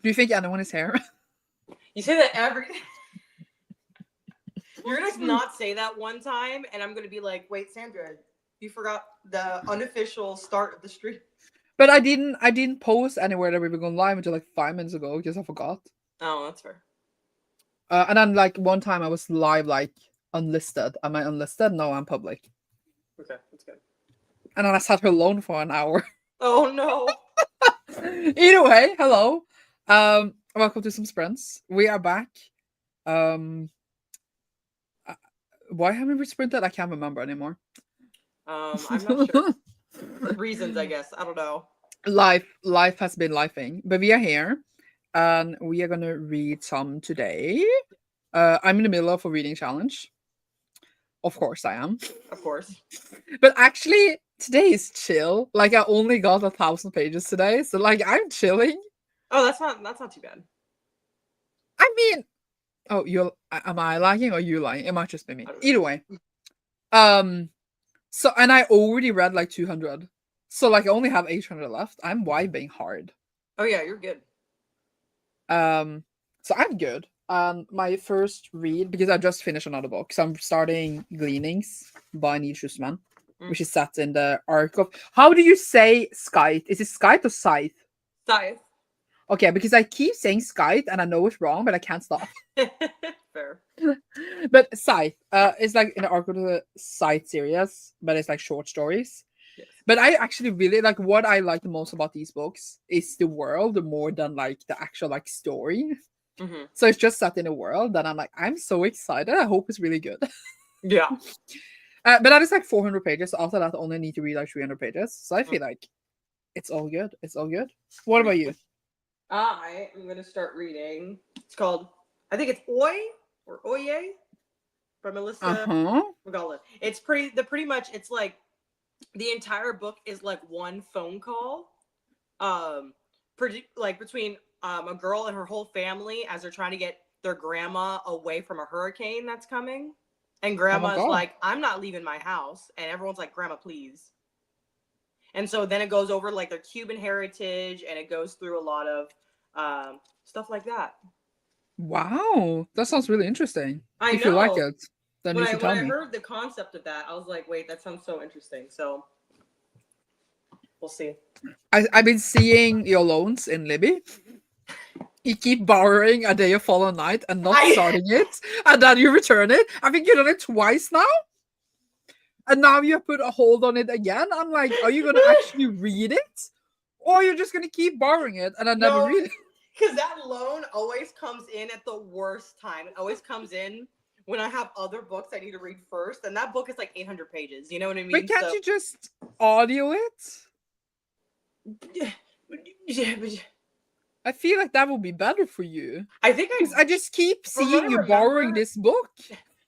Do you think anyone is here? You say that every. You're gonna not say that one time, and I'm gonna be like, "Wait, Sandra, you forgot the unofficial start of the stream." But I didn't post anywhere that we were going live until like 5 minutes ago because I forgot. Oh, that's fair. And then like one time I was live like unlisted. Am I unlisted? No, I'm public. Okay, that's good. And then I sat here alone for an hour. Oh no. Either way, hello. Welcome to some sprints. We are back. Um, why haven't we sprinted? I can't remember anymore. I'm not sure. Reasons, I guess. I don't know. Life has been lifing, but we are here, and we are gonna read some today. I'm in the middle of a reading challenge. Of course, I am. Of course. But actually, today is chill. Like I only got 1,000 pages today, so like I'm chilling. Oh, that's not too bad. I mean, oh, you're am I lying or you lying? It might just be me. I don't know. Either way. So and I already read like 200. So like I only have 800 left. I'm vibing hard. Oh yeah, you're good. So I'm good. My first read because I just finished another book. So I'm starting Gleanings by Neil Schusterman, which is set in the arc of how do you say Scythe? Is it Scythe or Scythe? Scythe. Okay, because I keep saying Scythe and I know it's wrong, but I can't stop. Fair. But Scythe, it's like in the arc of the Scythe series, but it's like short stories. Yes. But I actually really like what I like the most about these books is the world more than like the actual like story. Mm-hmm. So it's just set in a world that I'm like, I'm so excited. I hope it's really good. Yeah. But that is like 400 pages. So after that, I only need to read like 300 pages. So I feel like it's all good. It's all good. What about you? I am gonna start reading. It's called, I think it's Oi or Oye by Melissa McGowan. It's pretty much it's like the entire book is like one phone call, like between a girl and her whole family as they're trying to get their grandma away from a hurricane that's coming. And grandma's like, I'm not leaving my house. And everyone's like, Grandma, please. And so then it goes over like their Cuban heritage and it goes through a lot of stuff like that. Wow. That sounds really interesting. I If you like know. it, then you should tell When I me. heard the concept of that, I was like, wait, that sounds so interesting. So we'll see. I've been seeing your loans in Libby. You keep borrowing A Day of Fallen Night and not starting it, and then you return it. I think you've done it twice now. And now you put a hold on it again. I'm like, are you gonna actually read it? Or you're just gonna keep borrowing it and I never read it? Because that loan always comes in at the worst time. It always comes in when I have other books I need to read first. And that book is like 800 pages. You know what I mean? But can't you just audio it? I feel like that would be better for you. I think I just keep seeing you borrowing this book.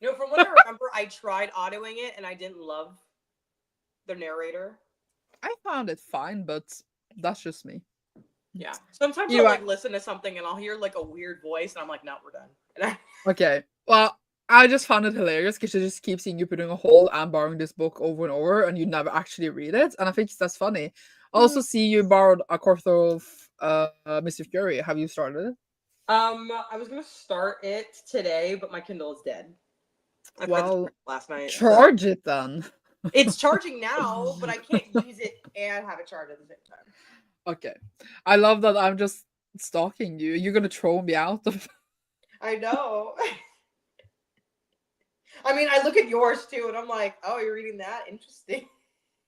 No, from what I remember, I tried audioing it and I didn't love the narrator. I found it fine, but that's just me. Yeah. Sometimes I'll like listen to something and I'll hear like a weird voice and I'm like, no, we're done. Okay. Well, I just found it hilarious because you just keep seeing you putting a hold and borrowing this book over and over and you never actually read it. And I think that's funny. I also see you borrowed A Court of Mr. Fury. Have you started it? I was gonna start it today, but my Kindle is dead. I tried last night. Charge it then. It's charging now, but I can't use it and have it charged at the same time. Okay. I love that I'm just stalking you. You're gonna throw me out of. I know. I mean, I look at yours too, and I'm like, oh, you're reading that? Interesting.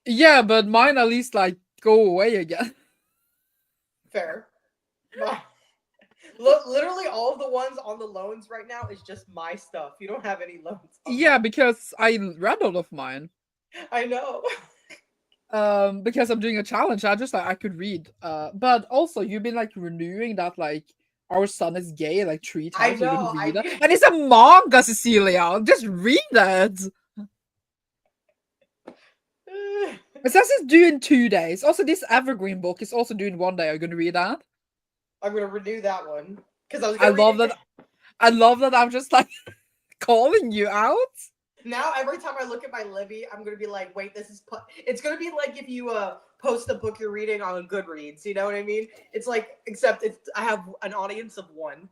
Yeah, but mine at least like go away again. Fair. Look, literally all of the ones on the loans right now is just my stuff. You don't have any loans. Yeah, because I read all of mine. I know. Because I'm doing a challenge, I just like I could read. But also you've been like renewing that like Our Son is Gay like 3 times. I know. And it's a manga, Cecilia. Just read it. It says it's due in 2 days. Also, this Evergreen book is also due in 1 day. Are you gonna read that? I'm gonna renew that one because I love that. I love that. I'm just like calling you out. Now every time I look at my Libby, I'm gonna be like, wait, this is. It's gonna be like if you post the book you're reading on Goodreads. You know what I mean? It's like, except I have an audience of one.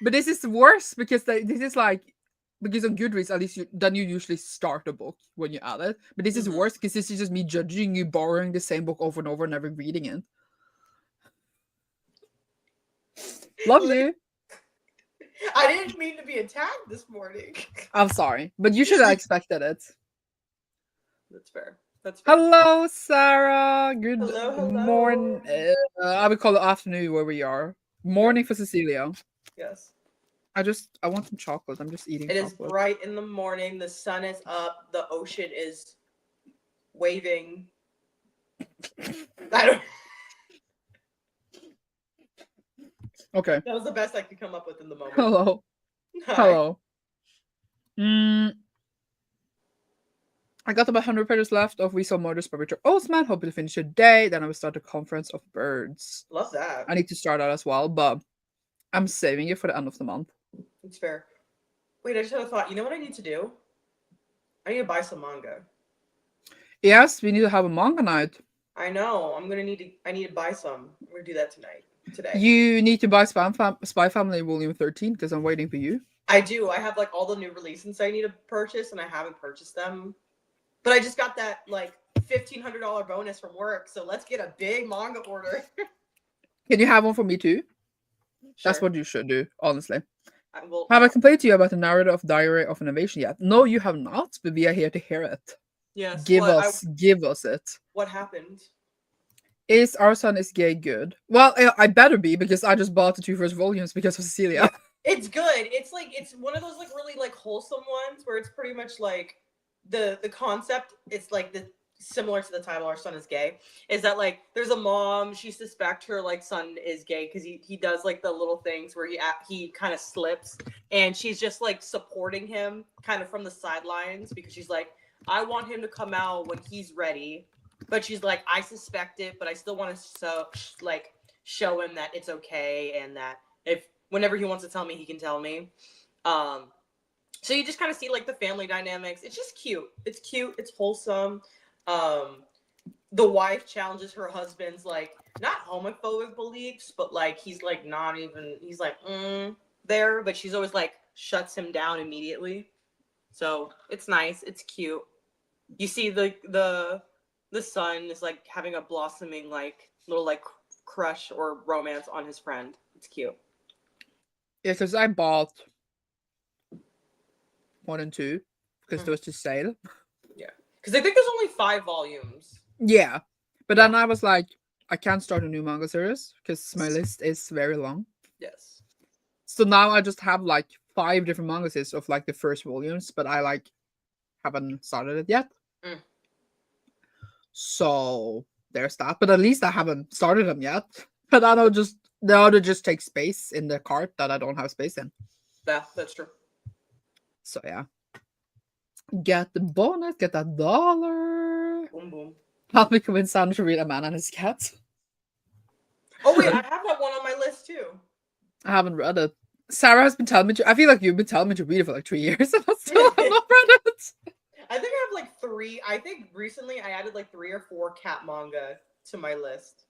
But this is worse because this is like, because on Goodreads, at least then you usually start a book when you add it. But this is worse because this is just me judging you borrowing the same book over and over and never reading it. Love you. I didn't mean to be attacked this morning. I'm sorry, but you should have expected it. That's fair. That's fair. Hello, Sarah. Good hello. morning. I would call it afternoon where we are. Morning for Cecilia. Yes. I want some chocolate. I'm just eating. It chocolate. is bright in the morning. The sun is up. The ocean is waving. I don't. Okay. That was the best I could come up with in the moment. Hello. Hi. Hello. I got about 100 pages left of We Saw Murders by Richard Osman. Hoping to finish today. Then I will start the Conference of Birds. Love that. I need to start that as well, but I'm saving it for the end of the month. It's fair. Wait, I just had a thought. You know what I need to do? I need to buy some manga. Yes, we need to have a manga night. I know. I need to buy some. I'm gonna do that today. You need to buy Spy Family Volume 13 because I'm waiting for you. I do. I have like all the new releases I need to purchase, and I haven't purchased them. But I just got that like $1,500 bonus from work, so let's get a big manga order. Can you have one for me too? Sure. That's what you should do, honestly. Have I complained to you about the narrative of Diary of Innovation yet? No, you have not, but we are here to hear it. Yes. Give us it. What happened? Is Our Son is Gay good? Well, I better be because I just bought the 2 first volumes because of Cecilia. Yeah, it's good. It's one of those like really like wholesome ones where it's pretty much like the concept is like similar to the title Our Son is Gay, is that like there's a mom, she suspects her like son is gay because he does like the little things where he kind of slips, and she's just like supporting him kind of from the sidelines because she's like, I want him to come out when he's ready, but she's like, I suspect it, but I still want to show him that it's okay, and that if whenever he wants to tell me, he can tell me. So you just kind of see like the family dynamics. It's just cute. It's cute. It's wholesome. The wife challenges her husband's like not homophobic beliefs, but like he's like not even, he's like there, but she's always like shuts him down immediately. So it's nice. It's cute. You see the son is like having a blossoming like little like crush or romance on his friend. It's cute. Yeah, because I bought 1 and 2 because there was just sale. Yeah, because I think there's only 5 volumes. Yeah, but then I was like, I can't start a new manga series because my list is very long. Yes. So now I just have like 5 different manga series of like the first volumes, but I like haven't started it yet. So there's that. But at least I haven't started them yet. But I don't just the other just take space in the cart that I don't have space in. Yeah, that's true. So yeah. Get the bonus, get that dollar. Boom boom. Help me convince Sandra to read A Man and His Cat. Oh wait, I have that one on my list too. I haven't read it. Sarah has been telling me to. I feel like you've been telling me to read it for like 3 years, and I still have not read it. I think I have like 3. I think recently I added like 3 or 4 cat manga to my list.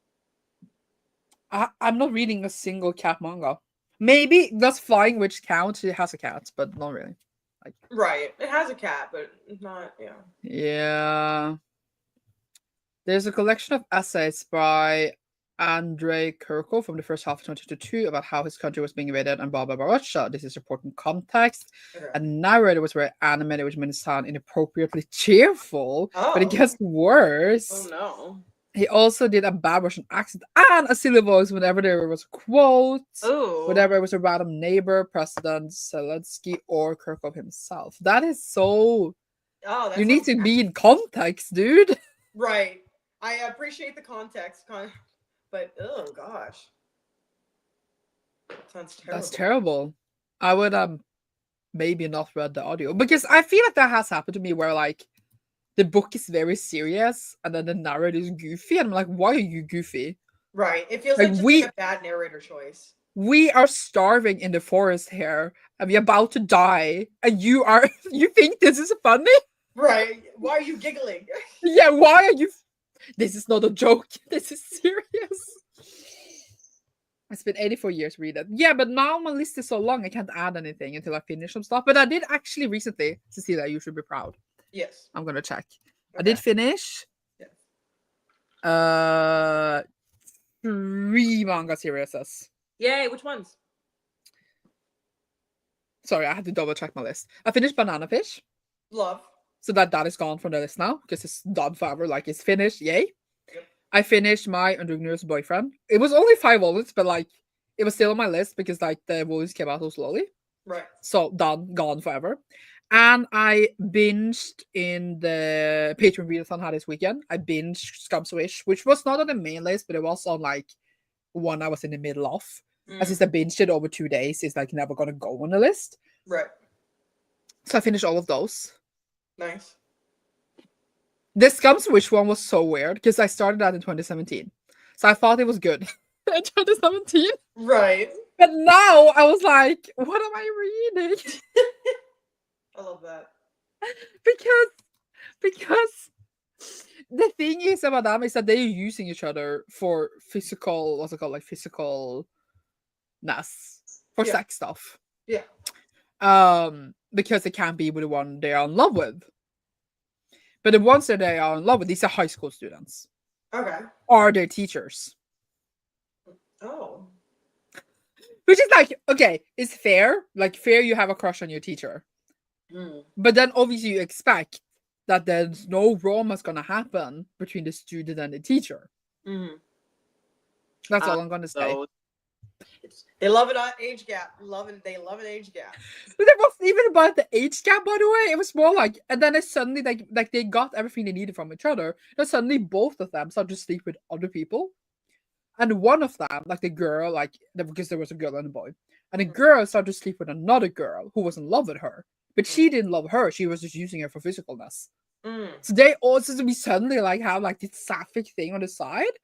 I'm not reading a single cat manga. Maybe that's Flying Witch count. It has a cat, but not really. Like, right, it has a cat, but not. Yeah. Yeah. There's a collection of essays by Andrei Kurko from the first half of 2022 about how his country was being invaded and blah blah blah Russia. This is important context. Okay. And the narrator was very animated, which made it sound inappropriately cheerful. Oh. But it gets worse. Oh no. He also did a bad Russian accent and a silly voice whenever there was a quote. Ooh. Whenever it was a random neighbor, President Zelensky, or Kirkov himself. That is so. Oh, that you need to be in context, dude. Right. I appreciate the context, but oh gosh, that sounds terrible. That's terrible. I would maybe not read the audio because I feel like that has happened to me where like the book is very serious and then the narrator is goofy and I'm like, why are you goofy? Right. It feels like just a bad narrator choice. We are starving in the forest here and we're about to die and you think this is funny? Right. Why are you giggling? Yeah, why are you This is not a joke. This is serious. It's been 84 years, read it. Yeah, but now my list is so long, I can't add anything until I finish some stuff. But I did actually recently, Cecilia, you should be proud. Yes. I'm gonna check. Okay. I did finish Yes. 3 manga series. Yay, which ones? Sorry, I had to double check my list. I finished Banana Fish. Love. So that is gone from the list now because it's done forever. Like it's finished. Yay. Yep. I finished My Underground's Boyfriend. It was only 5 volumes, but like it was still on my list because like the volumes came out so slowly. Right. So done, gone forever. And I binged in the Patreon readathon had this weekend. I binged Scum Swish, which was not on the main list, but it was on like one I was in the middle of. As since I binged it over 2 days, it's like never gonna go on the list. Right. So I finished all of those. Nice. The Scum Swish one was so weird because I started that in 2017. So I thought it was good in 2017. Right. But now I was like, what am I reading? I love that. Because the thing is about them is that they're using each other for physical, what's it called, like physicalness for sex stuff. Yeah. Because they can't be with the one they are in love with. But the ones that they are in love with, these are high school students. Okay. Are their teachers. Oh. Which is like, okay, it's fair. Like, fair you have a crush on your teacher. But then obviously you expect that there's no romance gonna happen between the student and the teacher. That's all I'm gonna say. They love an age gap. They love an age gap. But it wasn't even about the age gap, by the way. It was more like, and then it's suddenly like they got everything they needed from each other. Then suddenly both of them started to sleep with other people. And one of them, like the girl, like because there was a girl and a boy, and the girl started to sleep with another girl who was in love with her, but she didn't love her. She was just using her for physicalness. So they also we suddenly like have like this sapphic thing on the side,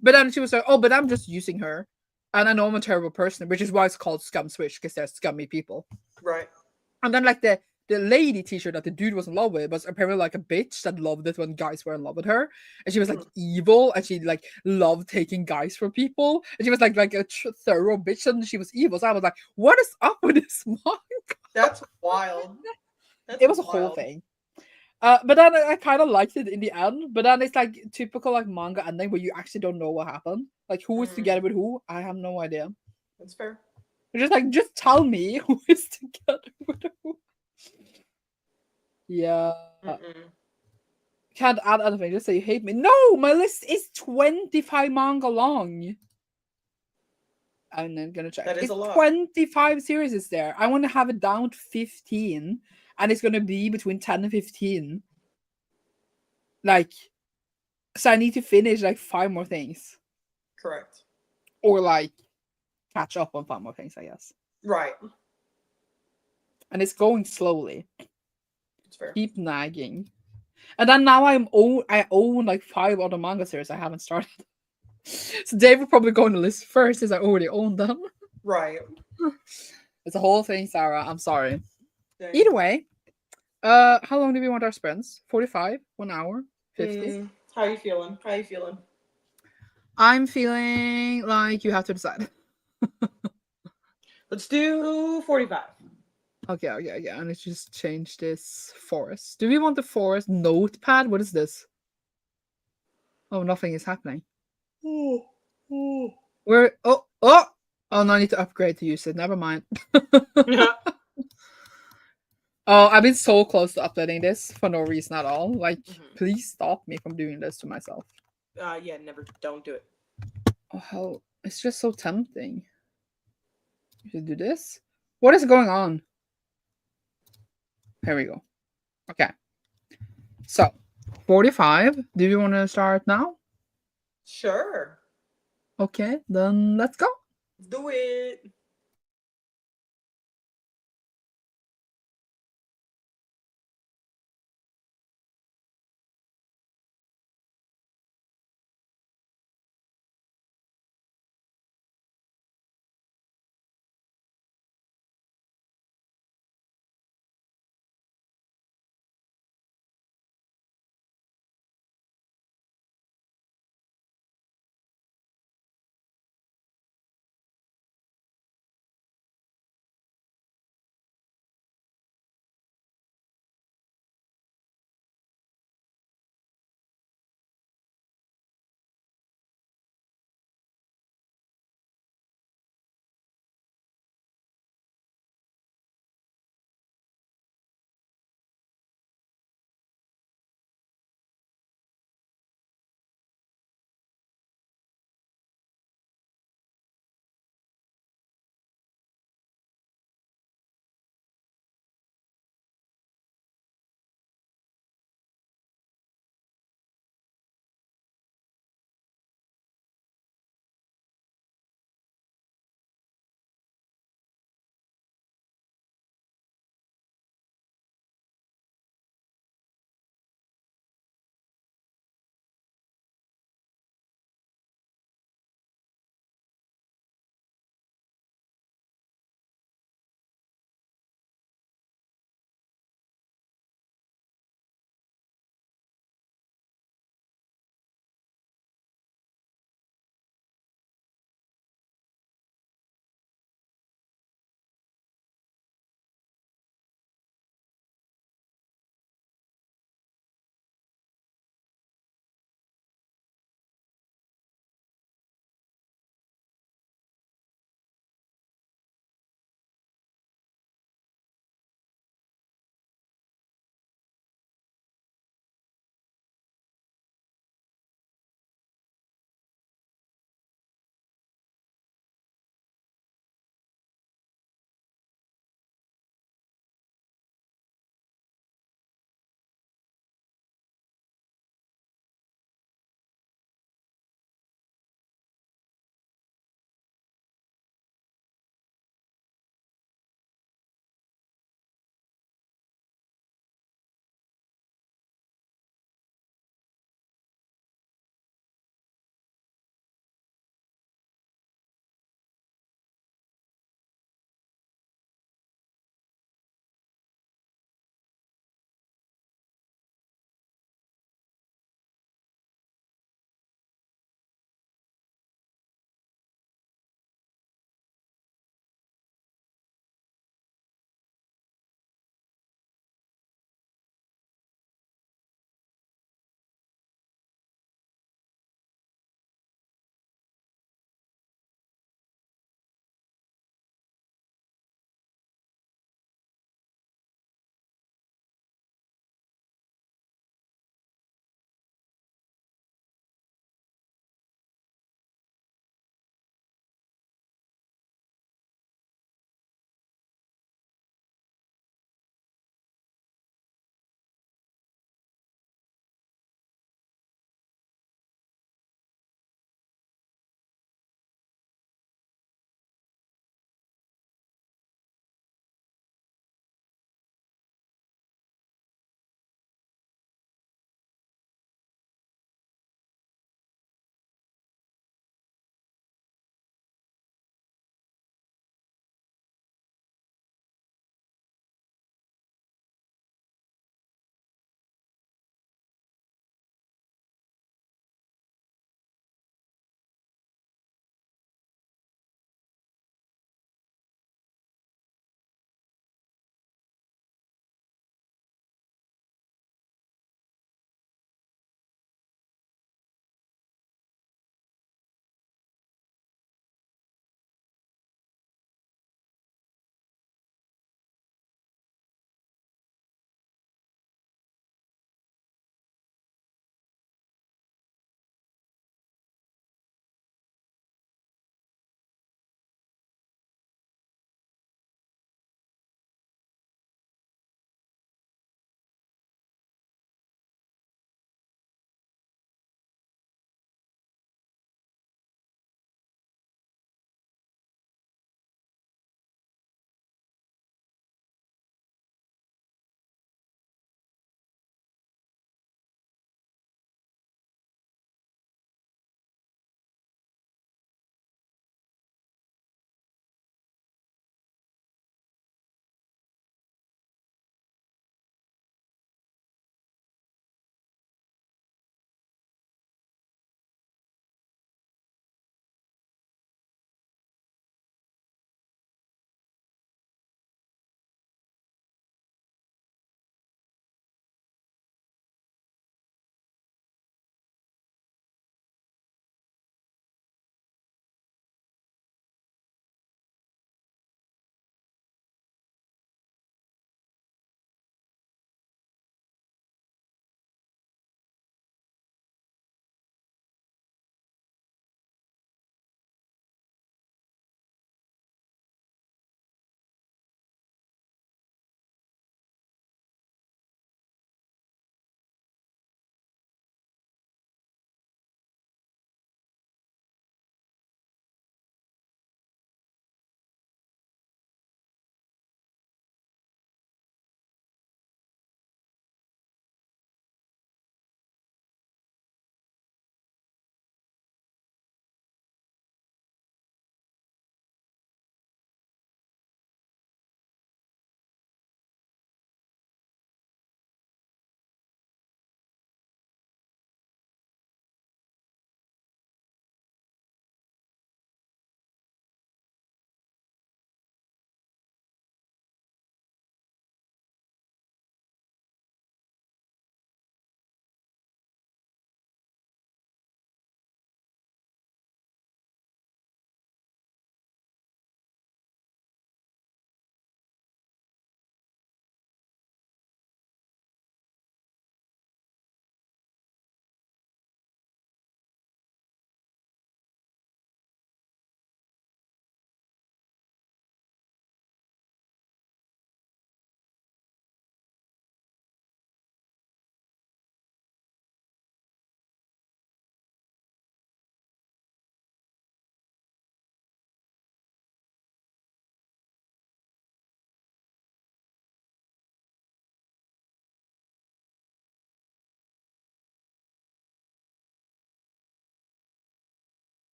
but then she was like, "Oh, but I'm just using her, and I know I'm a terrible person," which is why it's called Scum Swish because they're scummy people. Right. And then like the lady teacher that the dude was in love with was apparently like a bitch that loved it when guys were in love with her, and she was like evil, and she like loved taking guys from people, and she was like a thorough bitch, and she was evil. So I was like, what is up with this manga? That's wild. It was a whole thing. But then I kind of liked it in the end. But then it's like typical like manga ending where you actually don't know what happened. Like who is together with who? I have no idea. That's fair. Just tell me who is together with who. Yeah. Can't add anything. Just say you hate me. No, my list is 25 manga long. I'm not gonna check. That is it's a lot. 25 series is there. I want to have it down to 15, and it's gonna be between 10 and 15. Like, so I need to finish like 5 more things. Correct. Or like catch up on 5 more things, I guess. Right. And it's going slowly. It's fair. Keep nagging. And then now I own like 5 other manga series I haven't started. So they will probably go on the list first since I already own them. Right. It's a whole thing, Sarah. I'm sorry. Dang. Either way, how long do we want our sprints? 45? 1 hour? 50? How you feeling? How you feeling? I'm feeling like you have to decide. Let's do 45. Okay. I need to just change this forest. Do we want the forest notepad? What is this? Oh, nothing is happening. Where? Oh, no, I need to upgrade to use it. Never mind. Oh, I've been so close to uploading this for no reason at all. Like, please stop me from doing this to myself. Yeah, never. Don't do it. Oh, hell. It's just so tempting. You should do this. What is going on? Here we go. Okay. So, 45. Do you want to start now? Sure. Okay, then let's go. Do it.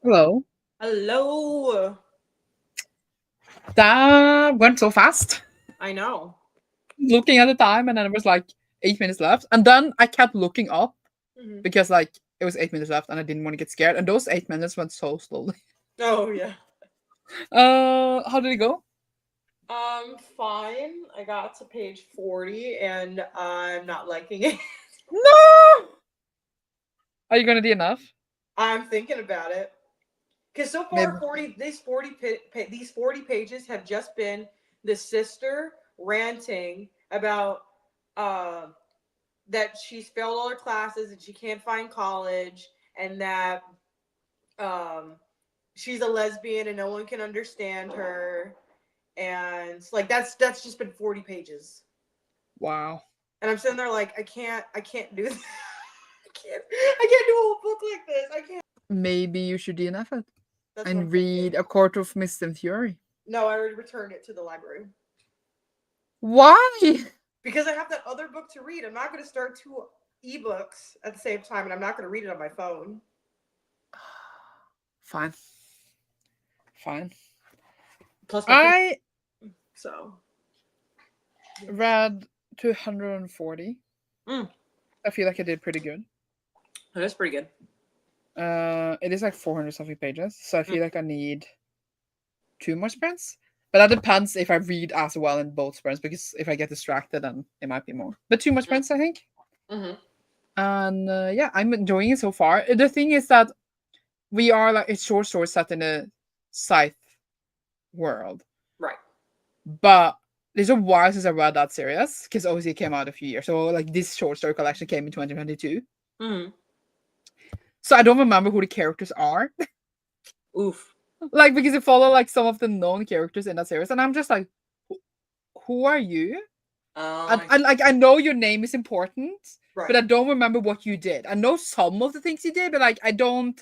Hello. Hello. That went so fast. I know. Looking at the time, and then it was like 8 minutes left. And then I kept looking up Mm-hmm. because like it was 8 minutes left and I didn't want to get scared. And those 8 minutes went so slowly. Oh yeah. How did it go? Fine. I got to page 40 and I'm not liking it. No! Are you gonna do enough? I'm thinking about it. Because so far, Maybe. 40 these 40 pages have just been the sister ranting about uh, that she's failed all her classes and she can't find college, and that um, she's a lesbian and no one can understand her, and like that's just been 40 pages. Wow. And I'm sitting there like I can't do this. I can't do a whole book like this. I can't. Maybe you should DNF it That's what I'm and thinking. read A Court of Mist and Fury. No, I already returned it to the library. Why? Because I have that other book to read. I'm not going to start two ebooks at the same time, and I'm not going to read it on my phone. Fine. Fine. Plus, I so read 240. Mm. I feel like I did pretty good. That's pretty good. It is like 400 something pages, so I feel like I need 2 more sprints. But that depends if I read as well in both sprints, because if I get distracted, then it might be more. But 2 more sprints, I think. Mm-hmm. And yeah, I'm enjoying it so far. The thing is that we are like it's short stories set in a scythe world, Right. but there's a while since I read that series because obviously it came out a few years. So like this short story collection came in 2022. Mm-hmm. So I don't remember who the characters are. Oof. Like because it follow like some of the known characters in that series, and I'm just like, who are you? I know your name is important, right. but I don't remember what you did. I know some of the things you did, but like I don't,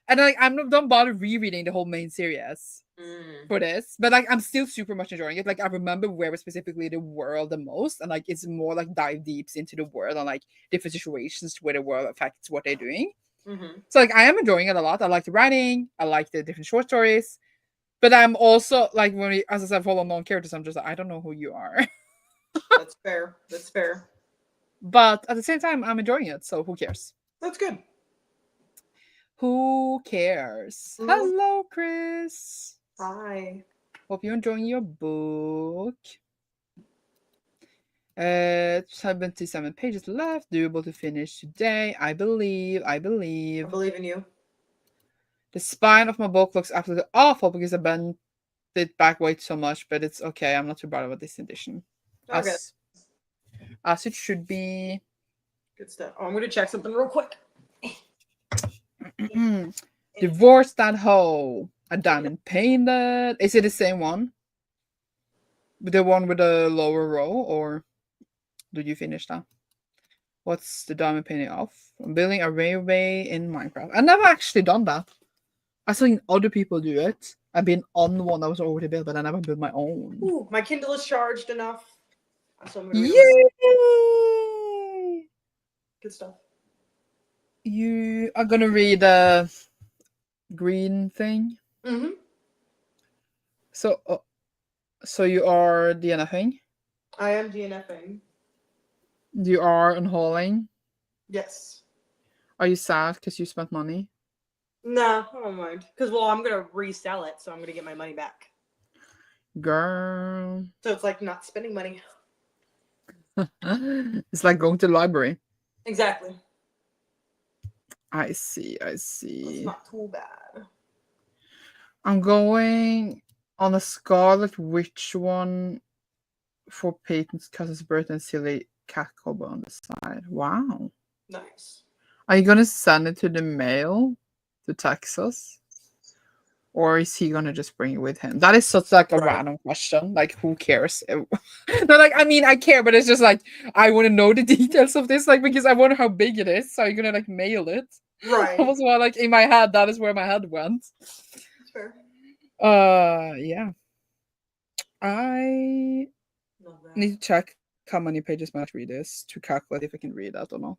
and like I'm not don't bother rereading the whole main series for this. But like I'm still super much enjoying it. Like I remember where specifically the world the most, and like it's more like dive deeps into the world and like different situations where the world affects what they're doing. Mm-hmm. So like I am enjoying it a lot. I like the writing. I like the different short stories. But I'm also like when we, as I said, follow known characters. I'm just like I don't know who you are. That's fair. That's fair. But at the same time, I'm enjoying it. So who cares? That's good. Who cares? Hello, Chris. Hi. Hope you're enjoying your book. 77 pages left. Doable to finish today. I believe. I believe in you. The spine of my book looks absolutely awful because I bent it back way so much, but it's okay. I'm not too bad about this edition. Okay. As it should be. Good stuff. Oh, I'm going to check something real quick. Divorce that hoe. A diamond painted. Is it the same one? The one with the lower row, or did you finish that? What's the diamond painting of? I'm building a railway in Minecraft. I've never actually done that. I've seen other people do it. I've been on one that was already built, but I never built my own. Ooh, my Kindle is charged enough. So I'm Yay! Good stuff. You are gonna read the green thing. Mm-hmm. So you are DNFing? I am DNFing. You are unhauling? Yes. Are you sad because you spent money? No, I don't mind. Because, well, I'm going to resell it, so I'm going to get my money back. Girl. So it's like not spending money. It's like going to the library. Exactly. I see. It's not too bad. I'm going on a Scarlet Witch one for Peyton's cousin's birthday and silly cat cover on the side. Wow. Nice. Are you gonna send it to the mail to Texas? Or is he gonna just bring it with him? That is such like a random question. Like, who cares? No, like I mean, I care, but it's just like I want to know the details of this, like because I wonder how big it is. So are you gonna like mail it? Right. That was what like in my head. That is where my head went. That's fair. Yeah. I need to check how many pages my read is to calculate if I can read that or not.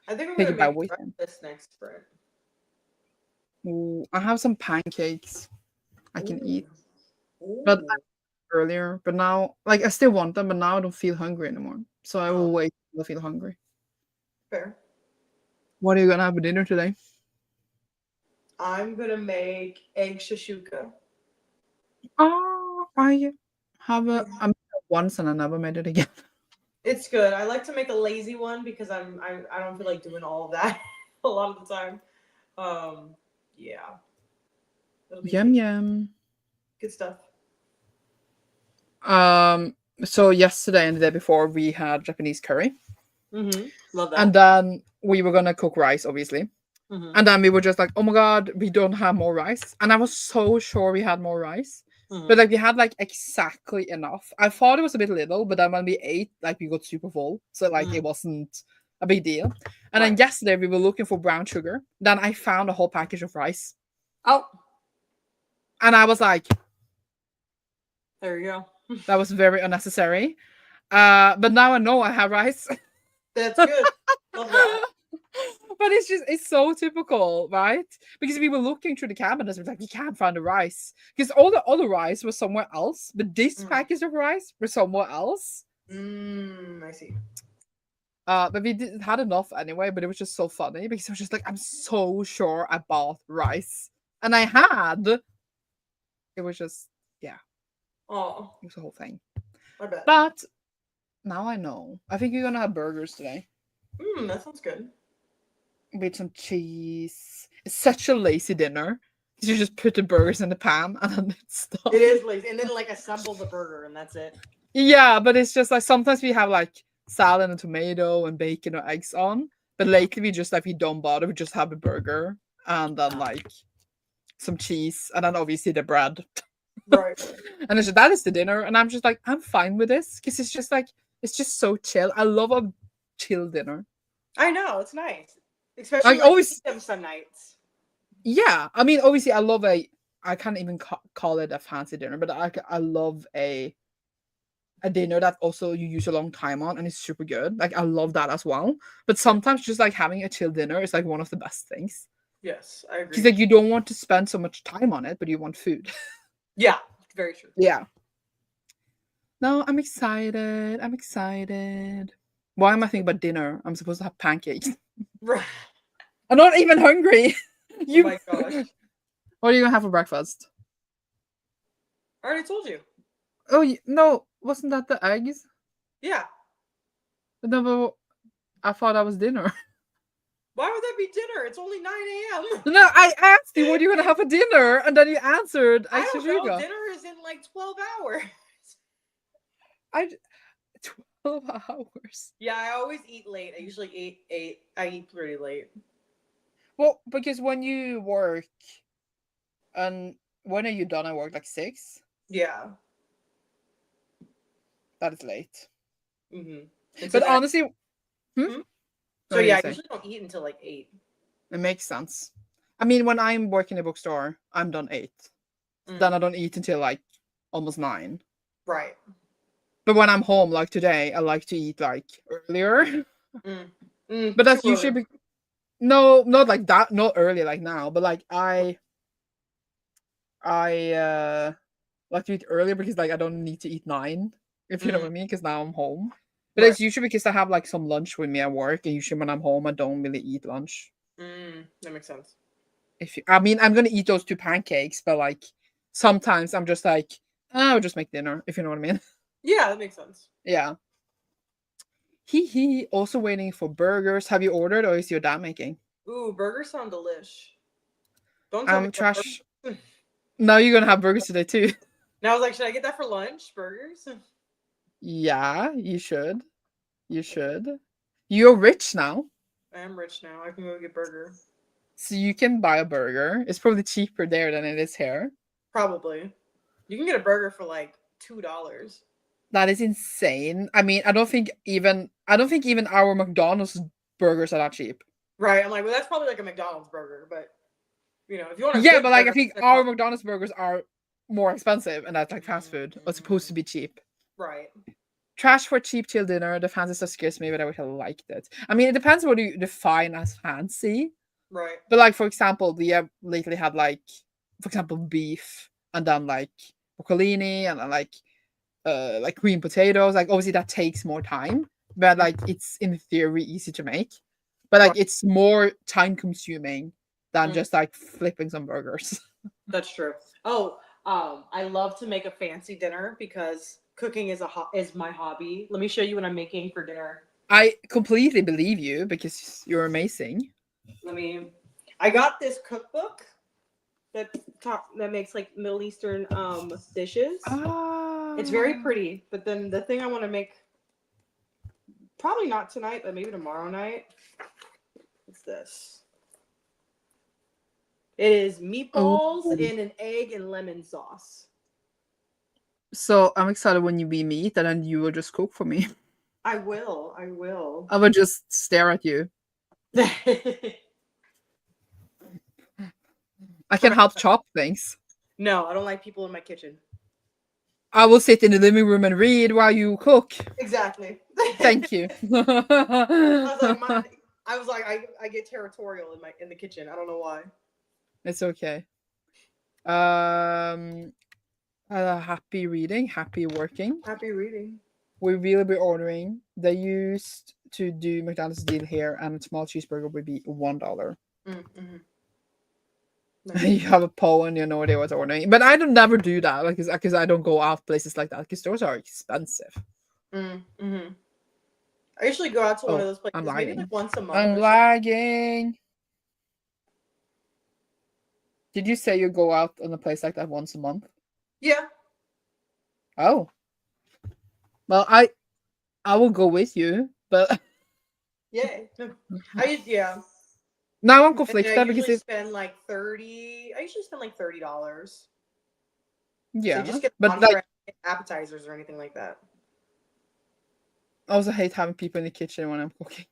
I think I'm Take going it by to weekend. this next sprint. Ooh, I have some pancakes I can eat, but Ooh. earlier. But now, like, I still want them, but now I don't feel hungry anymore. So I will Oh, wait till I feel hungry. fair. What are you gonna have for dinner today? I'm gonna make egg shashuka. Oh, I have Yeah. I made it once and I never made it again. It's good. I like to make a lazy one because I don't feel like doing all of that a lot of the time. Um, yeah, it'll be Yum tasty. yum. Good stuff. So yesterday and the day before we had Japanese curry. Love And that. then we were gonna cook rice, obviously. Mm-hmm. And then we were just like, oh my god, we don't have more rice. And I was so sure we had more rice. But Mm-hmm. like we had like exactly enough. I thought it was a bit little, but then when we ate, like we got super full. So like Mm-hmm. it wasn't a big deal. And then Right. yesterday we were looking for brown sugar. Then I found a whole package of rice. Oh, And I was like, there you go. that was very unnecessary. But now I know I have rice. That's good. Love that. But it's so typical, right? Because we were looking through the cabinets, we were like, we can't find the rice. Because all the other rice was somewhere else, but this Mm. package of rice was somewhere else. I see. But had enough anyway, but it was just so funny because I was just like, I'm so sure I bought rice. And I had. It was just, yeah, Oh, it was the whole thing. I bet. But now I know. I think you're gonna have burgers today. That sounds good. With some cheese. It's such a lazy dinner. You just put the burgers in the pan and then it's It done. is lazy, and then like assemble the burger, and that's it. Yeah, but it's just like sometimes we have like salad and tomato and bacon or eggs on. But lately we just like we don't bother. We just have a burger and then like some cheese and then obviously the bread. Right. And it's just, that is the dinner. And I'm just like, I'm fine with this because it's just like it's just so chill. I love a chill dinner. I know it's nice, especially Like like you always, eat them some nights. yeah. I mean, obviously, I love a. I can't even call it a fancy dinner, but I love a dinner that also you use a long time on and it's super good. Like I love that as well. But Yeah. sometimes just like having a chill dinner is like one of the best things Yes, I because agree. like you don't want to spend so much time on it, but you want food. Yeah, very true. Yeah. No, I'm excited. I'm excited. Why am I thinking about dinner? I'm supposed to have pancakes. Right. I'm not even hungry. Oh You. my gosh. What are you gonna have for breakfast? I already told you. Oh no, wasn't that the eggs? Yeah. No, but I thought that was dinner. Why would that be dinner? It's only 9 a.m. No, I asked you what you gonna have for dinner, and then you answered I extra don't know. sugar. Dinner is in like 12 hours. I 12 hours. Yeah, I always eat late. I usually eat 8. I eat pretty late. Well, because when you work, and when are you done at work? Like 6? Yeah. That is late. And so But then honestly, hmm? hmm? What So are you yeah, gonna I say? usually don't eat until like 8. It makes sense. I mean, when I'm working in a bookstore, I'm done 8. Then I don't eat until like almost 9. Right. But when I'm home, like today, I like to eat like earlier. But Too that's early. usually no, not like that, not early like now, but like I like to eat earlier because like I don't need to eat 9, if you know what I mean, because now I'm home. But Right. it's usually because I have like some lunch with me at work, and usually when I'm home, I don't really eat lunch. That makes sense. I mean, I'm gonna eat those 2 pancakes, but like sometimes I'm just like, I'll just make dinner, if you know what I mean. Yeah, that makes sense. Yeah. Hee hee. Also waiting for burgers. Have you ordered or is your dad making? Ooh, burgers sound delish. Don't tell me what Trash. burgers. Now you're gonna have burgers today too. Now I was like, should I get that for lunch? Burgers? Yeah, you should. You should. You're rich now, I am rich now. I can go get burger. so you can buy a burger. It's probably cheaper there than it is here. Probably. You can get a burger for like $2. That is insane. I mean, I don't think even our McDonald's burgers are that cheap. Right. I'm like, well, that's probably like a McDonald's burger, but if you want a Yeah, good but like I burger, think that our costs McDonald's burgers are more expensive, and that's like fast food. It's supposed to be cheap. right. Trash for cheap chill dinner. The fancy stuff scares me, but I would have liked it. I mean, it depends what you define as fancy. Right. But like, for example, we have lately had like, for example, beef and then like broccolini and then like green potatoes. Like obviously that takes more time, but like it's in theory easy to make. But like Right. it's more time consuming than Mm, just like flipping some burgers. that's true. Oh, I love to make a fancy dinner because cooking is my hobby. Let me show you what I'm making for dinner. I completely believe you because you're amazing. Let me. I got this cookbook that makes like Middle Eastern dishes. It's very Ah. pretty, but then the thing I want to make, probably not tonight, but maybe tomorrow night. What's this? It is Oh. meatballs in an egg and lemon sauce. So I'm excited when we meet and then you will just cook for me. I will. I will. I will just stare at you. I can help chop things. No, I don't like people in my kitchen. I will sit in the living room and read while you cook. Exactly. Thank you. I was like, I get territorial in the kitchen. I don't know why. It's okay. Happy reading, happy working. Happy reading. We will be ordering. They used to do McDonald's deal here, and a small cheeseburger would be $1. Mm-hmm. You have a poll and you know what they was ordering, but I don't never do that, like, because I don't go out places like that because those are expensive. Mm-hmm. I usually go out to one of Oh, those I'm places maybe lagging. like once a month I'm or so. lagging. Did you say you go out on a place like that once a month? Yeah. Oh, well, I will go with you, but Yeah. Yeah. now I'm And I conflicted because usually if spend like 30. I usually spend like $30. So you yeah, just get but like entree, appetizers or anything like that. I also hate having people in the kitchen when I'm cooking.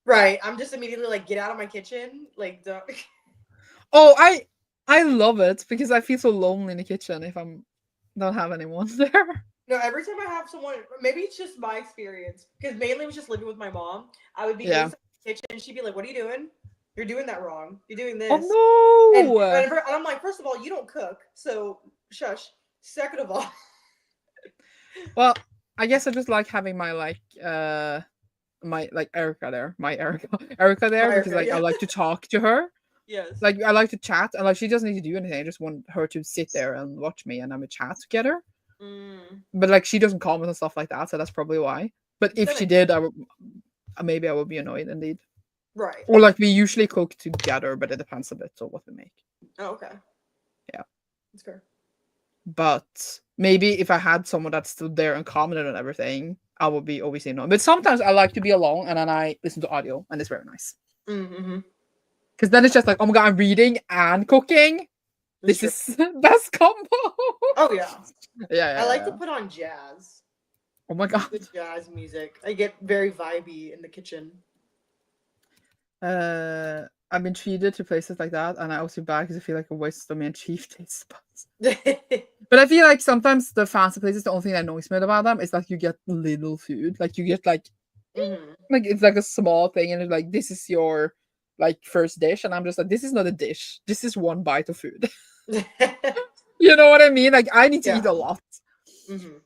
Right. I'm just immediately like, get out of my kitchen. Like, don't. Oh, I love it because I feel so lonely in the kitchen if I'm don't have anyone there. No, every time I have someone, maybe it's just my experience, because mainly I was just living with my mom. I would be doing Yeah. something in the kitchen, and she'd be like, "What are you doing? You're doing that wrong. You're doing this." Oh And, no. and I'm like, first of all, you don't cook, so shush. Second of all, Well, I guess I just like having my like Erica there, my Erica, Erica there because America, like I yeah, like to talk to her. yes, Like I like to chat, and like she doesn't need to do anything. I just want her to sit there and watch me, and then we chat together. mm. But like she doesn't comment and stuff like that, so that's probably why. But if That she makes did, I would maybe I would be annoyed indeed. right. Or like we usually cook together, but it depends a bit on what we make. Oh, okay, Yeah. that's fair. But maybe if I had someone that stood there and commented on everything, I would be obviously annoyed. But sometimes I like to be alone and then I listen to audio, and it's very nice. Mm-hmm. Because then it's just like, oh my god, I'm reading and cooking. That's This true. is best combo. Oh yeah, Yeah, I like to yeah. put on jazz, Oh my god. the jazz music. I get very vibey in the kitchen. I've been treated to places like that, and I also feel bad because I feel like a waste of my cheap taste buds. But I feel like sometimes the fancy places, the only thing that annoys me about them is that you get little food. Like you get Mm-hmm. like it's like a small thing, and it's like this is your like first dish, and I'm just like this is not a dish. This is one bite of food. You know what I mean? Like I need to eat Yeah. a lot. Mm-hmm.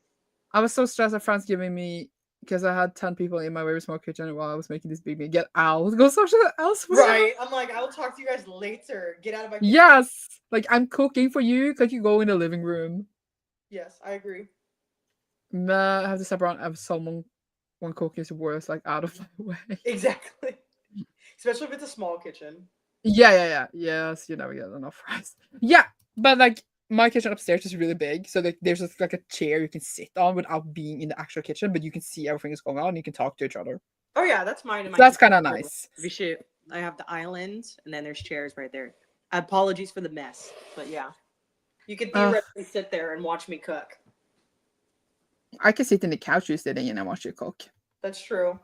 I was so stressed at friends giving me because I had 10 people in my very small kitchen while I was making this big meal. Get out, go social elsewhere. Right. I'm like, I will talk to you guys later. Get out of my kitchen. Yes, like I'm cooking for you. Like you go in the living room. Yes, I agree. Nah, I have to step around. Have someone one cooking is worse. Like out of my way. Exactly. Especially if it's a small kitchen. Yeah. Yes, you never get enough rice. Yeah, but like my kitchen upstairs is really big, so like there's just like a chair you can sit on without being in the actual kitchen, but you can see everything that's going on. And you can talk to each other. Oh yeah, that's mine in So my that's kitchen. kind of nice. Shoot. I have the island and then there's chairs right there. Apologies for the mess. But yeah. You could theoretically sit there and watch me cook. I can sit in the couch you're sitting in and watch you cook. That's true.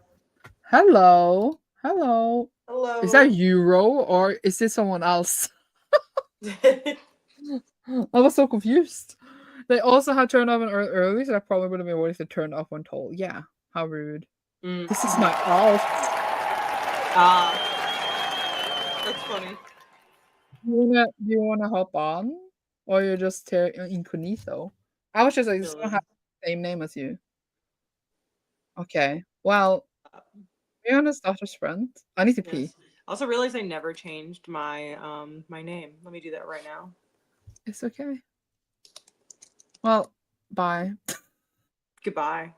Hello. Hello. Is that Euro or is this someone else? I was so confused. They also had turned off an early, so that probably would have been worth it turned off when told. Yeah, how rude. This is my alt. That's funny. Do you wanna hop on? Or you're just here incognito? I was just like, someone have Chilling. the same name as you. Okay. Well, you're Rihanna's daughter's friend. I need to pee. Yes. I also realized I never changed my my name. Let me do that right now. It's okay. Well, bye. Goodbye.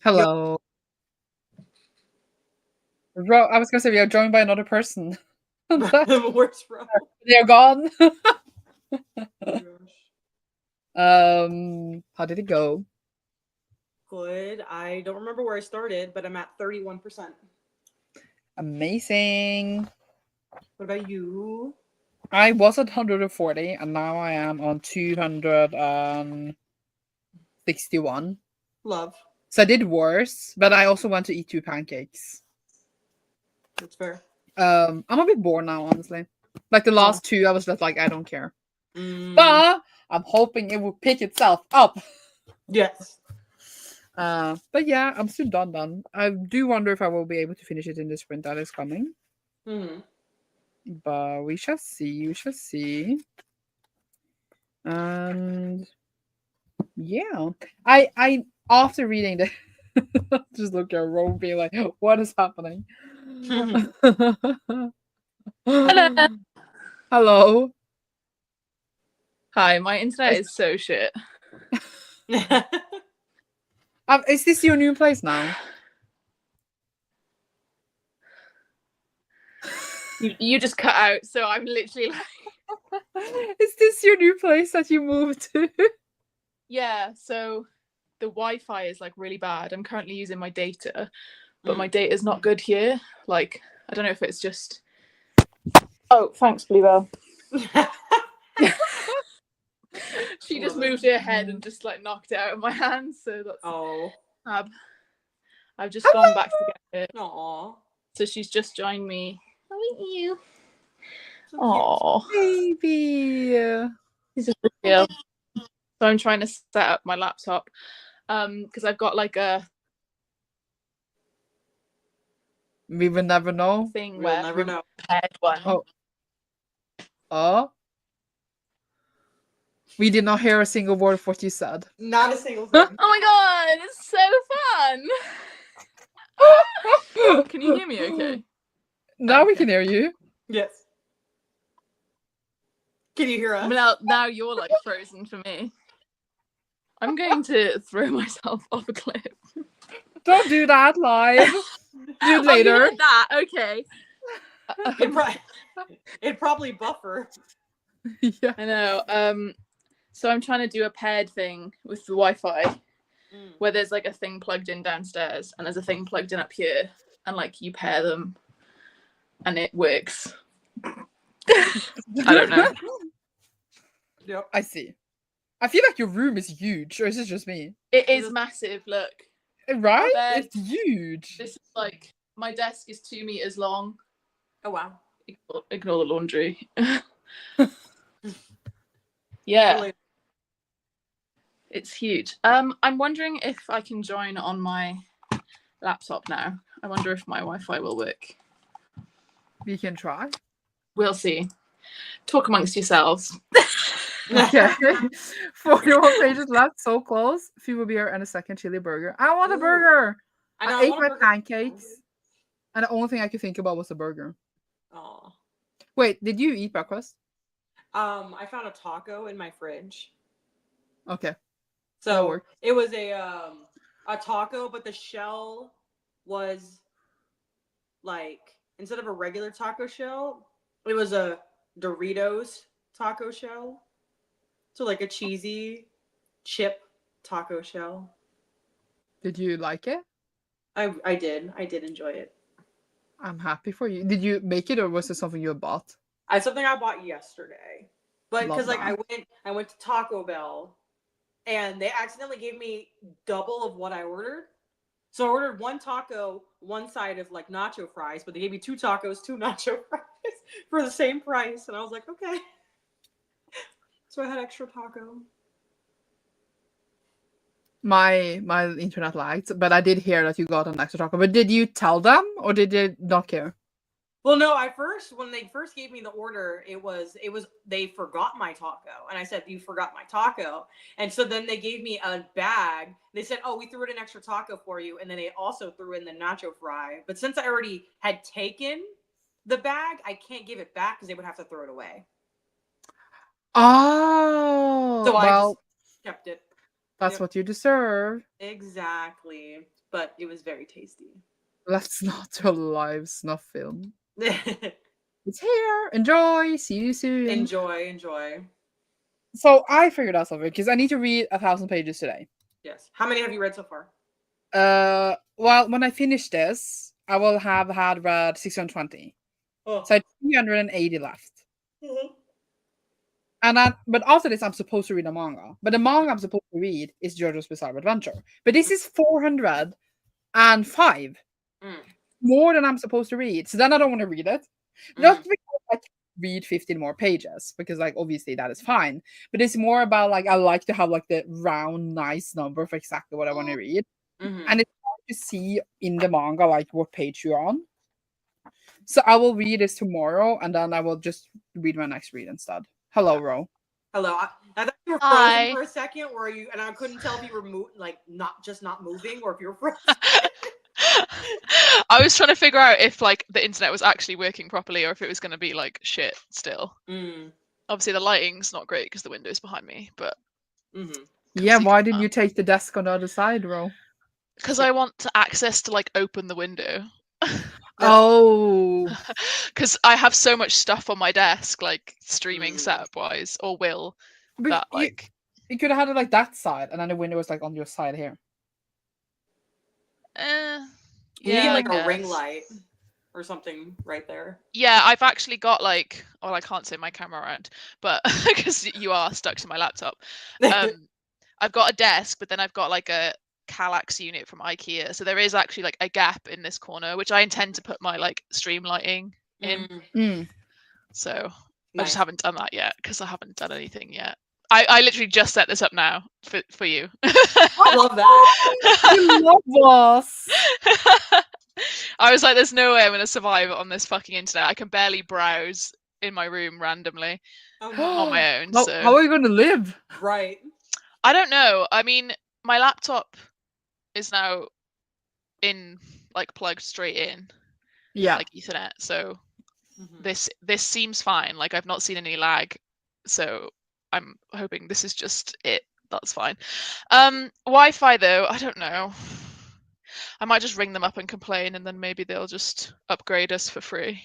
Hello. I was gonna say we are joined by another person. Where's Ro? They're gone. Oh, How did it go? good. I don't remember where I started, but I'm at 31%. Amazing. What about you? I was at 140 and now I am on 261. Love. So I did worse, but I also went to eat 2 pancakes. That's fair. I'm a bit bored now, honestly. Like the last two, I was just like, I don't care. But I'm hoping it will pick itself up. Yes. But yeah, I'm still done. I do wonder if I will be able to finish it in the sprint that is coming. But we shall see. We shall see. And yeah, I after reading the just look at Rome being like, what is happening? Hello. Hello. Hi, my internet is so shit. Is this your new place now? You just cut out, so I'm literally like, is this your new place that you moved to? yeah, so the Wi-Fi is like really bad. I'm currently using my data, but my data is not good here. Like, I don't know if it's just... Oh, thanks, Bluebell. She just moved her head and just like knocked it out of my hand, so that's fab. I've just gone back to get it. Aww. So she's just joined me. How are you? So Aww. Baby. He's a good girl. So I'm trying to set up my laptop because I've got like a We will never know. thing We'll where never know. Paired one. Oh. We did not hear a single word of what you said. Not a single thing. Oh my god, it's so fun. Can you hear me okay? Now we can hear you. Yes. Can you hear us? Now you're like frozen for me. I'm going to throw myself off a cliff. Don't do that live. Do it later. Oh, you did that? Okay. It'd probably buffer. Yeah. I know. So I'm trying to do a paired thing with the Wi-Fi where there's like a thing plugged in downstairs and there's a thing plugged in up here, and like you pair them and it works. I don't know. Yep. I see. I feel like your room is huge, or is it just me? It is massive, look. Right? It's huge. This is like, my desk is 2 meters long. Oh wow. Ignore the laundry. Yeah. Really? It's huge. I'm wondering if I can join on my laptop now. I wonder if my Wi-Fi will work. We can try. We'll see. Talk amongst yourselves. Okay. 41 pages left, so close. Few will be here in a second. Chili burger. I want a burger. I ate my pancakes, and the only thing I could think about was a burger. Oh. Wait, did you eat breakfast? I found a taco in my fridge. Okay. So it was a taco, but the shell was like, instead of a regular taco shell, it was a Doritos taco shell. So like a cheesy chip taco shell. Did you like it? I did enjoy it. I'm happy for you. Did you make it, or was it something you bought? It's something I bought yesterday. But because like I went to Taco Bell and they accidentally gave me double of what I ordered. So I ordered one taco, one side of like nacho fries, but they gave me 2 tacos, 2 nacho fries for the same price. And I was like, okay. So I had extra taco. My internet lagged, but I did hear that you got an extra taco. But did you tell them, or did they not care? Well, no, when they first gave me the order, it was they forgot my taco. And I said, you forgot my taco. And so then they gave me a bag. They said, oh, we threw in an extra taco for you. And then they also threw in the nacho fry. But since I already had taken the bag, I can't give it back because they would have to throw it away. Oh, so I just kept it. That's what you deserve. Exactly. But it was very tasty. Let's not do a live snuff film. It's here. Enjoy. See you soon. Enjoy. So I figured out something because I need to read 1,000 pages today. Yes. How many have you read so far? Well, when I finish this, I will have had read 620. Oh. So I have 380 left. Mm-hmm. But after this, I'm supposed to read a manga. But the manga I'm supposed to read is JoJo's Bizarre Adventure. But this is 405. More than I'm supposed to read. So then I don't want to read it. Not because I read 15 more pages, because like obviously that is fine. But it's more about like I like to have like the round, nice number for exactly what I want to read. And it's hard to see in the manga like what page you're on. So I will read this tomorrow, and then I will just read my next read instead. Hello, Ro. Hello. I thought you were frozen for a second. Were you? And I couldn't tell if you were not moving, or if you were frozen. I was trying to figure out if like the internet was actually working properly, or if it was going to be like shit still. Obviously, the lighting's not great because the window's behind me, but yeah. Why did you take the desk on the other side, Ro? Because I want access to like open the window. Oh, because I have so much stuff on my desk, like streaming setup wise, or but that like you could have had it like that side, and then the window was like on your side here. You need like a ring light or something right there. Yeah, I've actually got like, well, I can't say my camera around, but because you are stuck to my laptop. I've got a desk, but then I've got like a Kallax unit from IKEA. So there is actually like a gap in this corner, which I intend to put my like stream lighting in. So I just haven't done that yet because I haven't done anything yet. I literally just set this up now for you. I love that. You love us. I was like, there's no way I'm going to survive on this fucking internet. I can barely browse in my room randomly on my own. So how are you going to live? Right. I don't know. I mean, my laptop is now like plugged straight in. Yeah. Like Ethernet. So this seems fine. Like I've not seen any lag. So I'm hoping this is just it. That's fine. Wi-Fi though, I don't know. I might just ring them up and complain, and then maybe they'll just upgrade us for free.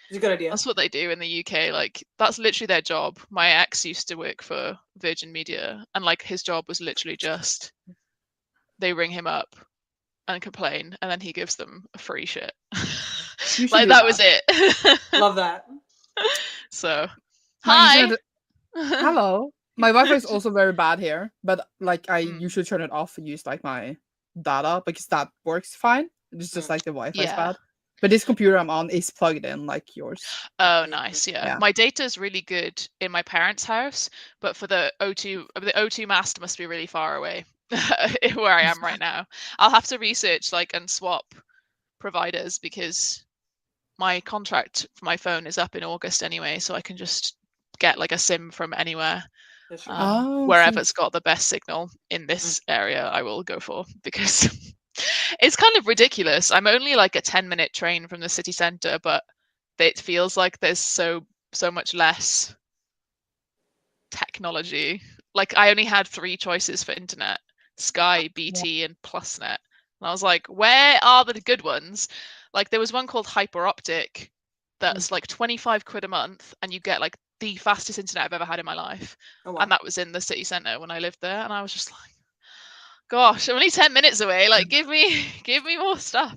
It's a good idea. That's what they do in the UK. Like that's literally their job. My ex used to work for Virgin Media, and like his job was literally just they ring him up and complain, and then he gives them a free shit. Like that was it. Love that. So, hi. Hello. My Wi-Fi is also very bad here, but like I usually turn it off and use like my data because that works fine. It's just like the Wi-Fi is bad. But this computer I'm on is plugged in like yours. Oh, nice. Yeah. My data is really good in my parents' house, but for the O2 mast must be really far away where I am right now. I'll have to research like and swap providers because my contract for my phone is up in August anyway, so I can just get like a SIM from anywhere. Wherever it's got the best signal in this area, I will go for because it's kind of ridiculous. I'm only like a 10-minute train from the city centre, but it feels like there's so much less technology. Like I only had 3 choices for internet: Sky, BT, and PlusNet. And I was like, where are the good ones? Like there was one called Hyperoptic that's like 25 quid a month, and you get like the fastest internet I've ever had in my life. And that was in the city centre when I lived there. And I was just like, gosh, I'm only 10 minutes away. Like give me more stuff.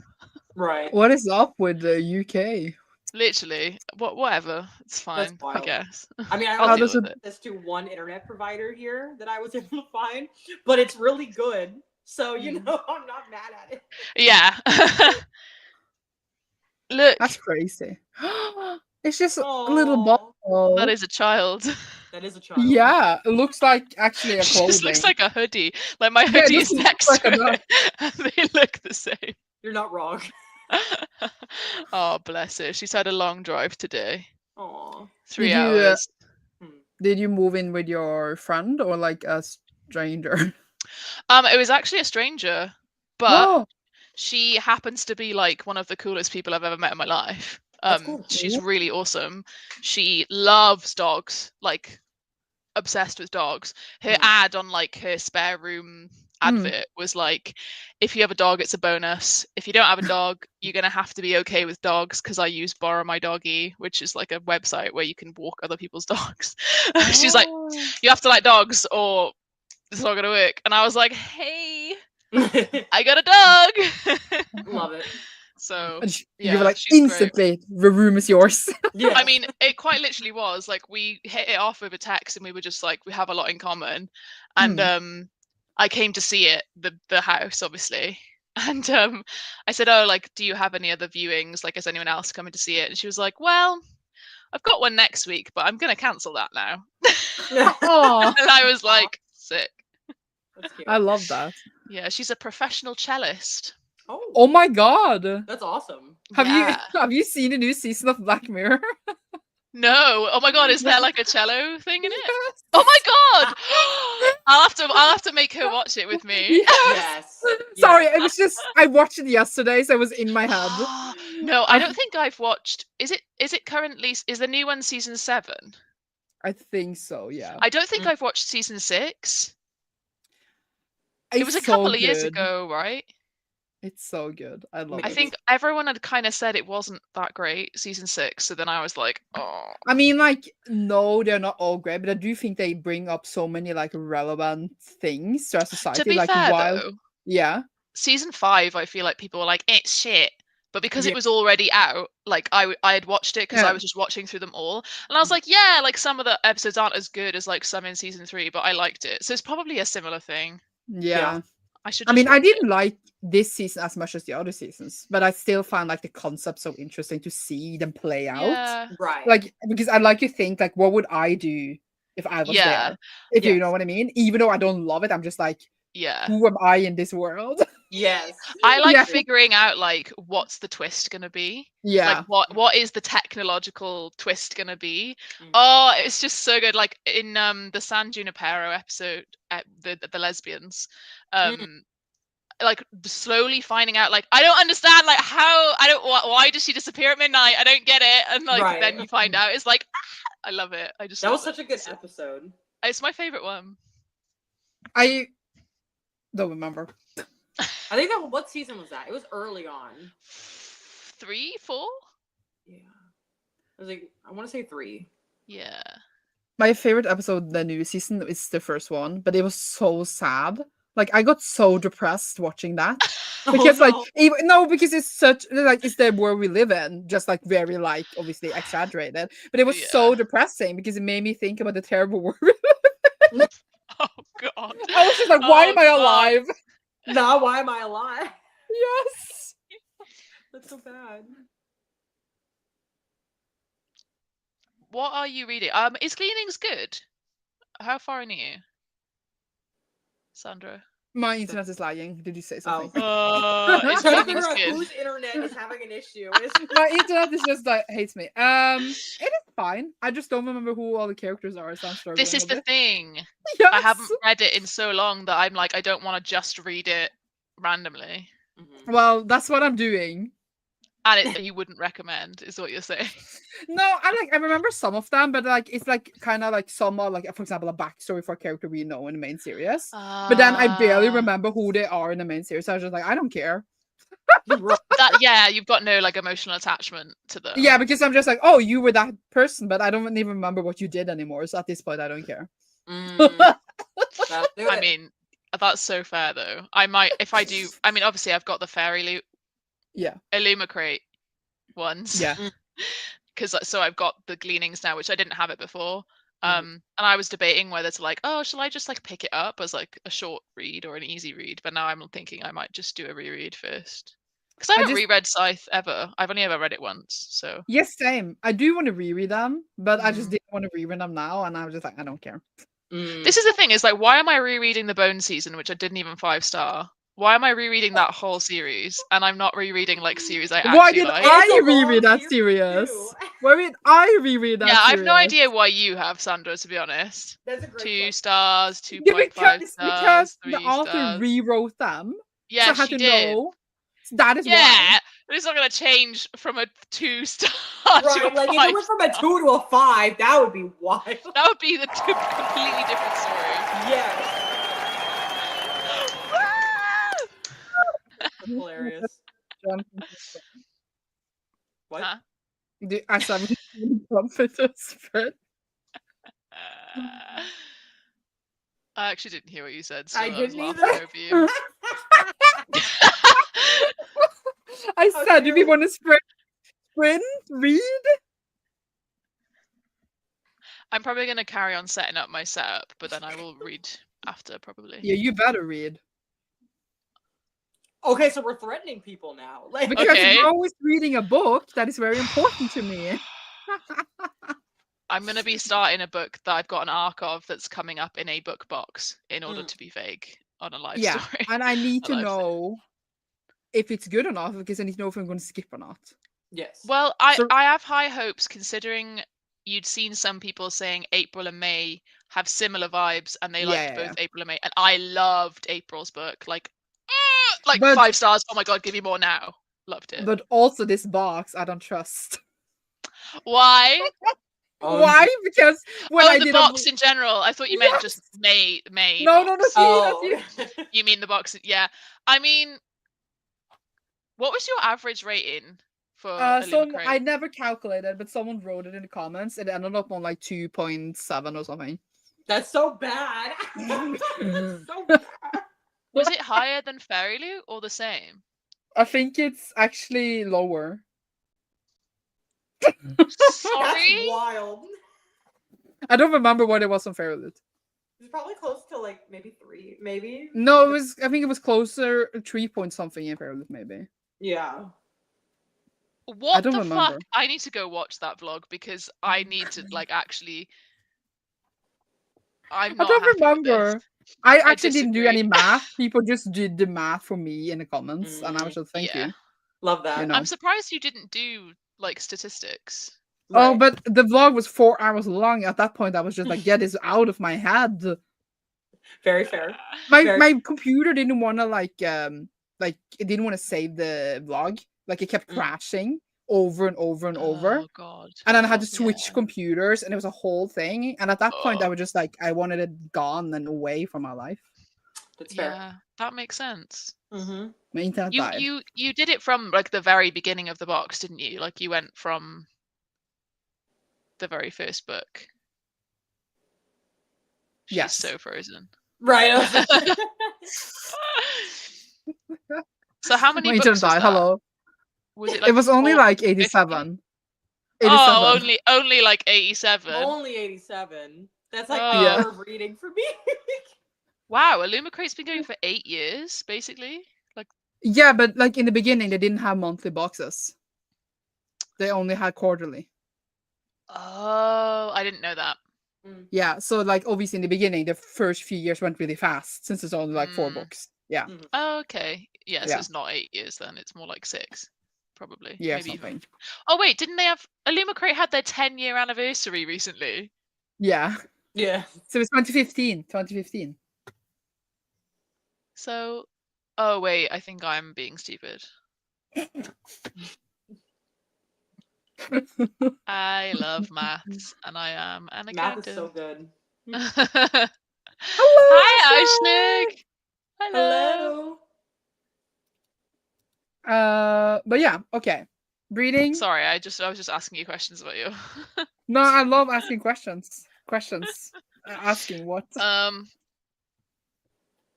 Right. What is up with the UK? Literally, whatever. It's fine, I guess. I mean, I also did this to one internet provider here that I was able to find, but it's really good. So, you know, I'm not mad at it. Yeah. Look. That's crazy. It's just a little bottle. That is a child. That is a child. Yeah, it looks like actually a clothing. It just looks like a hoodie. Like my hoodie is next to it. And they look the same. You're not wrong. Oh, bless her. She's had a long drive today. Aww. 3 hours. Did you move in with your friend or like a stranger? It was actually a stranger, but she happens to be like one of the coolest people I've ever met in my life. She's really awesome. She loves dogs, like obsessed with dogs. Her ad on like her spare room advert was like, if you have a dog, it's a bonus. If you don't have a dog, you're gonna have to be okay with dogs, because I use Borrow My Doggy, which is like a website where you can walk other people's dogs. She's like, you have to like dogs or it's not gonna work. And I was like, hey, I got a dog. Love it. So you were like, instantly, the room is yours. Yeah. I mean, it quite literally was like, we hit it off with a text and we were just like, we have a lot in common. And I came to see it, the house, obviously. And I said, oh, like, do you have any other viewings? Like, is anyone else coming to see it? And she was like, well, I've got one next week, but I'm gonna cancel that now. And I was like, sick. That's cute. I love that. Yeah, she's a professional cellist. Oh my god. That's awesome. Have you seen a new season of Black Mirror? No. Oh my god, is there like a cello thing in it? Yes. Oh my god! I'll have to make her watch it with me. Yes. Sorry, it was just I watched it yesterday, so it was in my head. No, I don't think I've watched. Is it currently? Is the new one season 7? I think so. Yeah. I don't think I've watched season 6. It was a couple of years ago, right? It's so good. I love it. I think everyone had kind of said it wasn't that great, season 6. So then I was like, oh. I mean, like, no, they're not all great, but I do think they bring up so many like relevant things to our society. To be like, fair, though, yeah, season 5, I feel like people were like, it's shit. But because it was already out, like I had watched it because I was just watching through them all, and I was like, yeah, like some of the episodes aren't as good as like some in season 3, but I liked it. So it's probably a similar thing. Yeah. I mean, I didn't like this season as much as the other seasons, but I still found like the concept so interesting to see them play out. Yeah. Right. Like, because I like to think like, what would I do if I was there? If you know what I mean? Even though I don't love it, I'm just like, who am I in this world? Yes. I like figuring out like what's the twist gonna be. Yeah. Like what is the technological twist gonna be? Oh, it's just so good. Like in the San Junipero episode, the lesbians, like slowly finding out, like, I don't understand, like, why does she disappear at midnight? I don't get it. And like then you find out, it's like, I love it. That was such a good episode. It's my favorite one. I don't remember. I think what season was that? It was early on. 3, 4? Yeah. I want to say 3. Yeah. My favorite episode, the new season, is the first one, but it was so sad. Like, I got so depressed watching that. Because because it's such like it's the world we live in, just like very like obviously exaggerated. But it was so depressing because it made me think about the terrible world. Oh god. I was just like, why am I alive? Now why am I alive? Yes. That's so bad. What are you reading? Is Gleanings good? How far in are you, Sandra? My internet is lagging. Did you say something? It's trying to figure out whose internet is having an issue. My internet is just like hates me. It is fine. I just don't remember who all the characters are. So I'm struggling. This is the thing. Yes. I haven't read it in so long that I'm like, I don't want to just read it randomly. Well, that's what I'm doing. And you wouldn't recommend, is what you're saying. No, I remember some of them, but like it's like kind of like some are like, for example, a backstory for a character we know in the main series. But then I barely remember who they are in the main series. So I was just like, I don't care. You've got no like emotional attachment to them. Yeah, because I'm just like, oh, you were that person, but I don't even remember what you did anymore. So at this point, I don't care. I mean, that's so fair though. I might, if I do. I mean, obviously, I've got the fairy loot. Yeah. Illumicrate ones. Yeah. Because so I've got the Gleanings now, which I didn't have it before. And I was debating whether to like, oh, shall I just like pick it up as like a short read or an easy read? But now I'm thinking I might just do a reread first. Because I haven't reread Scythe ever. I've only ever read it once. So yes, same. I do want to reread them, but I just didn't want to reread them now, and I was just like, I don't care. This is the thing, is like, why am I rereading the Bone season, which I didn't even 5-star? Why am I rereading that whole series and I'm not rereading like series I actually Why did like? I reread that series? Why did I reread that? Yeah, I have no idea why you have, Sandra, to be honest. That's a great 2 stars, 2.5 stars, because 3 the author stars. rewrote them. Yeah, so I had she to did. know. That is why. It's not going to change from a 2-star Right, to a like if 5 it went from a 2 to a 5, that would be wild. That would be the completely different story. Yes. Hilarious. What? Huh? I said comforter spread. I actually didn't hear what you said, so I I was didn't laughing either. over you. I How said, do we cute. want to sprint? Read? I'm probably going to carry on setting up my setup, but then I will read after, probably. Yeah, you better read. Okay, so we're threatening people now. Like, Because Okay. Mo is reading a book that is very important to me. I'm going to be starting a book that I've got an arc of that's coming up in a book box in order to be vague on a life Yeah, story. and I need A to life series. know if it's good enough because I need to know if I'm going to skip or not. yes. Well, So- I have high hopes considering you'd seen some people saying April and May have similar vibes and they liked both April and May. And I loved April's book. Like But- 5 stars. Oh my God, give me more now. Loved it. But also this box, I don't trust. Why? Why? Because when I the did box in general. I thought you meant just May. No, box. no. You mean the box? Yeah. I mean, what was your average rating for I never calculated, but someone wrote it in the comments. It ended up on like 2.7 or something. That's so bad. So bad. Was it higher than Fairy Loot or the same? I think it's actually lower. Sorry? That's wild. I don't remember what it was on Fairy Loot. It's probably close to like maybe 3, maybe. No, I think it was closer 3 point something in Fairy Loot, maybe. Yeah. What don't the remember. fuck? I need to go watch that vlog because I need to actually. I'm not I don't happy remember. with this. I actually didn't do disagree. any math. People just did the math for me in the comments, and I was just thank Yeah. you. Love that. You know. I'm surprised you didn't do like statistics. Oh, Right. but the vlog was 4 hours long. At that point, I was just like, get this out of my head. Very fair. My computer didn't want to like it didn't want to save the vlog. Like it kept crashing over and over and over. Oh God. And then I had to switch computers, and it was a whole thing. And at that point, I Oh. was just like, I wanted it gone and away from my life. That's fair. Yeah, that makes sense. Mm-hmm. My internet died. You did it from like the very beginning of the box, didn't you? Like you went from the very first book. She's Yes. so frozen. Right. So how many My books internet was died. that? Hello. Was it like It was only 40, like 50? 87. Oh, only like 87. Only 87. That's like Oh. an Yeah. hour of reading for me. Wow, Illumicrate's been going for 8 years, basically. Like Yeah, but like in the beginning, they didn't have monthly boxes. They only had quarterly. oh, I didn't know that. Yeah, so like obviously in the beginning, the first few years went really fast since it's only like 4 books. Yeah. Oh, okay. Yeah, so Yeah. it's not 8 years then. It's more like 6, probably. Yeah, Maybe something. even. Oh wait, didn't they have Illumicrate had their 10-year anniversary recently? Yeah. Yeah. So it's 2015. 2015. So, oh wait, I think I'm being stupid. I love maths, and I am an accountant. Math is so good. Hi, Ashlig. Hello. But yeah, okay. Breeding. Sorry, I was just asking you questions about you. No, I love asking questions. Asking what?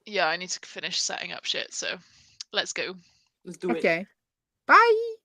Yeah, I need to finish setting up shit, so let's go. Let's do it. Okay. Bye.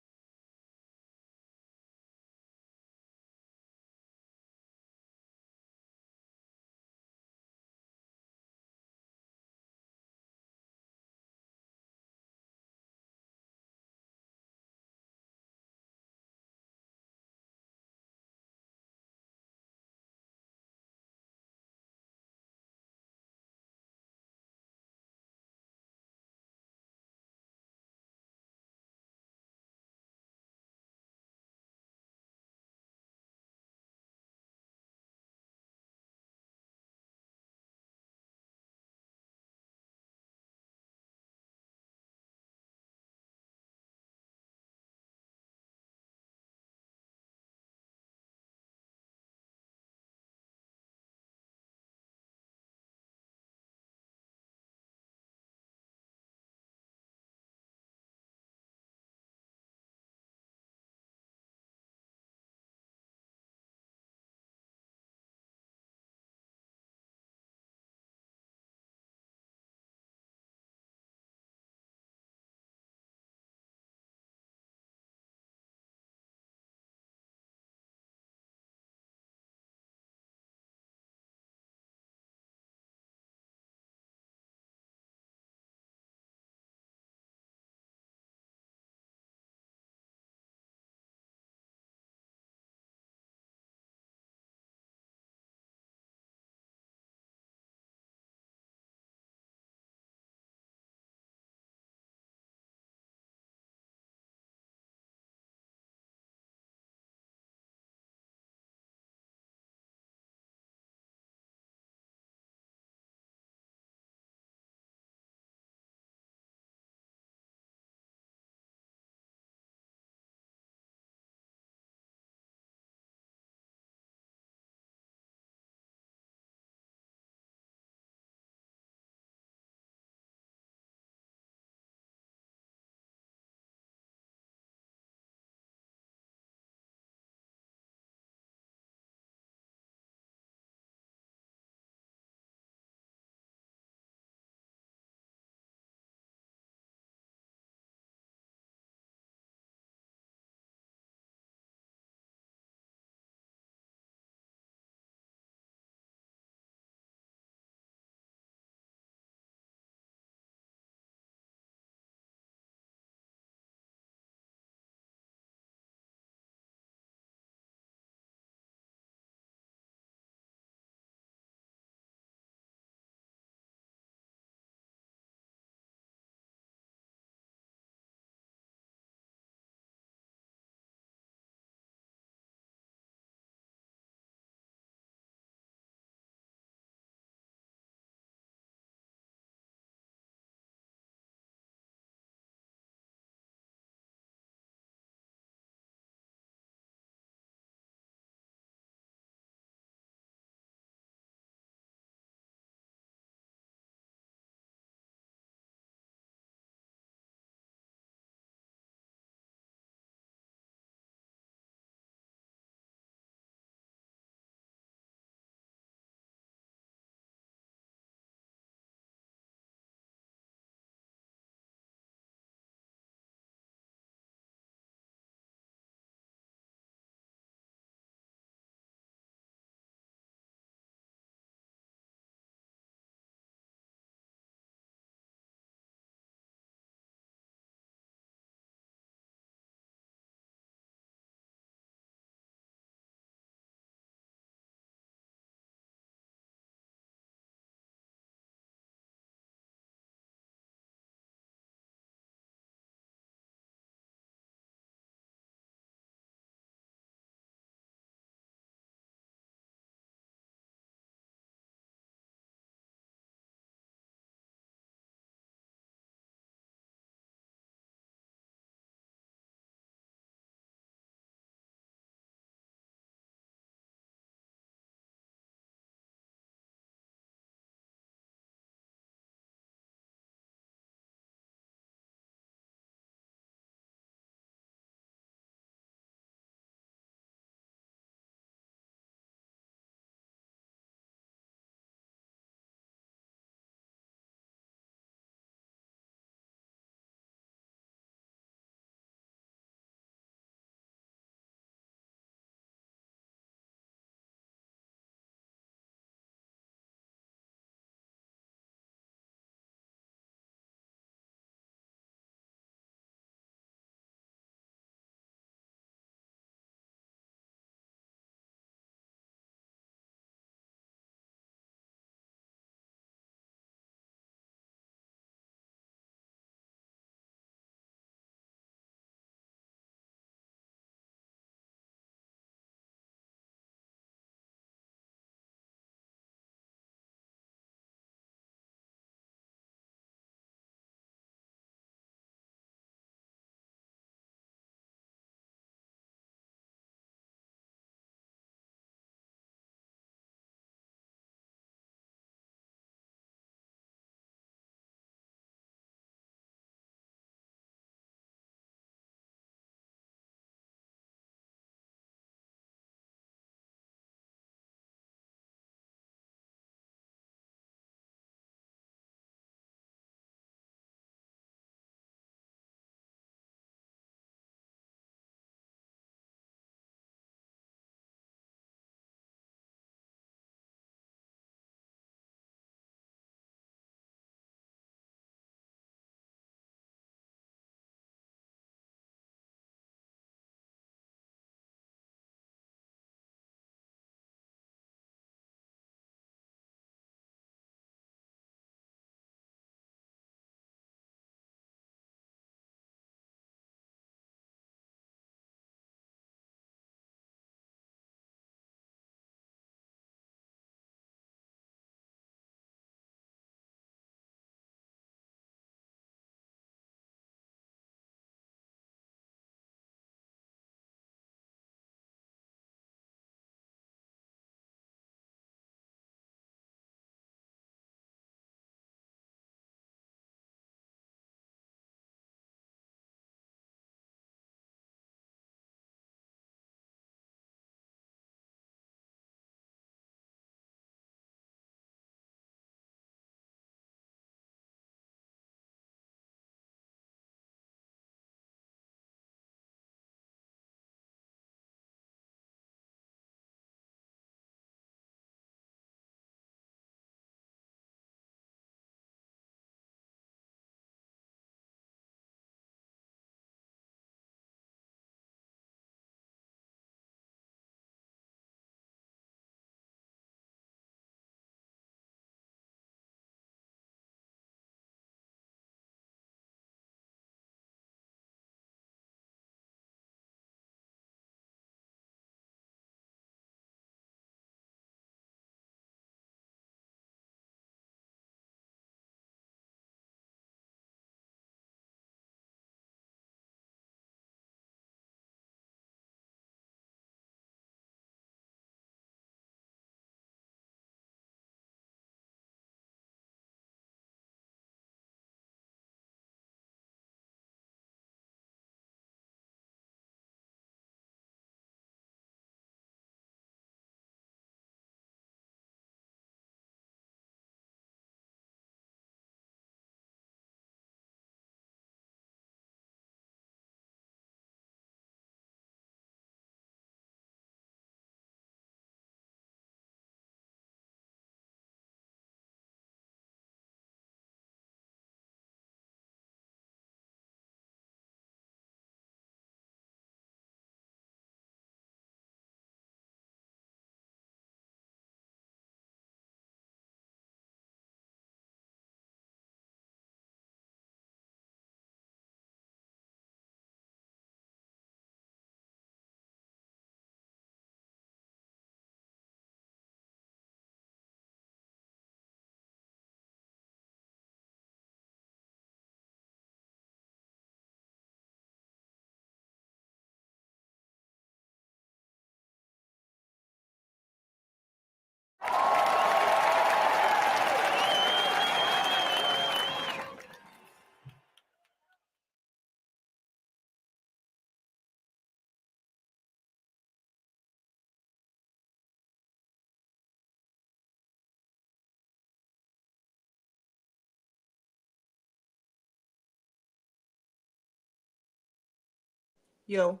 Yo.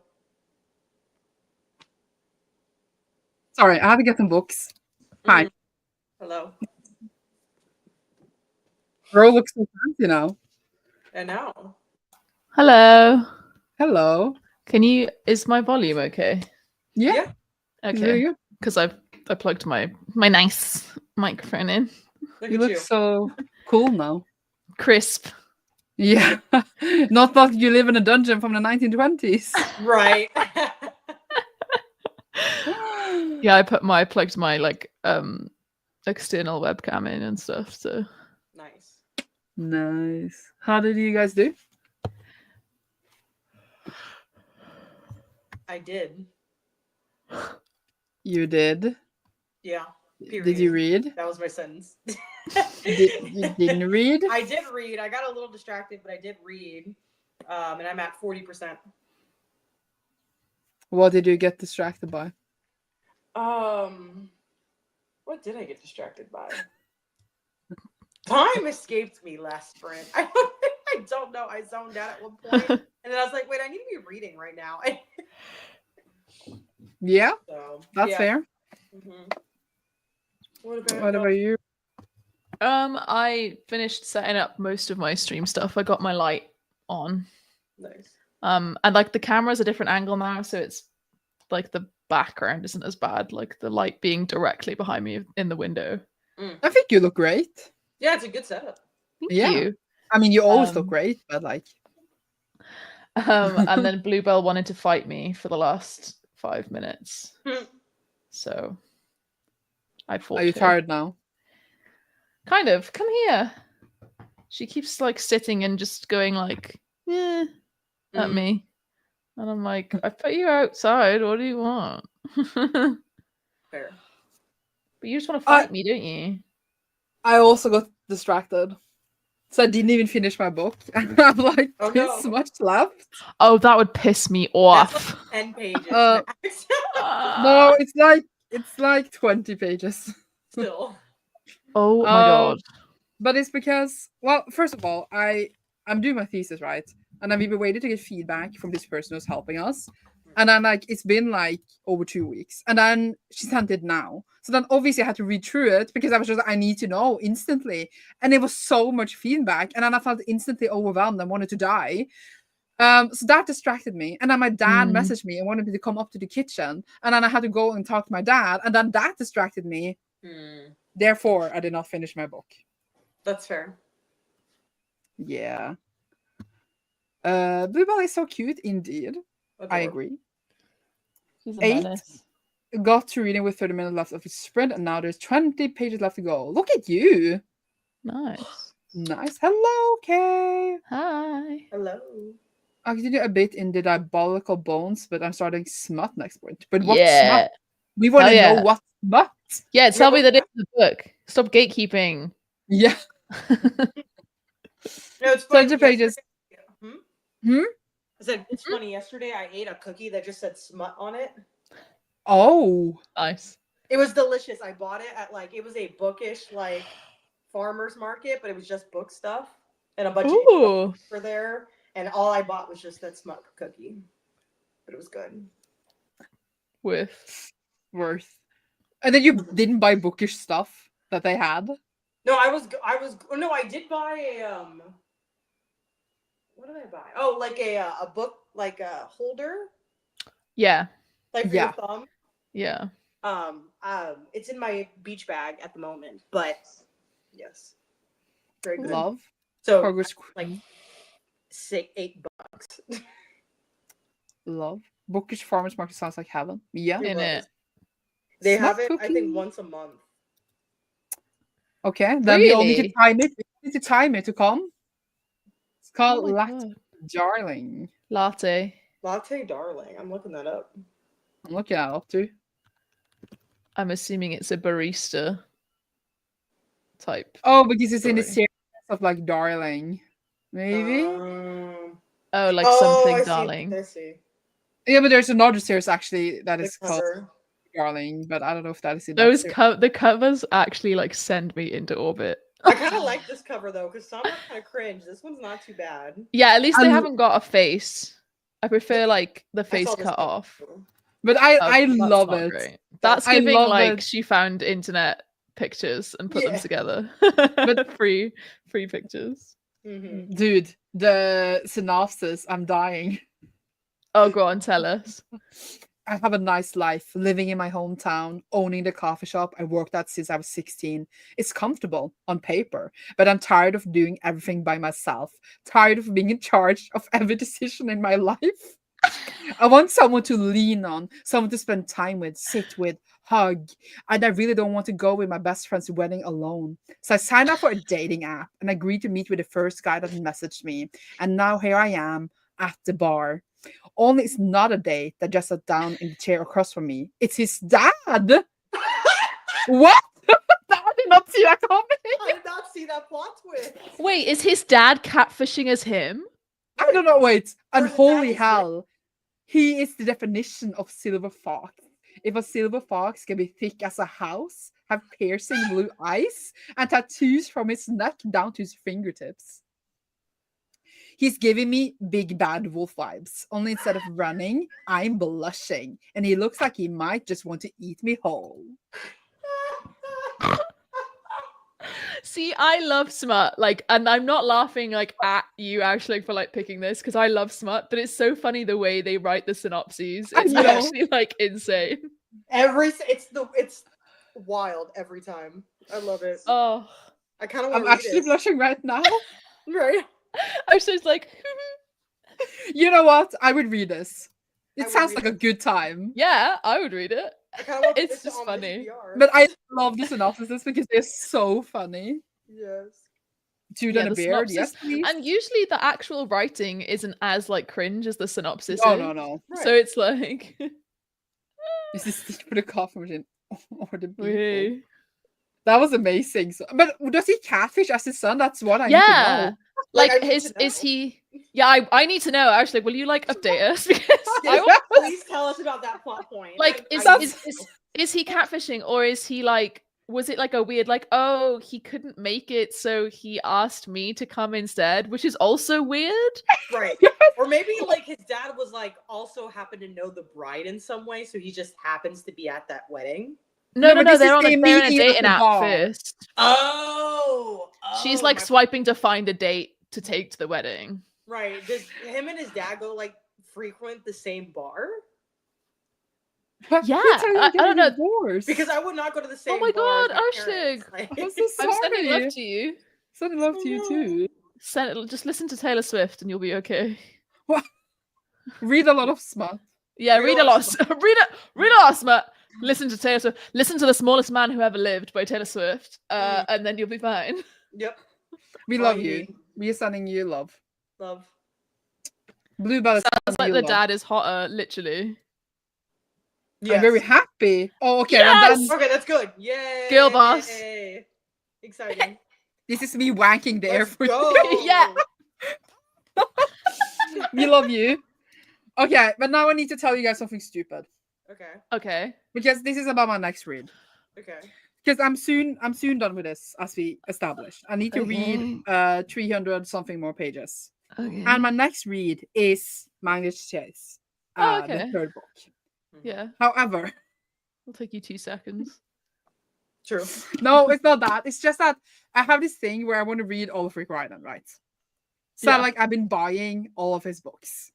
Sorry, I have to get some books. Hi. Hello. Girl looks so fancy now. And now. Hello. Hello. Is my volume okay? Yeah. It's really Okay. good. Because I plugged my nice microphone in. You look so cool now. Crisp. Yeah. Not like you live in a dungeon from the 1920s. Right. Yeah, I plugged my like external webcam in and stuff, so Nice. Nice. How did you guys do? I did. You did. Yeah. Period. Did you read? That was my sentence. You didn't read? I did read. I got a little distracted, but I did read. And I'm at 40%. What did you get distracted by? What did I get distracted by? Time escaped me last sprint. I don't know. I zoned out at one point, and then I was like, "Wait, I need to be reading right now." Yeah, So, that's fair. Mm-hmm. What about you? I finished setting up most of my stream stuff. I got my light on. Nice. And like the camera's a different angle now, so it's like the background isn't as bad. Like the light being directly behind me in the window. I think you look great. Yeah, it's a good setup. Thank you. I mean, you always look great, but like. And then Bluebell wanted to fight me for the last 5 minutes, so I fought. Are you tired now? Kind of. Come here. She keeps like sitting and just going like, at me, and I'm like, I put you outside. What do you want? Fair. But you just want to fight me, don't you? I also got distracted, so I didn't even finish my book. And I'm like, this much left. Oh, that would piss me off. Like 10 pages. No, it's like 20 pages. Still. Oh my god. But it's because, well, first of all, I'm doing my thesis, right? And then we've been waiting to get feedback from this person who's helping us. And then like it's been like over 2 weeks. And then she sent it now. So then obviously I had to read through it because I was just like, I need to know instantly. And it was so much feedback. And then I felt instantly overwhelmed and wanted to die. So that distracted me. And then my dad messaged me and wanted me to come up to the kitchen. And then I had to go and talk to my dad. And then that distracted me. Therefore, I did not finish my book. That's fair. Yeah. Bluebell is so cute indeed. I agree. She's a menace. Got to reading with 30 minutes left of its sprint, and now there's 20 pages left to go. Look at you. Nice. Nice. Hello, Kay. Hi. Hello. I continue a bit in the diabolical bones, but I'm starting smut next point. But what smut? We want to know what smut. Yeah, tell me that it's the book. Stop gatekeeping. Yeah. No, it's funny. 20 pages. I said, it's funny. Yesterday, I ate a cookie that just said smut on it. Oh. Nice. It was delicious. I bought it at it was a bookish, farmer's market, but it was just book stuff. And a bunch of people were there. And all I bought was just that smut cookie. But it was good. Worth. And then you didn't buy bookish stuff that they had? No, I did buy a, what did I buy? Oh, a book, a holder. Yeah. For your thumb. Yeah. It's in my beach bag at the moment, but yes. Very good. Love. So Progress. $8. Love. Bookish farmers market sounds like heaven. Yeah. They have it, I think, once a month. Okay, then we all need to time it. We need to time it to come. It's called Latte Darling. Latte Darling. I'm looking that up. I'm looking that up too. I'm assuming it's a barista type. Oh, because it's in the series of Darling. Maybe? Something Darling. I see. Yeah, but there's another series actually that is called Darling, but I don't know if that is in the covers actually send me into orbit. I kind of like this cover though, because some are kind of cringe. This one's not too bad. Yeah, at least they haven't got a face. I prefer like the I face saw this cut book off. too. But I That's love not it. great. That's I giving love like it. she found internet pictures and put them Yeah. together. But- free pictures. Mhm. Dude, the synopsis, I'm dying. Oh, go on, tell us. I have a nice life, living in my hometown, owning the coffee shop I worked at since I was 16. It's comfortable on paper, but I'm tired of doing everything by myself, tired of being in charge of every decision in my life. I want someone to lean on, someone to spend time with, sit with, hug. And I really don't want to go with my best friend's wedding alone. So I signed up for a dating app and agreed to meet with the first guy that messaged me. And now here I am at the bar. Only it's not a date that just sat down in the chair across from me. It's his dad. What? I did not see that coming. I did not see that plot twist. Wait, is his dad catfishing as him? I don't know. Wait. And Or the dad holy is hell, he is the definition of silver fox. If a silver fox can be thick as a house, have piercing blue eyes, and tattoos from his neck down to his fingertips. He's giving me big bad wolf vibes. Only instead of running, I'm blushing. And he looks like he might just want to eat me whole. See, I love smut, like, and I'm not laughing like at you actually for like picking this because I love smut, but it's so funny the way they write the synopses. I It's know. actually like insane. It's wild every time. I love it. Oh, I kind of I'm want to read actually it. blushing right now. Right? I was just like, You know what? I would read this. I It would sounds read like a it. good time. yeah, I would read it. I kind of want to It's put this just on funny. HBR. But I love the synopsis because they're so funny. Yes. Dude Yeah, and a the beard, yes, synopsis, please. and usually the actual writing isn't as like cringe as the synopsis No, is. no. Right. So it's like, Is this stick for the coffee machine or the people? wait. That was amazing. So, but does he catfish as his son? That's what I need to Yeah, know. Like, like I need his to is know. he? Yeah, I need to know. Actually, will you like update us? Because I Yes, want, please tell us about that plot point. like I is need is, to is know. is he catfishing or is he like? Was it like a weird like, oh, he couldn't make it, so he asked me to come instead, which is also weird. Right. Or maybe like his dad was like also happened to know the bride in some way, so he just happens to be at that wedding. No, but no, this they're is on the a they're in a meeting at dating the app bar. first. Oh. She's like swiping to find a date to take to the wedding. Right. Does him and his dad go like frequent the same bar? Yeah, That's how you're I don't know. divorced. Because I would not go to the same Oh my bar as god, my Ashlig! parents. Like, I'm so I'm sending sorry. love to you. Sending love to you too. Just listen to Taylor Swift and you'll be okay. Read a lot of smut. Yeah, Read read a a lot lot. Read a lot of smut. Listen to Taylor Swift. Listen to The Smallest Man Who Ever Lived by Taylor Swift, and then you'll be fine. Yep. We All love you you. need. We are sending you love. Love. Bluebell is Sounds like sending the you love. dad is hotter, literally. I'm very happy. Oh, okay. Yes! And then Okay, that's good. Yay. Girl boss. Exciting. this is me wanking the air Let's for go. Yeah. We love you. Okay, but now I need to tell you guys something stupid. Okay. Okay. Because this is about my next read. Okay. Because I'm soon done with this, as we established. I need to read 300 something more pages. Okay. And my next read is Magnus Chase. Oh, The okay. third book. Yeah. However, It'll take you 2 seconds. True. no, it's not that. It's just that I have this thing where I want to read all of Rick Riordan, right? So Yeah. like I've been buying all of his books.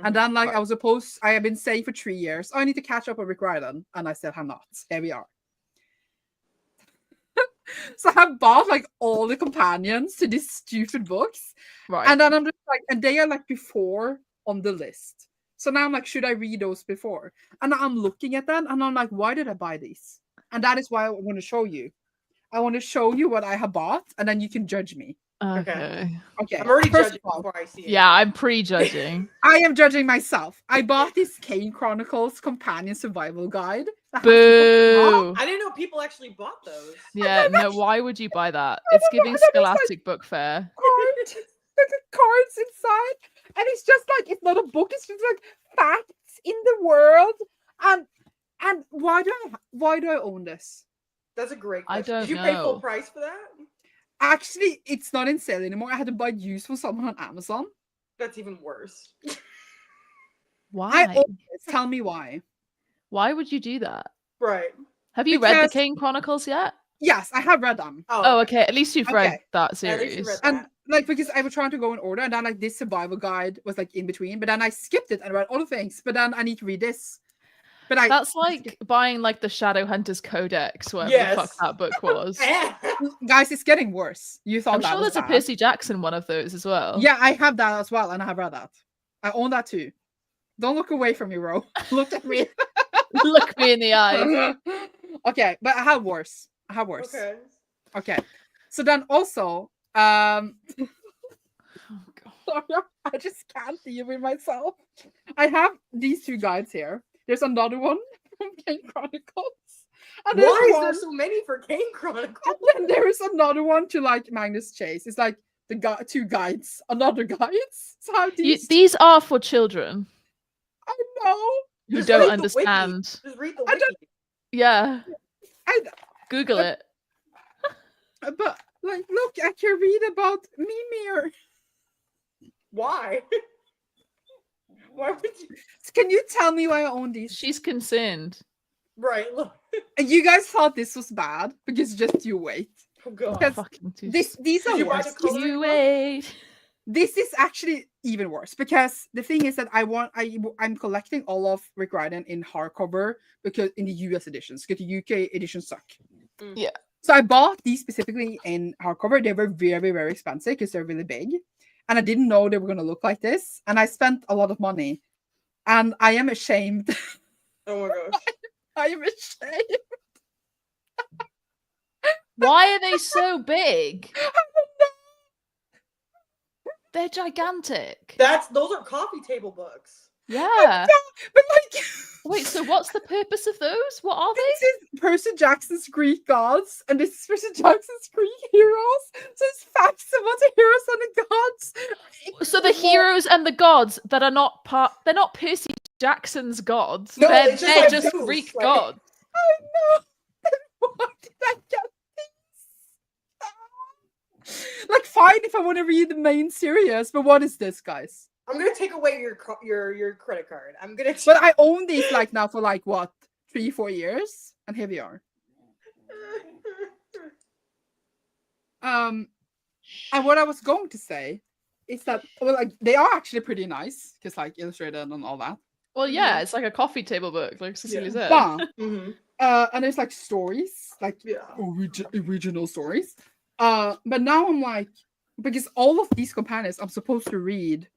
And then like I have been saying for 3 years, I need to catch up with Rick Riordan, and I still have not. Here we are. So I've bought like all the companions to these stupid books. Right. And then I'm just like, and they are like before on the list. So now I'm like, should I read those before? And I'm looking at them and I'm like, why did I buy these? And that is why I want to show you. I want to show you what I have bought, and then you can judge me. Okay. Okay. I'm already First judging of all, before I see it. Yeah, I'm prejudging. I am judging myself. I bought this Kane Chronicles Companion Survival Guide. that has Boo. I didn't know people actually bought those. Yeah, no, why would you buy that? It's giving and then it's like- Scholastic Book Fair. cards, the cards inside, and it's just like it's not a book. It's just like facts in the world. And why do I own this? That's a great I question. don't Did you pay full know. price for that? Actually, it's not in sale anymore. I had to buy it used from someone on Amazon. That's even worse. Why? Tell me why. Why would you do that? Right. Have you read the Because- Kane Chronicles yet? Yes, I have read them. Oh, okay. At least you've read Okay. that At least you series. read And that. like because I was trying to go in order, and then like this survival guide was like in between, but then I skipped it and read other things. But then I need to read this. But That's like buying like the Shadowhunters Codex, whatever the fuck Yes. that book was. guys, it's getting worse. You thought I'm that sure was there's a bad. Percy Jackson one of those as well. Yeah, I have that as well, and I have read that. I own that too. Don't look away from me, Ro. Look at me. Look me in the eyes. Okay, but I have worse. Okay. So then also, Oh, God. sorry, I just can't deal with myself. I have these two guides here. There's another one from Kane Chronicles. And there's Why is one, there so many for Kane Chronicles? and then there is another one to like Magnus Chase. It's like the two guides, another guides. So I have These are for children I know. who Just don't read the wiki. understand. Just read the I wiki. Yeah, I, Google it. but like, look, I can read about Mimir. Why? Why would you? Can you tell me why I own these? She's concerned. Right, look. And you guys thought this was bad because just you wait. Oh god. Because Fucking too. these Did are you buy worse. the coloring You book? wait. This is actually even worse because the thing is that I'm collecting all of Rick Riordan in hardcover because in the US editions because the UK editions suck. Yeah. So I bought these specifically in hardcover. They were very, very expensive because they're really big. And I didn't know they were gonna look like this. And I spent a lot of money. And I am ashamed. Oh my gosh. I am ashamed. Why are they so big? I don't know. They're gigantic. Those are coffee table books. Yeah. But like Wait, so what's the purpose of those? What are they? this is Percy Jackson's Greek gods, and this is Percy Jackson's Greek heroes. So it's facts about the heroes and the gods. So the heroes and the gods that are not they're not Percy Jackson's gods. No, they're it's just like just Zeus, Greek like- gods. I know. Why did I get these? Like, fine if I want to read the main series, but what is this, guys? I'm gonna take away your credit card. I'm gonna. But I own these like now for like what 3-4 years, and here we are. And what I was going to say is that like they are actually pretty nice because like illustrated and all that. Well, yeah, it's like a coffee table book, like Cecilia said. But Mhm. and there's like stories, like Yeah. original stories. But now I'm like, because all of these companions I'm supposed to read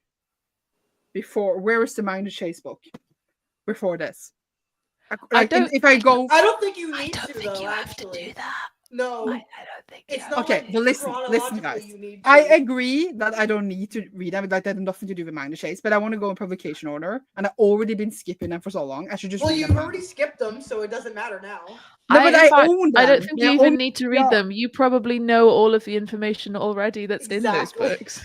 before. Where is the Magnus Chase book? Before this, like, don't if I go. I don't think you I need don't to think though. you have Actually, to do that. no. I don't think you It's have not Okay, like but listen, chronologically guys. you need I to. agree that I don't need to read them. Like that has nothing to do with Magnus Chase, but I want to go in publication order, and I've already been skipping them for so long. I should just. Well, read you've them now. already skipped them, so it doesn't matter now. No, but in I fact, own I don't them. think They're you even only- need to read yeah. them. You probably know all of the information already that's in those Exactly. books.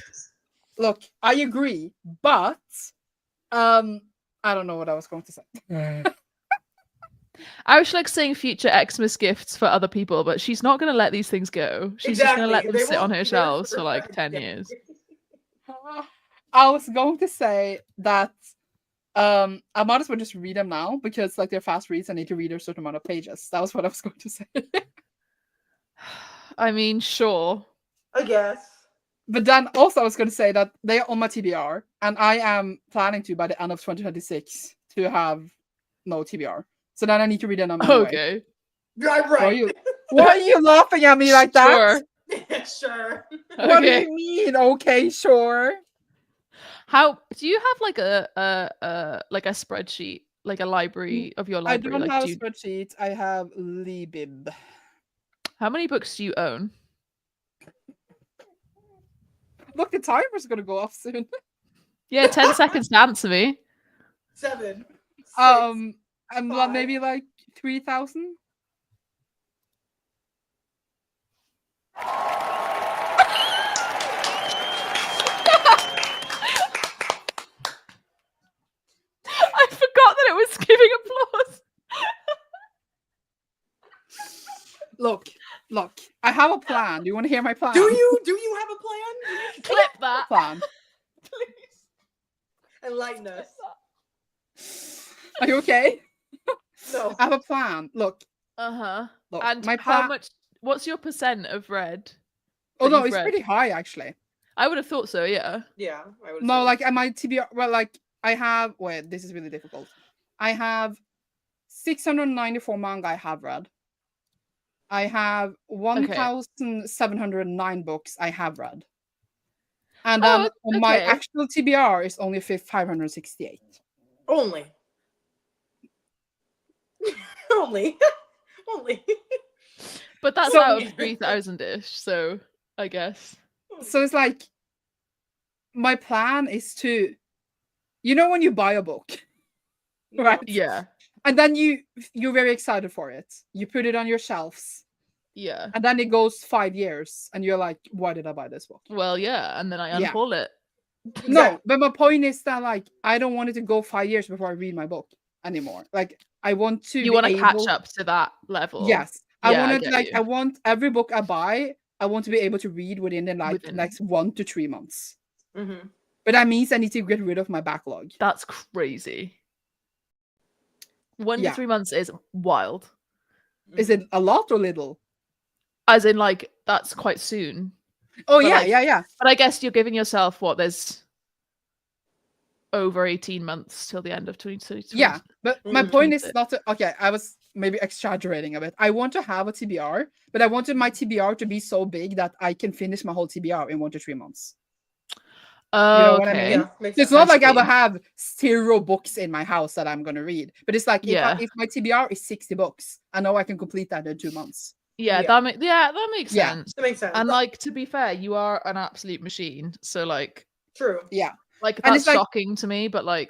Look, I agree, but I don't know what I was going to say. I was like saying future Xmas gifts for other people, but she's not going to let these things go. She's just going to let them They sit on won't her be there shelves for like forever. 10 Yeah. years. I was going to say that I might as well just read them now because like they're fast reads. I need to read a certain amount of pages. That was what I was going to say. I mean, sure. I guess. But then also I was going to say that they are on my TBR, and I am planning to by the end of 2026 to have no TBR. So then I need to read them anyway. Okay. Right, Why are you laughing at me like that? Sure. Sure. What do Okay. you mean? Okay, sure. How do you have like a spreadsheet, like a library of your I library? don't Like, have do a you- spreadsheet. I have Libib. how many books do you own? Look, the timer's gonna go off soon. Yeah, 10 seconds to answer me. 7. 6. I'm Five. maybe like 3,000. I forgot that it was giving applause. Look. I have a plan. Do you want to hear my plan? Do you have a plan? Clip that. Plan. Please. Enlighten us. Are you okay? No. I have a plan. Look, And my how plan. much? What's your percent of read? Oh that no, you've it's read? pretty high actually. I would have thought so. Yeah. Yeah, I would. No, like my TBR. Well, like I have. Wait, this is really difficult. I have 694 manga I have read. I have 1,709 books I have read. And then Oh, my okay. actual TBR is only 568. Only. Only. Only. But that's So- out of 3,000-ish, so I guess. So it's like my plan is to, you know, when you buy a book, right? Yeah. And then you're very excited for it. You put it on your shelves, Yeah. and then it goes 5 years, and you're like, why did I buy this book? Well, yeah, and then I Yeah. unhaul it. No, but my point is that like I don't want it to go 5 years before I read my book anymore. Like I want to. You want to catch up to that level. Yes, I Yeah, I want to get like you. I want every book I buy. I want to be able to read within the Within- next 1 to 3 months. Mm-hmm. But that means I need to get rid of my backlog. That's crazy. 1 Yeah. to 3 months is wild. Is it a lot or little? As in, like, that's quite soon. Oh But, yeah, like, yeah. But I guess you're giving yourself there's over 18 months till the end of 2022. Yeah, but my point is 26. not to, okay, I was maybe exaggerating a bit. I want to have a TBR, but I wanted my TBR to be so big that I can finish my whole TBR in 1 to 3 months. Oh, You know what I okay. mean? Yeah, makes It's sense. not I like I will see. have 0 books in my house that I'm going to read, but it's like Yeah. if my TBR is 60 books, I know I can complete that in 2 months. Yeah, Yeah. that makes Yeah. sense. That makes sense. And like, to be fair, you are an absolute machine. So like True. Yeah. Like And that's it's like- shocking to me, but like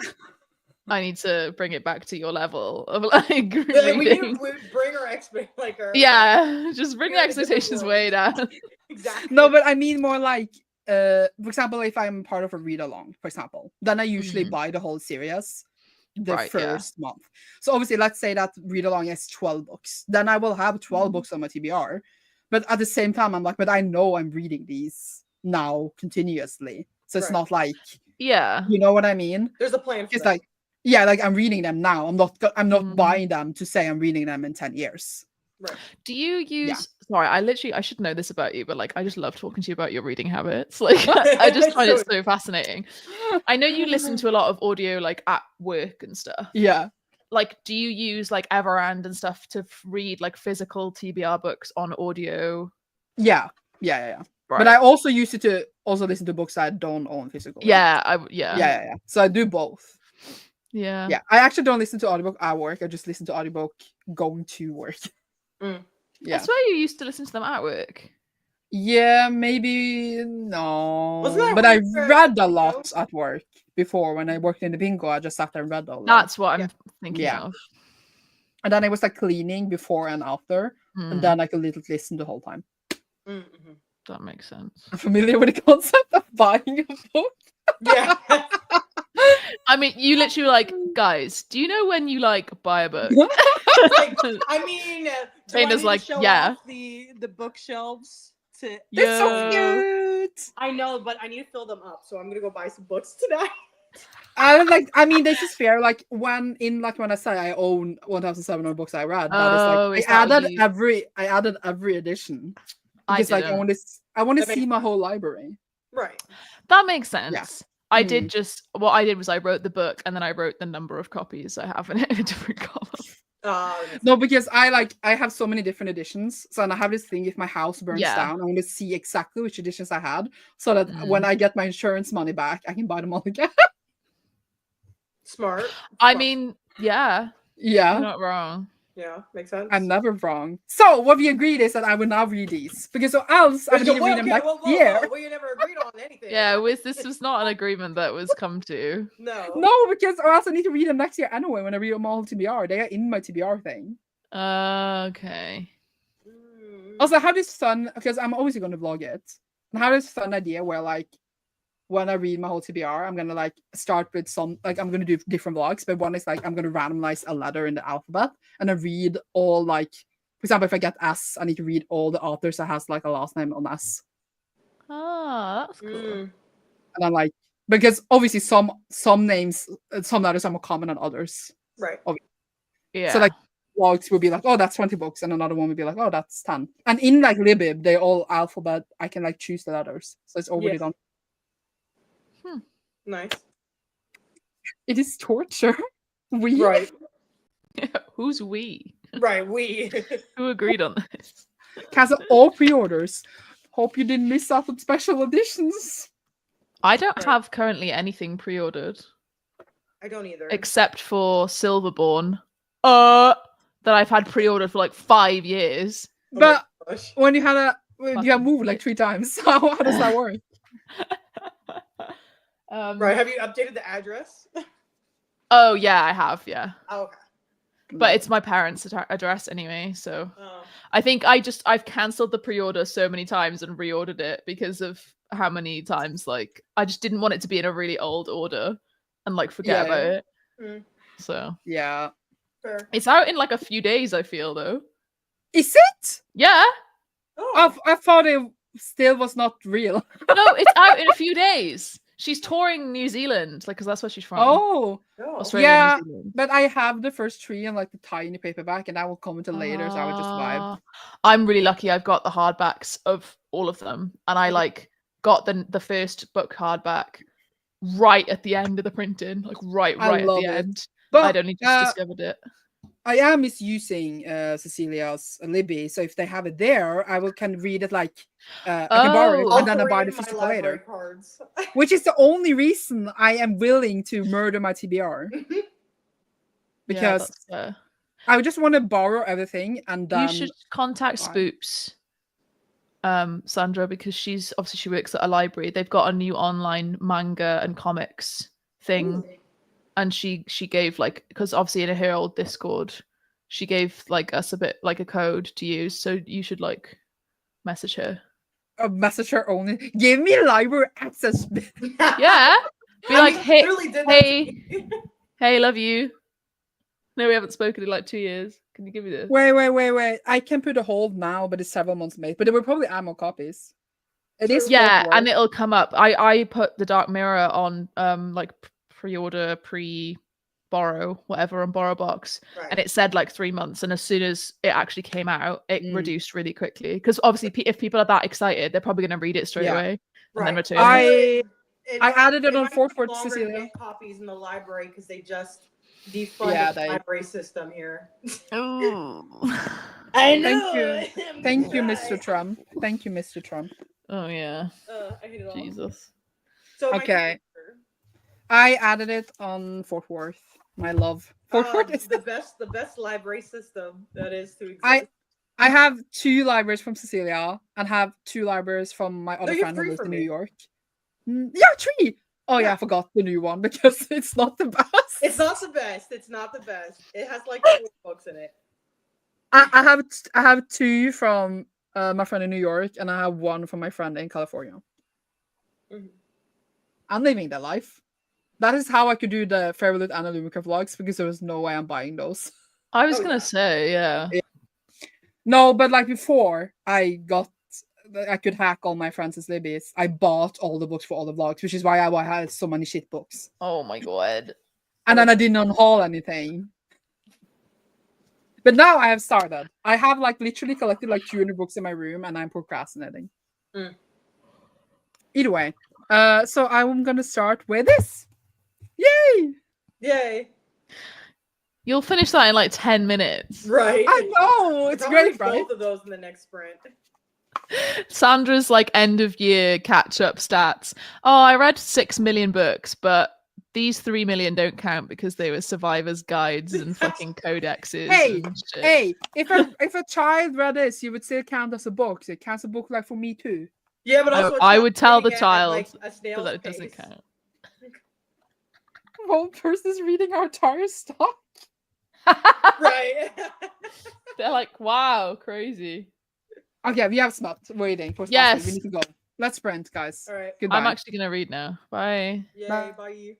I need to bring it back to your level of like We need reading. to bring our expert like our Yeah, just bring the We're in a different expectations world. way down. Exactly. No, but I mean more like, for example, if I'm part of a read along, for example, then I usually Mhm. buy the whole series the Right, yeah. first month. So obviously, let's say that read along is 12 books, then I will have 12 books on my TBR. But at the same time, I'm like, but I know I'm reading these now continuously, so it's Right. not like, Yeah. you know what I mean? There's a plan for It's that. like, yeah, like I'm reading them now. I'm not Mhm. buying them to say I'm reading them in 10 years. Right. Do you use sorry, I should know this about you, but like I just love talking to you about your reading habits. Like I just find it so fascinating. I know you listen to a lot of audio like at work and stuff. Yeah. Like do you use like Everand and stuff to read like physical TBR books on audio? Yeah. Right. But I also used it to also listen to books I don't own physically. yeah. Yeah. So I do both. Yeah. Yeah. I actually don't listen to audiobook at work. I just listen to audiobook going to work. Mm. I Yeah. swear you used to listen to them at work. Yeah, maybe no. Wasn't that But I when you were read a bingo? lot at work before when I worked in the bingo. I just sat there and read all that. That's what I'm Yeah. thinking Yeah. of. And then I was like cleaning before and after. Mm, And then I could listen the whole time. Mm-hmm. that makes sense. I'm familiar with the concept of buying a book. Yeah. I mean, you literally were like, guys, do you know when you like buy a book? Like, I mean, do I Dana's need to like, show yeah. off the bookshelves to? They're so Yo. cute. I know, but I need to fill them up, so I'm gonna go buy some books tonight. I mean, this is fair. Like when I say I own 1,700 books I read, that is Oh, like is I that what added you- every edition. I Because like I didn't. want to That see makes my whole library. Right. That makes sense. I did Mm. just what I did was I wrote the book and then I wrote the number of copies I have in it in a different column. No, because I have so many different editions. So and I have this thing, if my house burns Yeah. down, I want to see exactly which editions I had, so that when I get my insurance money back, I can buy them all again. Smart. I Smart. mean, yeah, Yeah. you're not wrong. Yeah, makes sense. I'm never wrong. So what we agreed is that I will now read these, because or else I would need to read them next year. Well, you never agreed on anything. Yeah, this was not an agreement that was come to. No. No, because or else I need to read them next year anyway when I read them all TBR. They are in my TBR thing. Okay. Mm. Also, I have this fun, because I'm always going to vlog it. I have this fun idea where like when I read my whole TBR, I'm gonna like start with some like I'm gonna do different vlogs, but one is like I'm gonna randomize a letter in the alphabet and I read all like, for example, if I get S, I need to read all the authors that has like a last name on S. Ah, that's cool. Mm. And then like Because obviously some names, some letters are more common than others. Right. Yeah. So like logs would be like, oh, that's 20 books, and another one would be like, oh, that's 10. And in like Libib, they're all alphabet. I can like choose the letters, so it's already done. Nice. It is torture. Right. Who's we? Right. We. Who agreed on this? Cancel all pre-orders. Hope you didn't miss out on special editions. I don't have currently anything pre-ordered. I don't either. Except for Silverborn. That I've had pre-ordered for like 5 years. But when you had you have moved like 3 times, how does that work? Right. Have you updated the address? Oh yeah, I have. Yeah. Oh, okay. But it's my parents' address anyway, so I think I've cancelled the pre-order so many times and reordered it because of how many times like I just didn't want it to be in a really old order and like forget about it. So yeah, fair. It's out in like a few days. I feel though. Is it? Yeah. Oh. I thought it still was not real. No, it's out in a few days. She's touring New Zealand, like, because that's where she's from. Oh, Australia, yeah. New Zealand. But I have the first 3 in like the tiny paperback, and that will come until later, so I would just vibe. I'm really lucky. I've got the hardbacks of all of them, and I like got the first book hardback right at the end of the printing, like right at the end. But I'd only just discovered it. I am misusing Cecilia's Libby, so if they have it there, can read it like I can borrow it, and then I buy the physical later. Cards. Which is the only reason I am willing to murder my TBR. Because I just want to borrow everything, and then you should contact Spoops, Sandra, because she works at a library. They've got a new online manga and comics thing. Ooh. And she gave like, because obviously in her old Discord, she gave like us a bit like a code to use. So you should like message her. Message her only. Give me library access. Yeah. Be like, hey, love you. No, we haven't spoken in like 2 years. Can you give me this? Wait. I can put a hold now, but it's several months late. But there will probably add more copies. It is. Yeah, and it'll come up. I put the Dark Mirror on like pre-order, pre-borrow, whatever on BorrowBox, and it said like 3 months, and as soon as it actually came out, it reduced really quickly, because obviously if people are that excited, they're probably going to read it straight away and then return it. I added it on Fort Cecilia. Copies in the library because they just defunded the library system here. Oh, I know. Thank you, Mr. Trump. Thank you, Mr. Trump. Oh yeah. I hate it all. Jesus. So okay. I added it on Fort Worth. My love. Fort Worth is the best library system that is to exist. I have 2 libraries from Cecilia and have 2 libraries from my other friend who lives in New York. Yeah, 3. Oh yeah, I forgot the new one because it's not the best. It's not the best. It's not the best. It has like 4 books in it. I have 2 from my friend in New York, and I have 1 from my friend in California. I'm living the life. That is how I could do the Fairwood and Illumicra vlogs, because there was no way I'm buying those. I was gonna say, yeah. No, but like before I could hack all my friends' Libby's, I bought all the books for all the vlogs, which is why I had so many shit books. Oh my god. And then I didn't unhaul anything. But now I have started. I have like literally collected like 200 books in my room, and I'm procrastinating. Either way. So I'm gonna start with this. Yay! You'll finish that in like 10 minutes. Right. I know. It's great, right? Both of those in the next sprint. Sandra's like end of year catch up stats. Oh, I read 6 million books, but these 3 million don't count because they were survivors' guides and fucking codexes. Hey! If a child read this, you would still count as a book. So it counts a book like for me too. Yeah, but also I would tell the child like that it doesn't count. One person is reading our entire stock. Right. They're like, wow, crazy. Okay, we have stopped waiting for yes. We need to go. Let's sprint, guys. All right. Goodbye. I'm actually gonna read now. Bye. Yay, bye.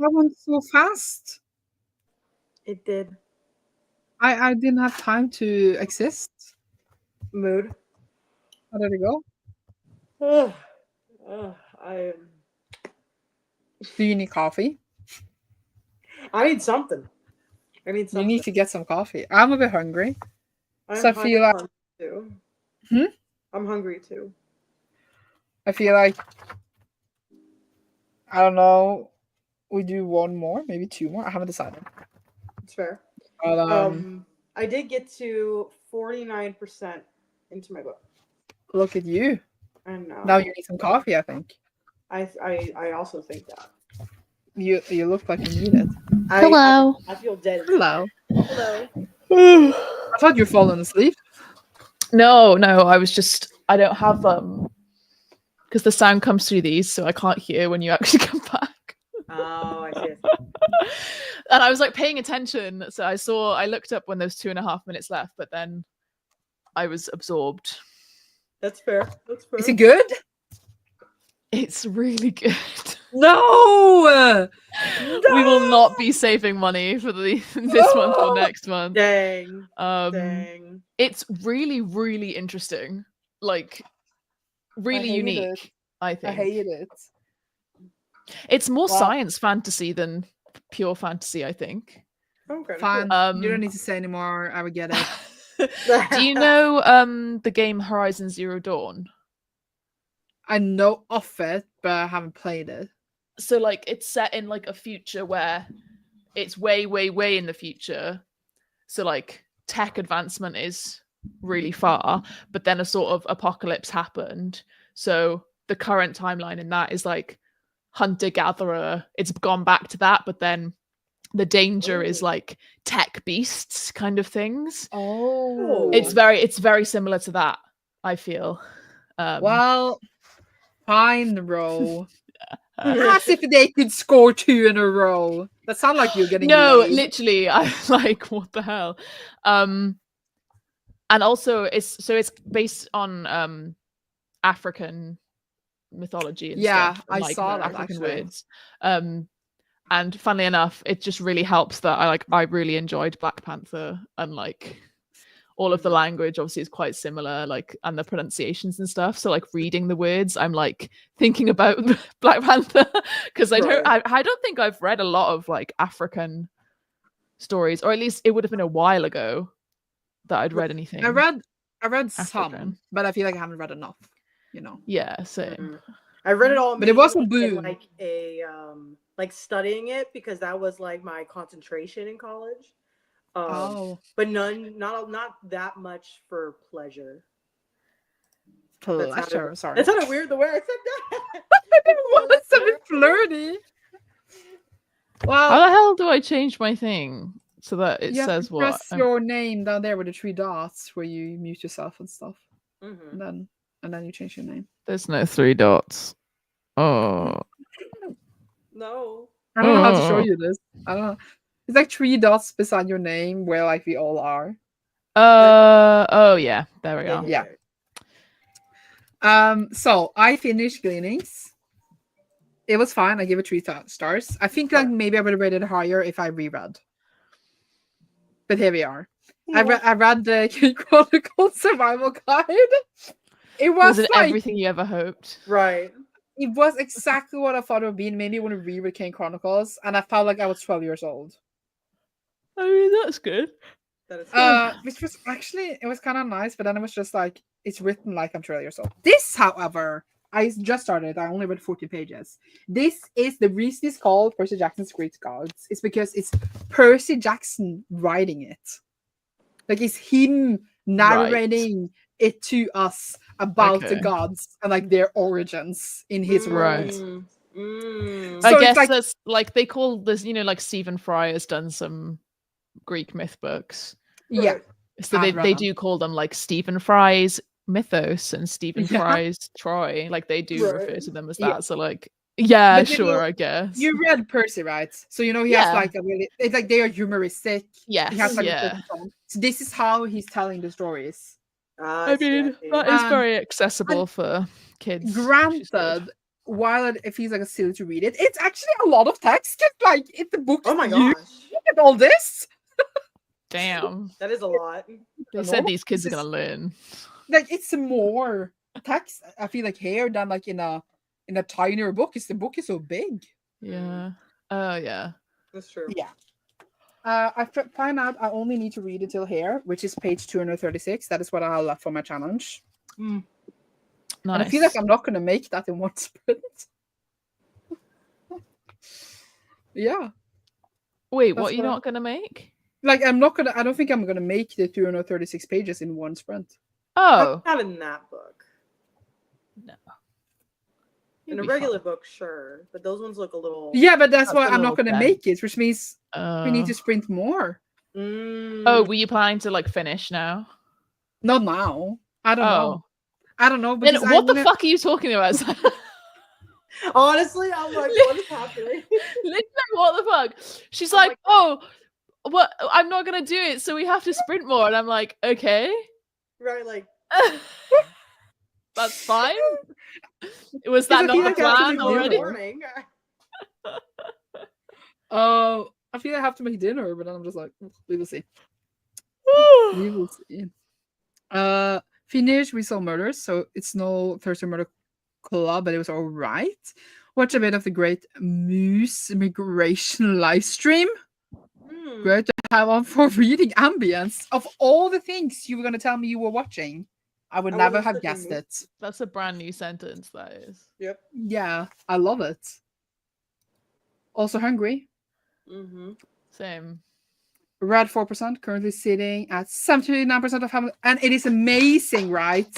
That went so fast. It did. I didn't have time to exist. Mood. How did it go? I Do you need coffee? need something. I need You something. need to get some coffee. I'm a bit hungry. I'm So I feel like hungry too. Hmm? I'm hungry too. I feel like I don't know. We do one more, maybe two more. I haven't decided. It's fair. But I did get to 49% into my book. look at you. I know. Now you need some coffee, I think. I also think that. You look like you need it. Hello. I feel dead. Hello. Hello. I thought you'd fallen asleep. No, I was just I don't have because the sound comes through these, so I can't hear when you actually come back. Oh, I see. And I was like paying attention, so I looked up when there was 2.5 minutes left, but then I was absorbed. That's fair. That's fair. Is it good? It's really good. No! We will not be saving money for this month or next month. Dang. Dang. It's really, really interesting. Like really unique. I think. I hate it. It's more science fantasy than pure fantasy, I think. Okay. Fine. You don't need to say anymore. I would get it. Do you know the game Horizon Zero Dawn? I know of it, but I haven't played it. So like it's set in like a future where it's way, way, way in the future. So like tech advancement is really far, but then a sort of apocalypse happened. So the current timeline in that is like hunter-gatherer. It's gone back to that, but then the danger is like tech beasts kind of things. Oh. It's very similar to that, I feel. Well, fine, row. As if they could score 2 in a row. That sounds like you're getting laid. Literally, I'm like, what the hell? And also it's based on African mythology and stuff. And, I saw that African actually. words. And funnily enough, it just really helps that I really enjoyed Black Panther, and like all of the language obviously is quite similar, like, and the pronunciations and stuff. So like reading the words, I'm like thinking about Black Panther because I don't think I've read a lot of like African stories, or at least it would have been a while ago that I'd read anything. I read African. some, but I feel like I haven't read enough. Yeah, same. I read it all, but it was a boom. Like like studying it, because that was like my concentration in college. But not that much for pleasure. Pleasure, sorry. That sounded weird the way I said that. It was a bit flirty. Well, how the hell do I change my thing so that it says what? Press your name down there with the 3 dots where you mute yourself and stuff. And then you change your name. There's no 3 dots. Oh. No. I don't know how to show you this. I don't know. It's like 3 dots beside your name where like we all are. Oh yeah, there we go. Yeah. So I finished Gleanings. It was fine. I gave it 3 stars. I think like maybe I would have rated it higher if I reread. But here we are. I read the Chronicle Survival Guide. It was it like everything you ever hoped? Right. It was exactly what I thought it would be. Maybe I want to reread Kane Chronicles, and I felt like I was 12 years old. I mean, that's good. That is good. Which was actually, it was kind of nice, but then it was just like, it's written like I'm 12 years old. This, however, I just started. I only read 40 pages. This is the reason it's called Percy Jackson's Great Gods. It's because it's Percy Jackson writing it. Like it's him narrating it to us about the gods and like their origins in his world. So I guess like, that's like they call this, like Stephen Fry has done some Greek myth books. Yeah. So they do call them like Stephen Fry's Mythos and Stephen Fry's Troy. Like they do refer to them as that. So like, yeah, sure, I guess. You read Percy, right? So he has like a really, it's like they are humoristic. Yes, he has like a so this is how he's telling the stories. I mean, that is very accessible for kids. Granted, while it feels like a silly to read it, it's actually a lot of text. Like the book. Oh my you gosh. look at all this. Damn. That is a lot. They said these kids are gonna learn. Like it's more text. I feel like here than like in a tinier book. Because the book is so big. Yeah. Oh yeah. That's true. Yeah. I find out I only need to read until here, which is page 236. That is what I left for my challenge. Mm. Nice. And I feel like I'm not gonna make that in one sprint. Yeah. Wait, That's what are you what not gonna make? Like I don't think I'm gonna make the 236 pages in one sprint. Oh. Not in that book. No. In a regular book, sure. But those ones look a little... Yeah, but that's why a I'm not little gonna make it, which means we need to Oh. sprint more. Oh, were you planning to like finish now? Not now. I don't know. Oh. I don't know. Then Because what the fuck are you talking about? Honestly, I'm like, what is happening? Literally, what the fuck? She's like, oh, what? I'm not gonna do it, so we have to sprint more. And I'm like, okay, Right, like that's fine. Was that not the plan already? I feel I have to make dinner, but then I'm just like, we will see. We will see. Finish We Saw Murders, so it's no Thursday Murder Club, but it was all right. Watch a bit of the Great Moose Immigration live stream. Great to have on for reading ambience. Of all the things you were going to tell me you were watching, I would never have guessed it. That's a brand new sentence, that is. Yep. Yeah, I love it. Also hungry. Same. Red 4%, currently sitting at 79% of family. And it is amazing, right?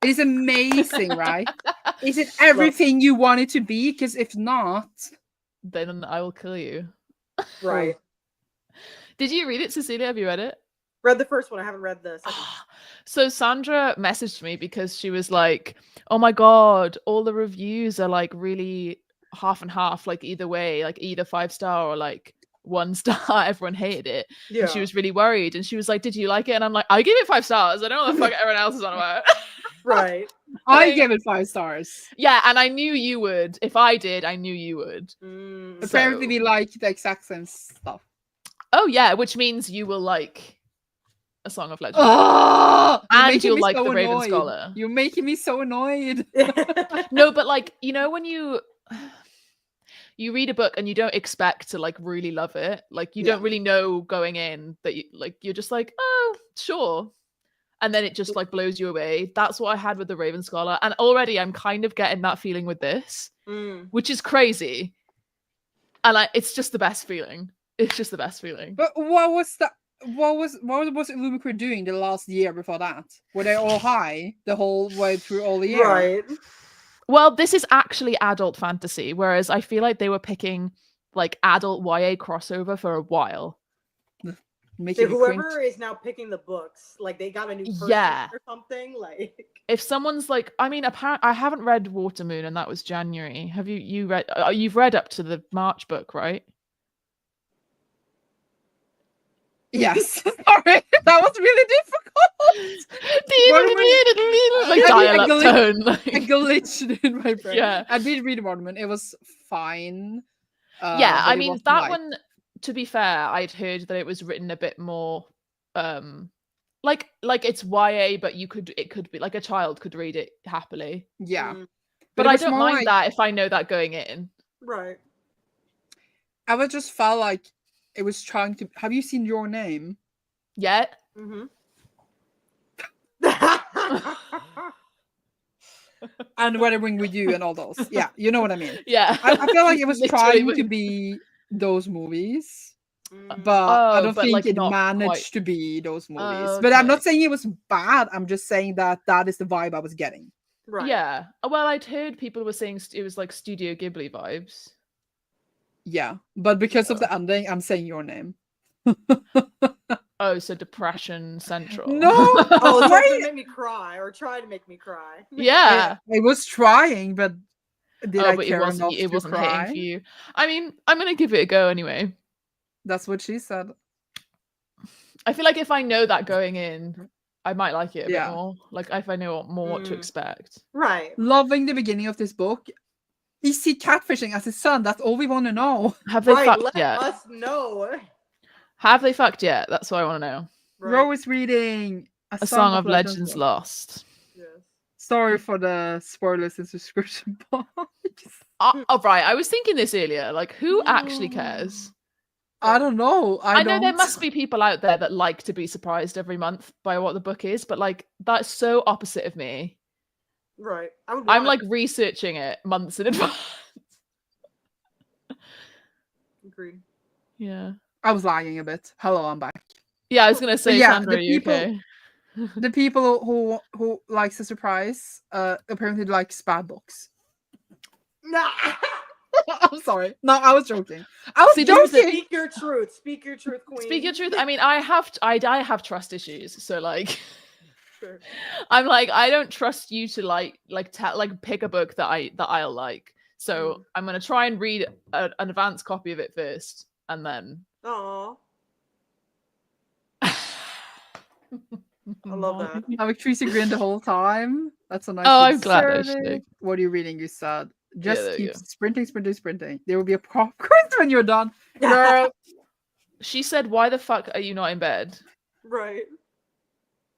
It is amazing, right? Is it everything you want it to be? Because if not... then I will kill you. Right. Did you read it, Cecilia? Have you read it? Read the first one. I haven't read the second. So Sandra messaged me because she was like, oh my God, all the reviews are like really half and half, like either way, like either 5-star or like 1 star. Everyone hated it. Yeah. And she was really worried. And she was like, did you like it? And I'm like, I gave it 5 stars. I don't know what the fuck everyone else is on about. Right. I gave it 5 stars. Yeah, and I knew you would. If I did, I knew you would. Apparently we like the exact same stuff. Oh yeah, which means you will like A Song of Legend. Oh, and you'll like The Raven Scholar. You're making me so annoyed. No, but like, you know, when you read a book and you don't expect to like really love it, like you don't really know going in that you're just like, oh, sure. And then it just like blows you away. That's what I had with The Raven Scholar. And already I'm kind of getting that feeling with this, which is crazy. And it's just the best feeling. It's just the best feeling. But what was Illumicrate doing the last year before that? Were they all high the whole way through all the year? Right. Well, this is actually adult fantasy, whereas I feel like they were picking like adult YA crossover for a while. So whoever is now picking the books, like they got a new person or something. Like if someone's like, I mean, I haven't read Watermoon, and that was January. Have you read? You've read up to the March book, right? Yes. Sorry, that was really difficult. Like dial-up tone. I glitched in my brain. Yeah, I did read Watermoon. It was fine. Yeah, I mean that one. To be fair, I'd heard that it was written a bit more, like it's YA, but it could be like a child could read it happily. Yeah, but I don't mind that if I know that going in. Right. I would just felt like it was trying to. Have you seen Your Name? Yet? And Weathering with You and all those. Yeah, you know what I mean. Yeah, I feel like it was trying to be those movies, but I don't think like it managed to be those movies. Okay. But I'm not saying it was bad. I'm just saying that is the vibe I was getting. Right. Yeah. Well, I'd heard people were saying it was like Studio Ghibli vibes. Yeah, but because of the ending, I'm saying Your Name. Oh, so Depression Central. No, oh, it made me cry or try to make me cry. Yeah, I was trying, but but it wasn't hitting for you. I mean, I'm gonna give it a go anyway. That's what she said. I feel like if I know that going in, I might like it a bit more. Like if I know more what to expect. Right. Loving the beginning of this book. Is he catfishing as his son? That's all we want to know. Have they Right, fucked let yet? us know. Have they fucked yet? That's what I want to know. Right. Ro is reading A Song of Legends Lost. Yes. Sorry for the spoilers and subscription box. Oh, right. I was thinking this earlier. Like, who actually cares? I don't know. I know there must be people out there that like to be surprised every month by what the book is, but like that's so opposite of me. Right. I'm like researching it months in advance. Agreed. Yeah. I was lying a bit. Hello, I'm back. Yeah, I was gonna say, yeah, Sandra, the are you people- okay? The people who likes a surprise apparently likes bad books. Nah. I'm sorry. No, I was joking. I was See, this is joking. Speak your truth. Speak your truth, queen. Speak your truth. I mean, I have trust issues, so like Sure. I'm like, I don't trust you to like pick a book that I'll like. So I'm gonna try and read an advanced copy of it first, and then. Aw. I love that. I'm like Tracy grinned the whole time. That's a nice. Oh, I'm glad, service. actually. What are you reading? You said just there you keep go. sprinting. There will be a pop quiz when you're done, girl. She said, "Why the fuck are you not in bed?" Right.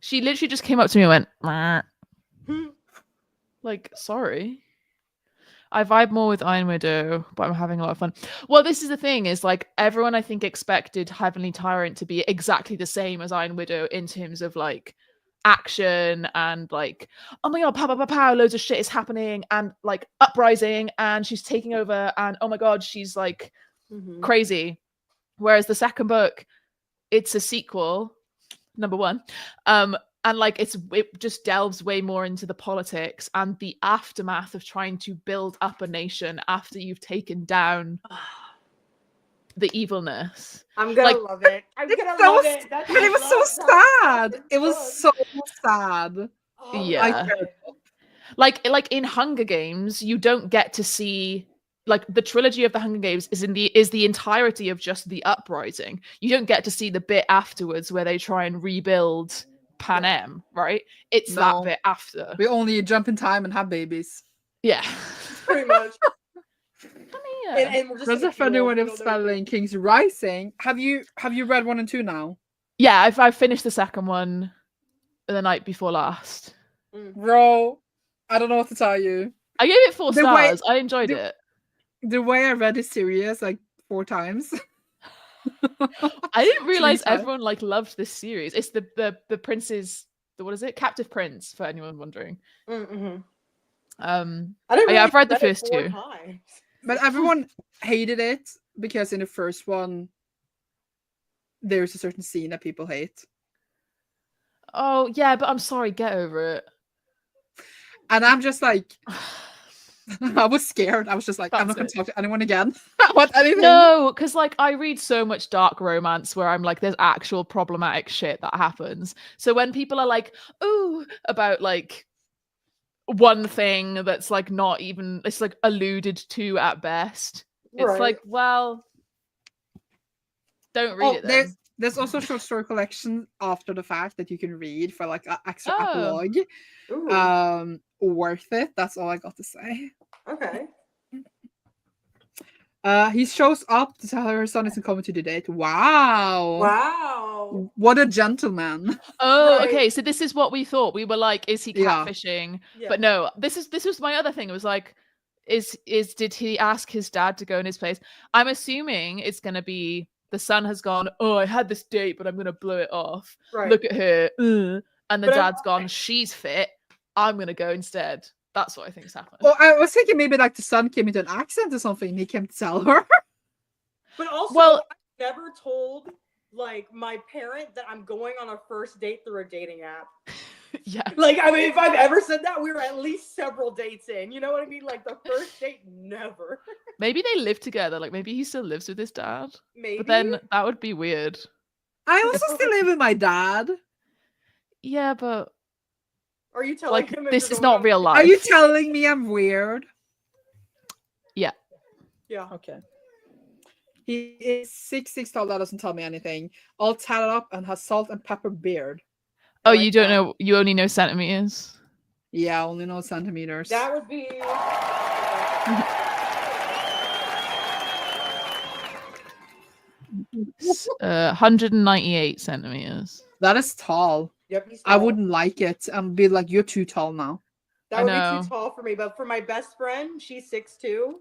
She literally just came up to me and went, "Meh." Like, sorry. I vibe more with Iron Widow, but I'm having a lot of fun. Well, this is the thing, is like everyone I think expected Heavenly Tyrant to be exactly the same as Iron Widow in terms of like action and like, oh my god, pow, pow, pow, pow, loads of shit is happening and like uprising and she's taking over and oh my god, she's like crazy. Whereas the second book, it's a sequel, number one. And like it just delves way more into the politics and the aftermath of trying to build up a nation after you've taken down the evilness. I'm gonna love it. I'm gonna love it. But it was so sad. It was so sad. Oh, Yeah. Like in Hunger Games, you don't get to see like the trilogy of the Hunger Games is the entirety of just the uprising. You don't get to see the bit afterwards where they try and rebuild Panem, right? It's that bit after. We only jump in time and have babies. Yeah. Pretty much. I mean, yeah. And we're just That's a funny one of spelling King's Rising. Have you read 1 and 2 now? Yeah, I've finished the second one the night before last. Bro, I don't know what to tell you. I gave it 4 stars. I enjoyed it. The way I read this series like 4 times. I didn't realize everyone like loved this series. It's the prince's what is it? Captive Prince, for anyone wondering. I've read the first 2. But everyone hated it because in the first one there's a certain scene that people hate. Oh yeah, but I'm sorry, get over it. And I'm just like I was scared. I was just like, I'm not going to talk to anyone again about anything. No, because like I read so much dark romance where I'm like, there's actual problematic shit that happens. So when people are like, "Ooh," about like one thing that's like not even, it's like alluded to at best. It's like, well, don't read it then. There's also a short story collection after the fact that you can read for like an extra epilogue. Worth it. That's all I got to say. Okay. He shows up to tell her son isn't coming to the date. Wow. Wow. What a gentleman. Oh, okay. So this is what we thought. We were like, is he catfishing? Yeah. But no, this was my other thing. It was like, did he ask his dad to go in his place? I'm assuming it's gonna be the son has gone, oh, I had this date, but I'm gonna blow it off. Right. Look at her. And the dad's gone, she's fit. I'm gonna go instead. That's what I think's happened. Well, I was thinking maybe like the son came into an accent or something and he came to tell her. But also, I never told like my parent that I'm going on a first date through a dating app. Yeah. Like, I mean, if I've ever said that, we were at least several dates in. You know what I mean? Like the first date, never. Maybe they live together. Like maybe he still lives with his dad. Maybe. But then that would be weird. I also still live with my dad. Yeah, but are you telling like him this is not real life? Are you telling me I'm weird? Yeah. Yeah. Okay. He is 6'6" tall. That doesn't tell me anything. All tatted up and has salt and pepper beard. Oh, you don't know? You only know centimeters. Yeah, I only know centimeters. That would be. 198 centimeters. That is tall. Yep, he's I tall. wouldn't like it and be like, you're too tall now. That I would be know. too tall for me. But for my best friend, she's 6'2".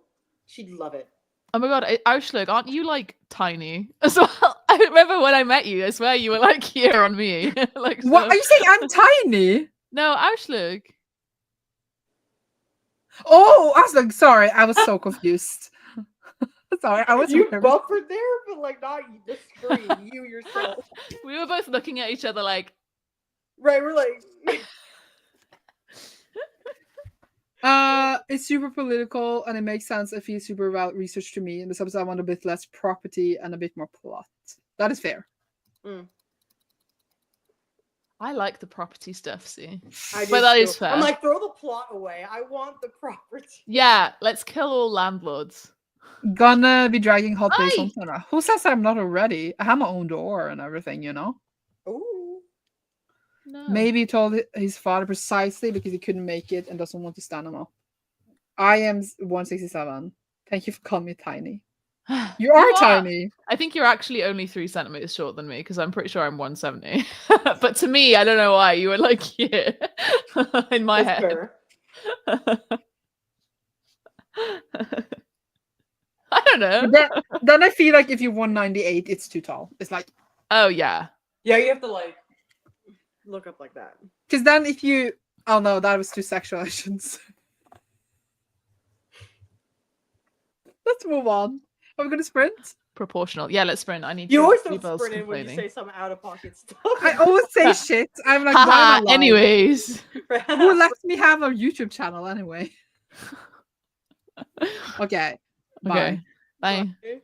She'd love it. Oh my god, Auschlug, aren't you like tiny as well? I remember when I met you, I swear you were like here on me. Like, What so- are you saying? I'm tiny. No, Auschlug. Oh, I was like, sorry, I was so confused. Sorry, I was. You buffered there, but like not the screen. You yourself. We were both looking at each other like, Right, we're like. It's super political and it makes sense. It feels super well researched to me. And besides, I want a bit less property and a bit more plot. That is fair. I like the property stuff, see. I do But that too. is fair. I'm like, throw the plot away. I want the property. Yeah, let's kill all landlords. Gonna be dragging hot days Aye. on Sarah. Who says I'm not already? I have my own door and everything, you know? Ooh. No. Maybe he told his father precisely because he couldn't make it and doesn't want to stand him up. I am 167. Thank you for calling me tiny. You are tiny. I think you're actually only 3 centimeters short than me because I'm pretty sure I'm 170. But to me, I don't know why you were like here in my That's head. fair. I don't know. Then I feel like if you're 198, it's too tall. It's like, Oh yeah. Yeah, you have to like look up like that. because then if you, oh no, that was too sexual. I shouldn't say. Let's move on. Are we gonna sprint? Proportional. Yeah, let's sprint. I need You to always leave don't us sprint in when you complaining. say some out of pocket stuff. I always say shit. I'm like, why am I Haha, lying? anyways. Who lets me have a YouTube channel anyway? Okay. Bye. Okay. Bye. Okay.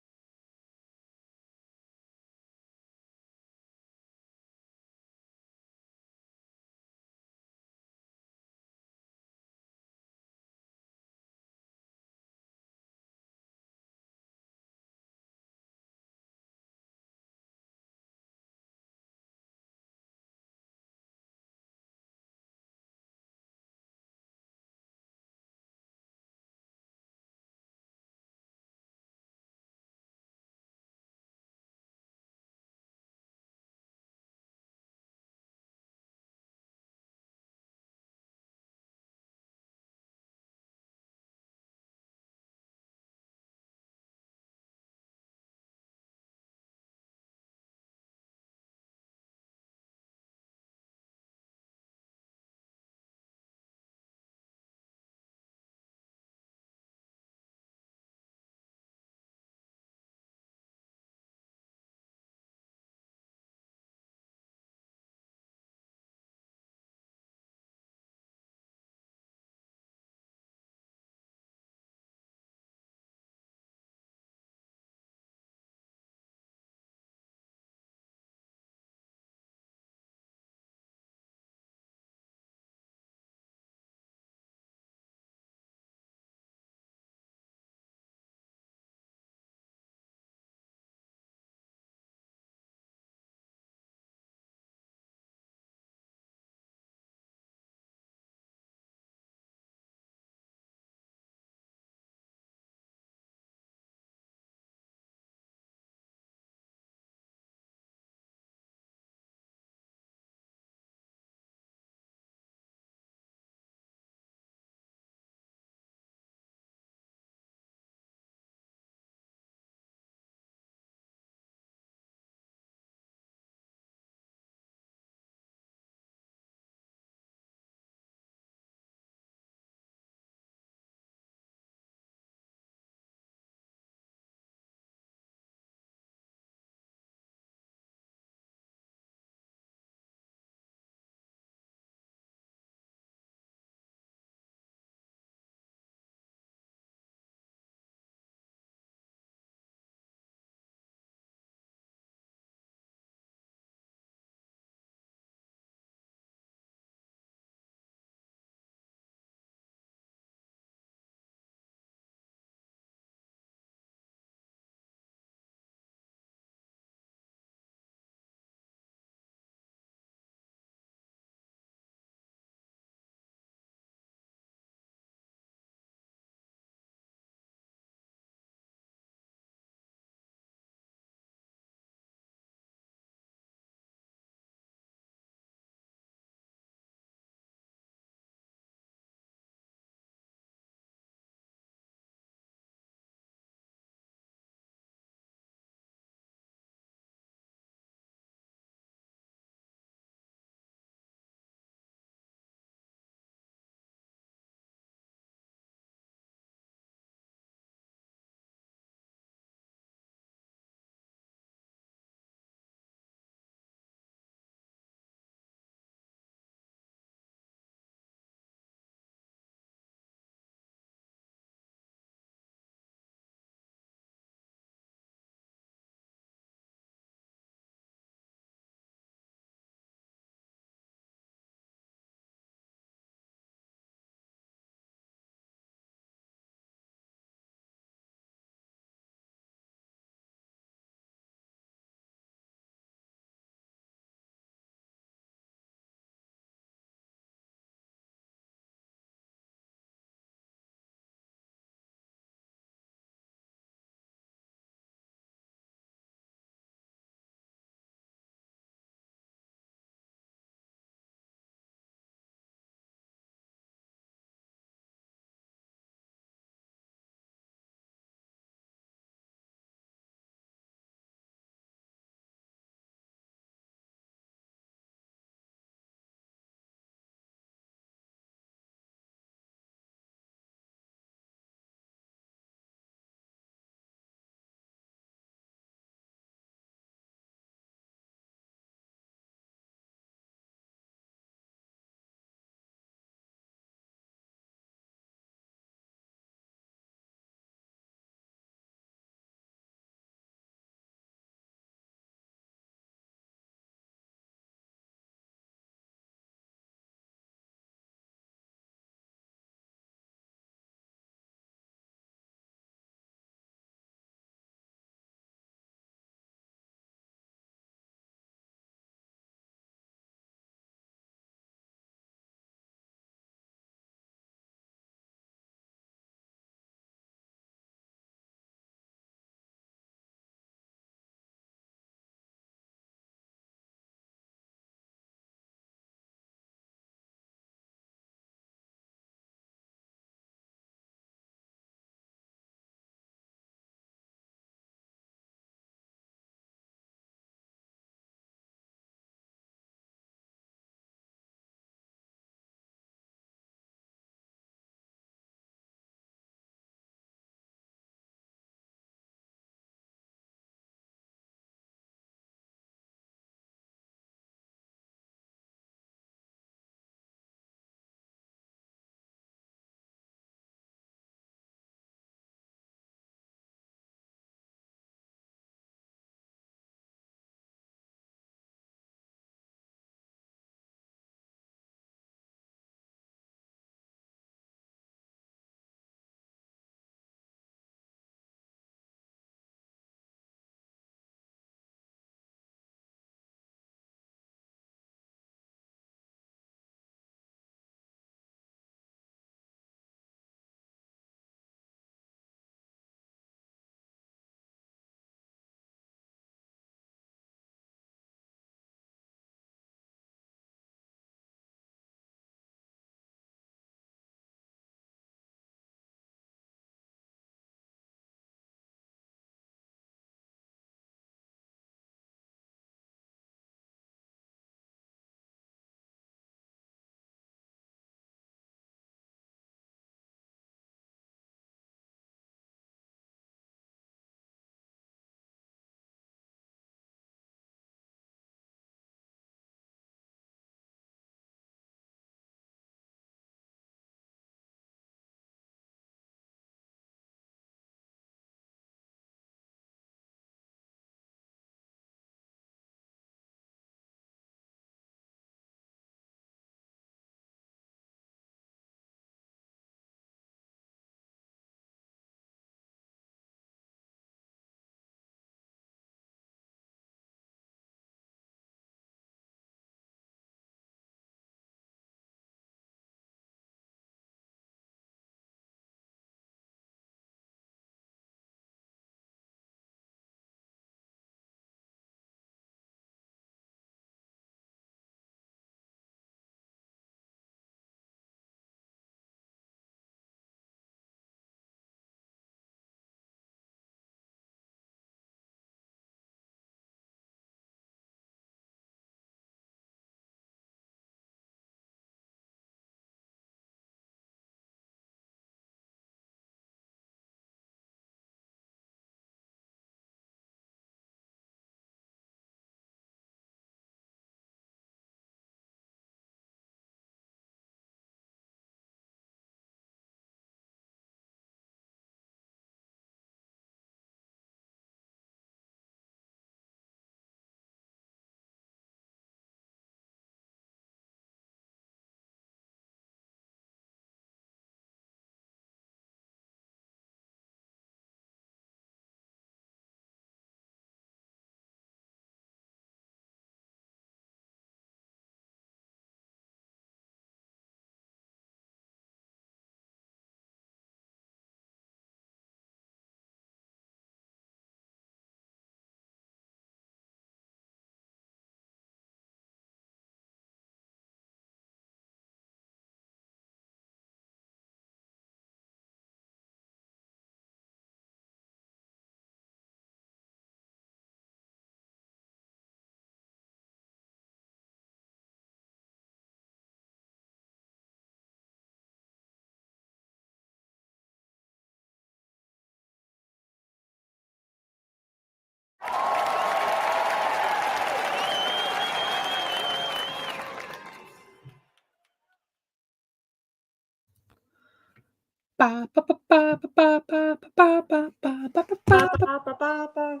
Ba, ba, ba, ba, ba, ba, ba, ba, ba, ba, ba, ba, ba.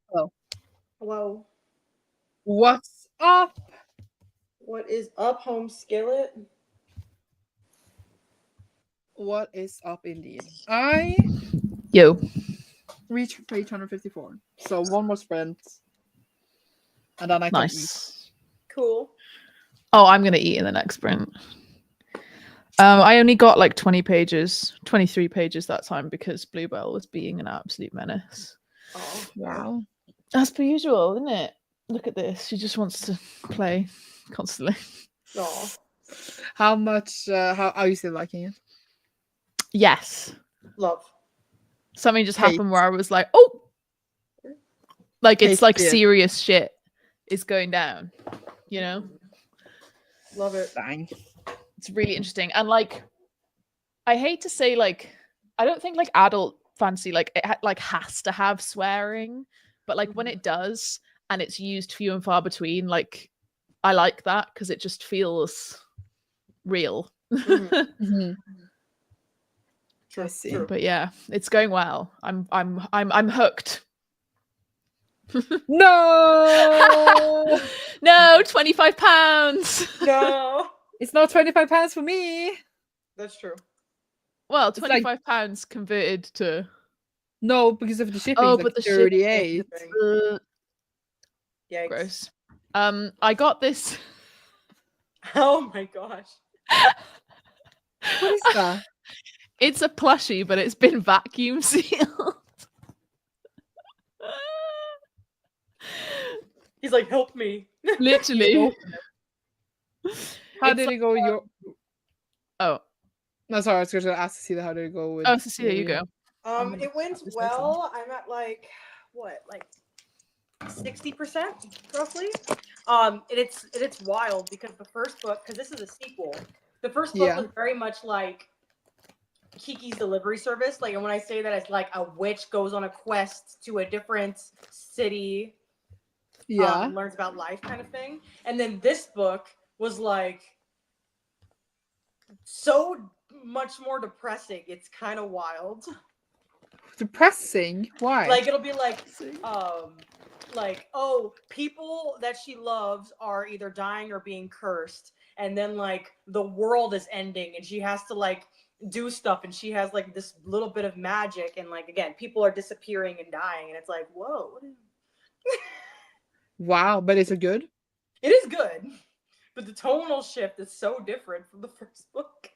Hello. Hello. What's up? What is up, home skillet? What is up indeed? I Yo. reached page 154. So one more sprint. And then I can eat. Nice. Cool. Oh, I'm gonna eat in the next sprint. I only got like 20 pages, 23 pages that time because Bluebell was being an absolute menace. Oh, Wow. As per usual, isn't it? Look at this. She just wants to play constantly. oh. How much how are you still liking it? Yes. Love. Something just Hate. happened where I was like, oh, like it's Hate like it. serious shit is going down, you know? Love it. Dang. It's really interesting. And like, I hate to say, like, I don't think like adult fantasy like it like has to have swearing, but like when it does and it's used few and far between, like I like that because it just feels real. Mhm. True. I see. True. But yeah, it's going well. I'm hooked. No! No, £25. No. It's not £25 for me. That's true. Well, It's like- £25 converted to No, because of the shipping. oh, It's like but the shipping. 38. Yikes. Gross. I got this. Oh my gosh. What is that? It's a plushie, but it's been vacuum sealed. He's like, help me. Literally. How It's did it go? Your Oh, no, sorry, I was going to ask Cecilia how did it go with. oh, Cecilia, you go. It went This well. I'm at like what, like 60% roughly. It's wild because the first book, because this is a sequel. The first book Yeah. was very much like Kiki's Delivery Service. Like, and when I say that, it's like a witch goes on a quest to a different city, Yeah. and learns about life, kind of thing. And then this book was like so much more depressing. It's kind of wild. Depressing. Why? Like, it'll be like oh, people that she loves are either dying or being cursed, and then like the world is ending and she has to like do stuff, and she has like this little bit of magic, and like again people are disappearing and dying, and it's like, whoa. Wow, but is it good? It is good, but the tonal shift is so different from the first book.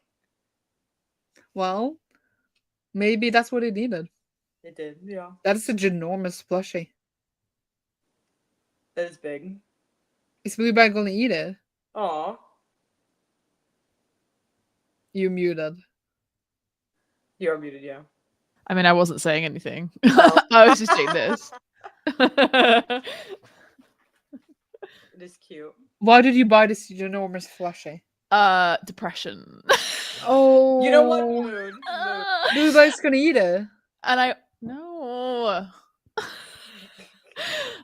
Well, maybe that's what it needed. It did, yeah. That is a ginormous plushie. That is big. Is Bluebell gonna eat it? Aw. You muted. You're muted, yeah. I mean, I wasn't saying anything. Oh. I was just doing this. It is cute. Why did you buy this ginormous plushie? Depression. Oh, You know what? Mood. Bluebell's gonna eat it. And I no.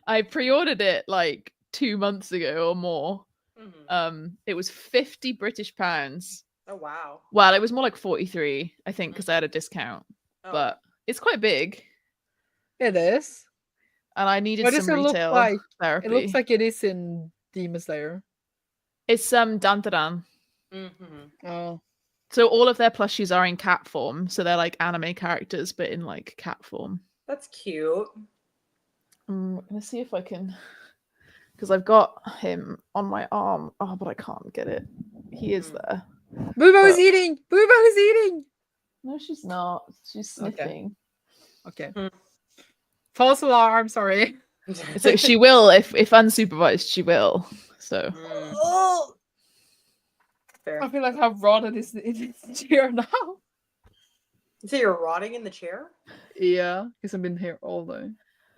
I pre-ordered it like 2 months ago or more. Mhm. It was 50 British pounds. Oh wow. Well, it was more like 43, I think, because I had a discount. Oh. But it's quite big, It is. and I needed What does some it look retail like? therapy. It looks like it is in Demon Slayer. It's Dantadan. Mm-hmm. Oh, So all of their plushies are in cat form, so they're like anime characters, but in like cat form. That's cute. Let's see if I can, because I've got him on my arm. Oh, but I can't get it. He is there. Bluebell is But- eating. Bluebell is eating. No, she's not. She's sniffing. Okay. Hmm. False alarm. Sorry. So she will, if unsupervised, she will. So Oh, Fair. I feel like I've rotted in this chair now. So you're rotting in the chair? Yeah, because I've been here all day.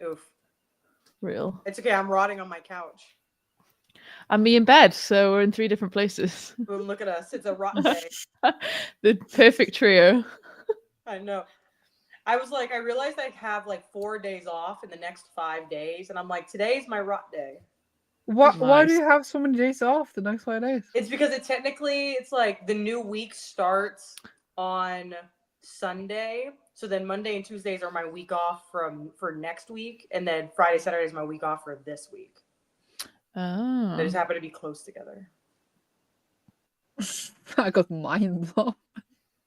Oof. real. It's okay. I'm rotting on my couch. And me in bed, so we're in 3 different places. Boom, look at us. It's a rotten day. The perfect trio. I know. I was like, I realized I have like 4 days off in the next 5 days, and I'm like, today's my rot day. Why do Nice. you have so many days off the next 5 days? It's because it's like the new week starts on Sunday. So then Monday and Tuesdays are my week off for next week, and then Friday, Saturday is my week off for this week. Oh. They just happen to be close together. I got mind blown.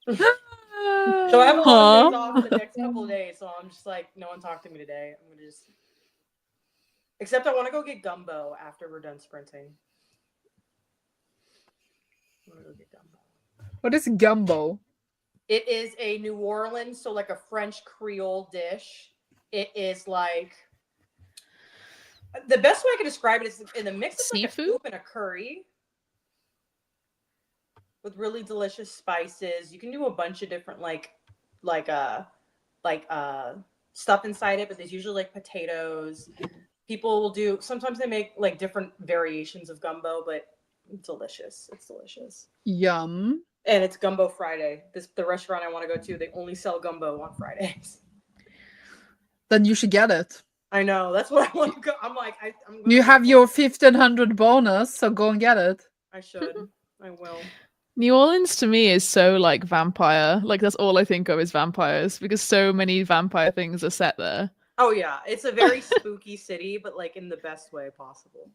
So I have a lot of days off the next couple of days, so I'm just like, no one talked to me today. I'm gonna just, except I want to go get gumbo after we're done sprinting. I want to go get gumbo. What is gumbo? It is a New Orleans, so like a French Creole dish. It is like, the best way I can describe it is in the mix of like a Seafood? soup and a curry with really delicious spices. You can do a bunch of different stuff inside it, but there's usually like potatoes. People will do, sometimes they make like different variations of gumbo, but it's delicious. It's delicious. Yum. And it's Gumbo Friday. The restaurant I want to go to, they only sell gumbo on Fridays. Then you should get it. I know. That's what I want to go. I'm like, I'm gonna You go. have your 1500 bonus, so go and get it. I should. I will. New Orleans to me is so like vampire. Like that's all I think of is vampires because so many vampire things are set there. Oh yeah, it's a very spooky city, but like in the best way possible.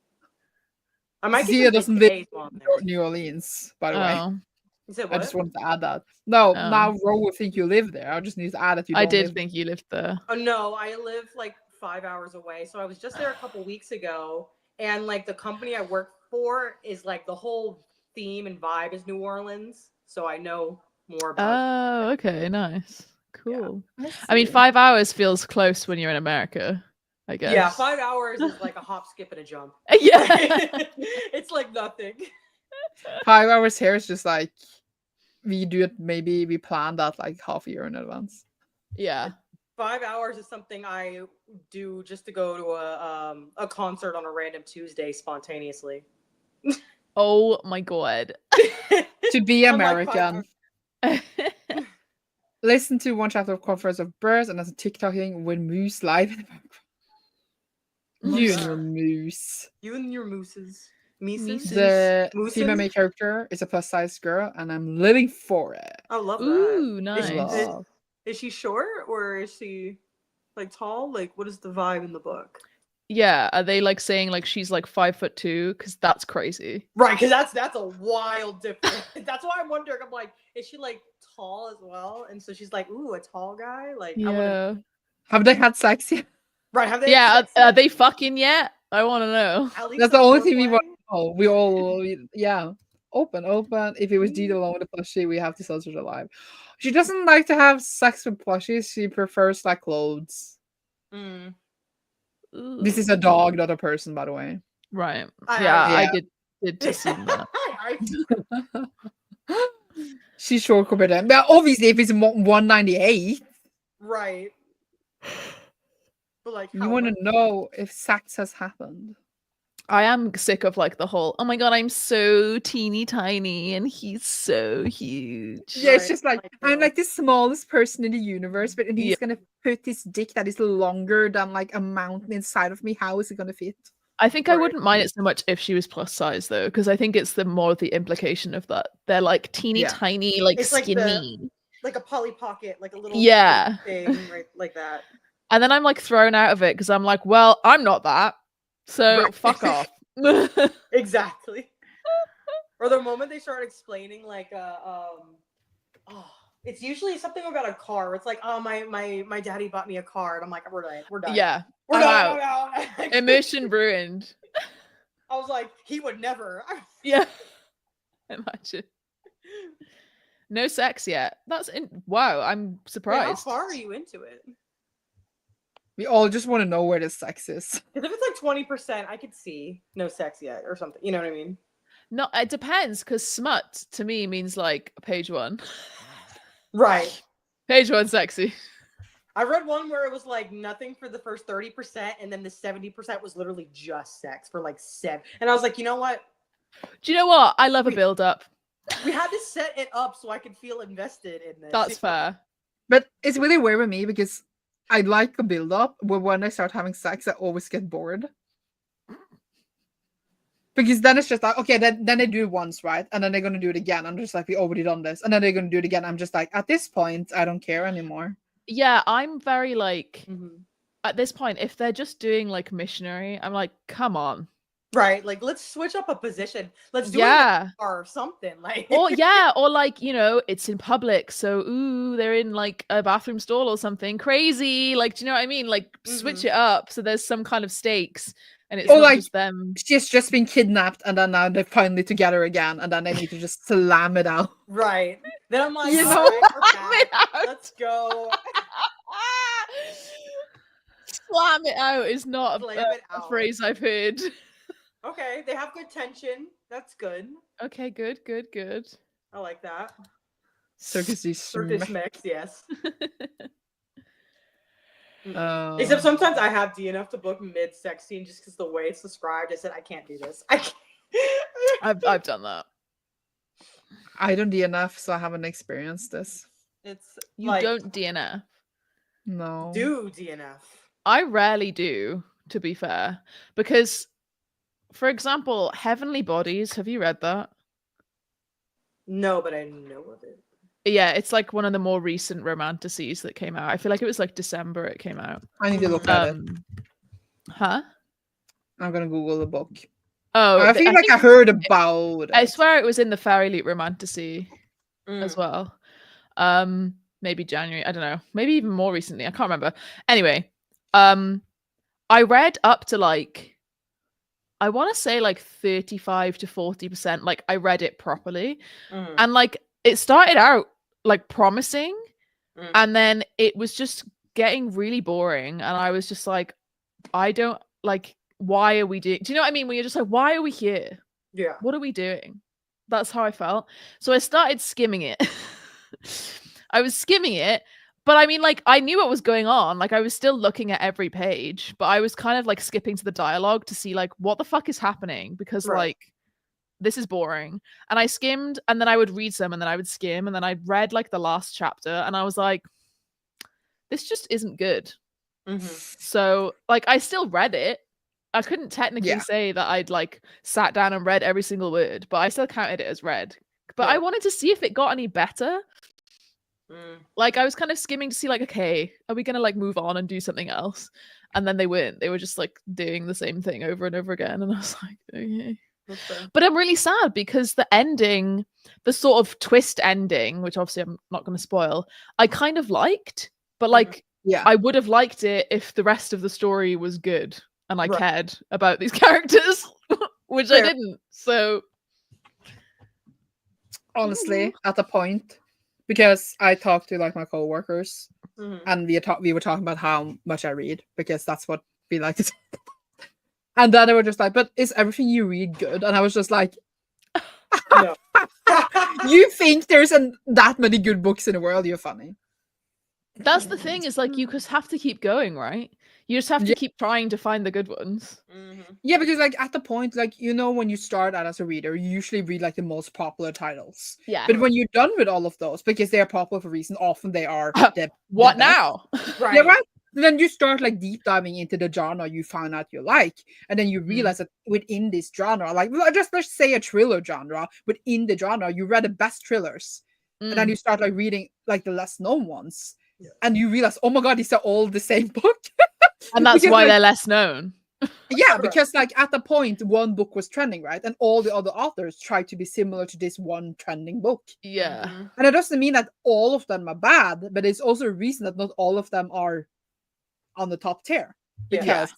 I might Zia get doesn't some live days on in there. New Orleans, by the way. Oh, You said I what? just wanted to add that. No, Oh. now Ro will think you live there. I just need to add that you don't I did live think you lived there. Oh no, I live like 5 hours away. So I was just there a couple weeks ago, and like the company I work for is like the whole theme and vibe is New Orleans. So I know more about. Oh, okay, nice, cool. I I mean, see. 5 hours feels close when you're in America, I guess. Yeah, 5 hours is like a hop, skip, and a jump. Yeah. It's like nothing. 5 hours here is just like we do it. Maybe we plan that like half a year in advance. Yeah. 5 hours is something I do just to go to a concert on a random Tuesday spontaneously. Oh my god. To be I'm like, 5 American, listen to one chapter of Conference of Birds and there's a TikToking with Moose live in the background. You and your moose. You and your mooses. Mises? The Mooses? female main character is a plus size girl, and I'm living for it. I love that. Ooh, Is nice. she- Love. Is she short or is she like tall? Like, what is the vibe in the book? Yeah, are they like saying like she's like 5'2"? Because that's crazy. Right, because that's a wild difference. That's why I'm wondering. I'm like, is she like tall as well? And so she's like, ooh, a tall guy. Like, I wanna... Yeah. Have they had sex yet? right? Have they? Yeah, had sex are yet? they fucking yet? I want to know. At least That's the some only thing we foreplay? want to know. We all, yeah, open. If it was Dee alone with a plushie, we have to censor it alive. She doesn't like to have sex with plushies. She prefers like clothes. Mm. This is a dog, not a person, by the way. Right. I- Yeah, I Yeah. did assume that. She's short compared to them. But obviously, if it's 198, right. But like, you want to know if sex has happened. I am sick of like the whole, oh my god, I'm so teeny tiny and he's so huge. Yeah, it's Right, just like, I I'm know. like the smallest person in the universe, but and he's Yeah. gonna put his dick that is longer than like a mountain inside of me. How is it gonna fit? I think I Right. wouldn't mind it so much if she was plus size though, because I think it's the more the implication of that. They're like teeny Yeah. tiny, like It's like the- skinny. like a Polly Pocket, like a little Yeah. thing, right, like that. And then I'm like thrown out of it because I'm like, well, I'm not that. So Right. fuck off. Exactly. Or the moment they start explaining like it's usually something about a car. It's like, oh my daddy bought me a car, and I'm like, we're done. Yeah. We're I'm done. out. I'm out. Immersion ruined. I was like, he would never. Yeah. Imagine. No sex yet. Wow, I'm Wait, how surprised. far are you into it? We all just want to know where the sex is. Because if it's like 20%, I could see no sex yet or something. You know what I mean? No, it depends because smut to me means like page 1. Right. Page 1 sexy. I read one where it was like nothing for the first 30%, and then the 70% was literally just sex for like 7. And I was like, you know what? Do you know what? I love a build up. We had to set it up so I could feel invested in this. That's fair. But it's really weird with me because I like a build up, but when I start having sex, I always get bored. Because then it's just like, okay, then they do it once, right? And then they're gonna do it again. I'm just like, we already done this, and then they're gonna do it again. I'm just like, at this point, I don't care anymore. Yeah, I'm very like Mhm. at this point, if they're just doing like missionary, I'm like, come on. Right, like let's switch up a position. Let's do it Yeah. or something like. Or yeah, or like, you know, it's in public, so ooh, they're in like a bathroom stall or something crazy. Like, do you know what I mean? Like switch it up so there's some kind of stakes and it's Or not like just them. she's just been kidnapped, and then now they're finally together again, and then they need to just slam it out. Right. Then I'm like, You all know? right, we're Slam it back. out. Let's go. Slam it out is not Slam it a out. phrase I've heard. Okay, they have good tension. That's good. Okay, good. I like that. Circus Circus mix, yes. Uh, Except sometimes I have DNF the book mid sex scene just because the way it's described. I said I can't do this. I can't. I've done that. I don't DNF, so I haven't experienced this. It's You like, don't DNF. No. do DNF. I rarely do, to be fair, because, for example, Heavenly Bodies. Have you read that? No, but I know of it. Yeah, it's like one of the more recent romanticities that came out. I feel like it was like December it came out. I need to look at it. Huh? I'm gonna Google the book. Oh, I feel like I heard about it. I swear it was in the Fairy Loot Romantasy as well. Maybe January. I don't know. Maybe even more recently. I can't remember. Anyway, I read up to like, I want to say like 35 to 40%. Like I read it properly, and like it started out like promising, and then it was just getting really boring, and I was just like, I don't like. Why are we doing? Do you know what I mean? When you're just like, why are we here? Yeah. What are we doing? That's how I felt. So I started skimming it. I was skimming it, but I mean, like, I knew what was going on. Like, I was still looking at every page, but I was kind of like skipping to the dialogue to see, like, what the fuck is happening? Because, like, this is boring. And I skimmed, and then I would read some, and then I would skim, and then I read, like, the last chapter, and I was like, this just isn't good. So, like, I still read it. I couldn't technically say that I'd, like, sat down and read every single word, but I still counted it as read. But I wanted to see if it got any better. Like, I was kind of skimming to see, like, okay, are we gonna like move on and do something else? And then they weren't. They were just like doing the same thing over and over again, and I was like, okay. But I'm really sad because the ending, the sort of twist ending, which obviously I'm not going to spoil, I kind of liked, but like, I would have liked it if the rest of the story was good and I cared about these characters, which I didn't. So honestly, at the point, because I talked to like my coworkers, and we were talking about how much I read, because that's what we like to talk about. And then they were just like, but is everything you read good? And I was just like, no. You think there's that many good books in the world? You're funny. That's the thing, is like, you just have to keep going, right? You just have to keep trying to find the good ones. Yeah, because like at the point, like, you know, when you start out as a reader, you usually read like the most popular titles. Yeah. But when you're done with all of those, because they are popular for a reason, often they are what now? Right. Yeah, right. And then you start like deep diving into the genre you found out you like, and then you realize that within this genre, like let's say a thriller genre, but in the genre you read the best thrillers, and then you start like reading like the less known ones, and you realize, oh my god, these are all the same book. And that's why they're less known. Yeah, because like at the point one book was trending, right, and all the other authors tried to be similar to this one trending book. Yeah. And it doesn't mean that all of them are bad, but it's also a reason that not all of them are on the top tier, because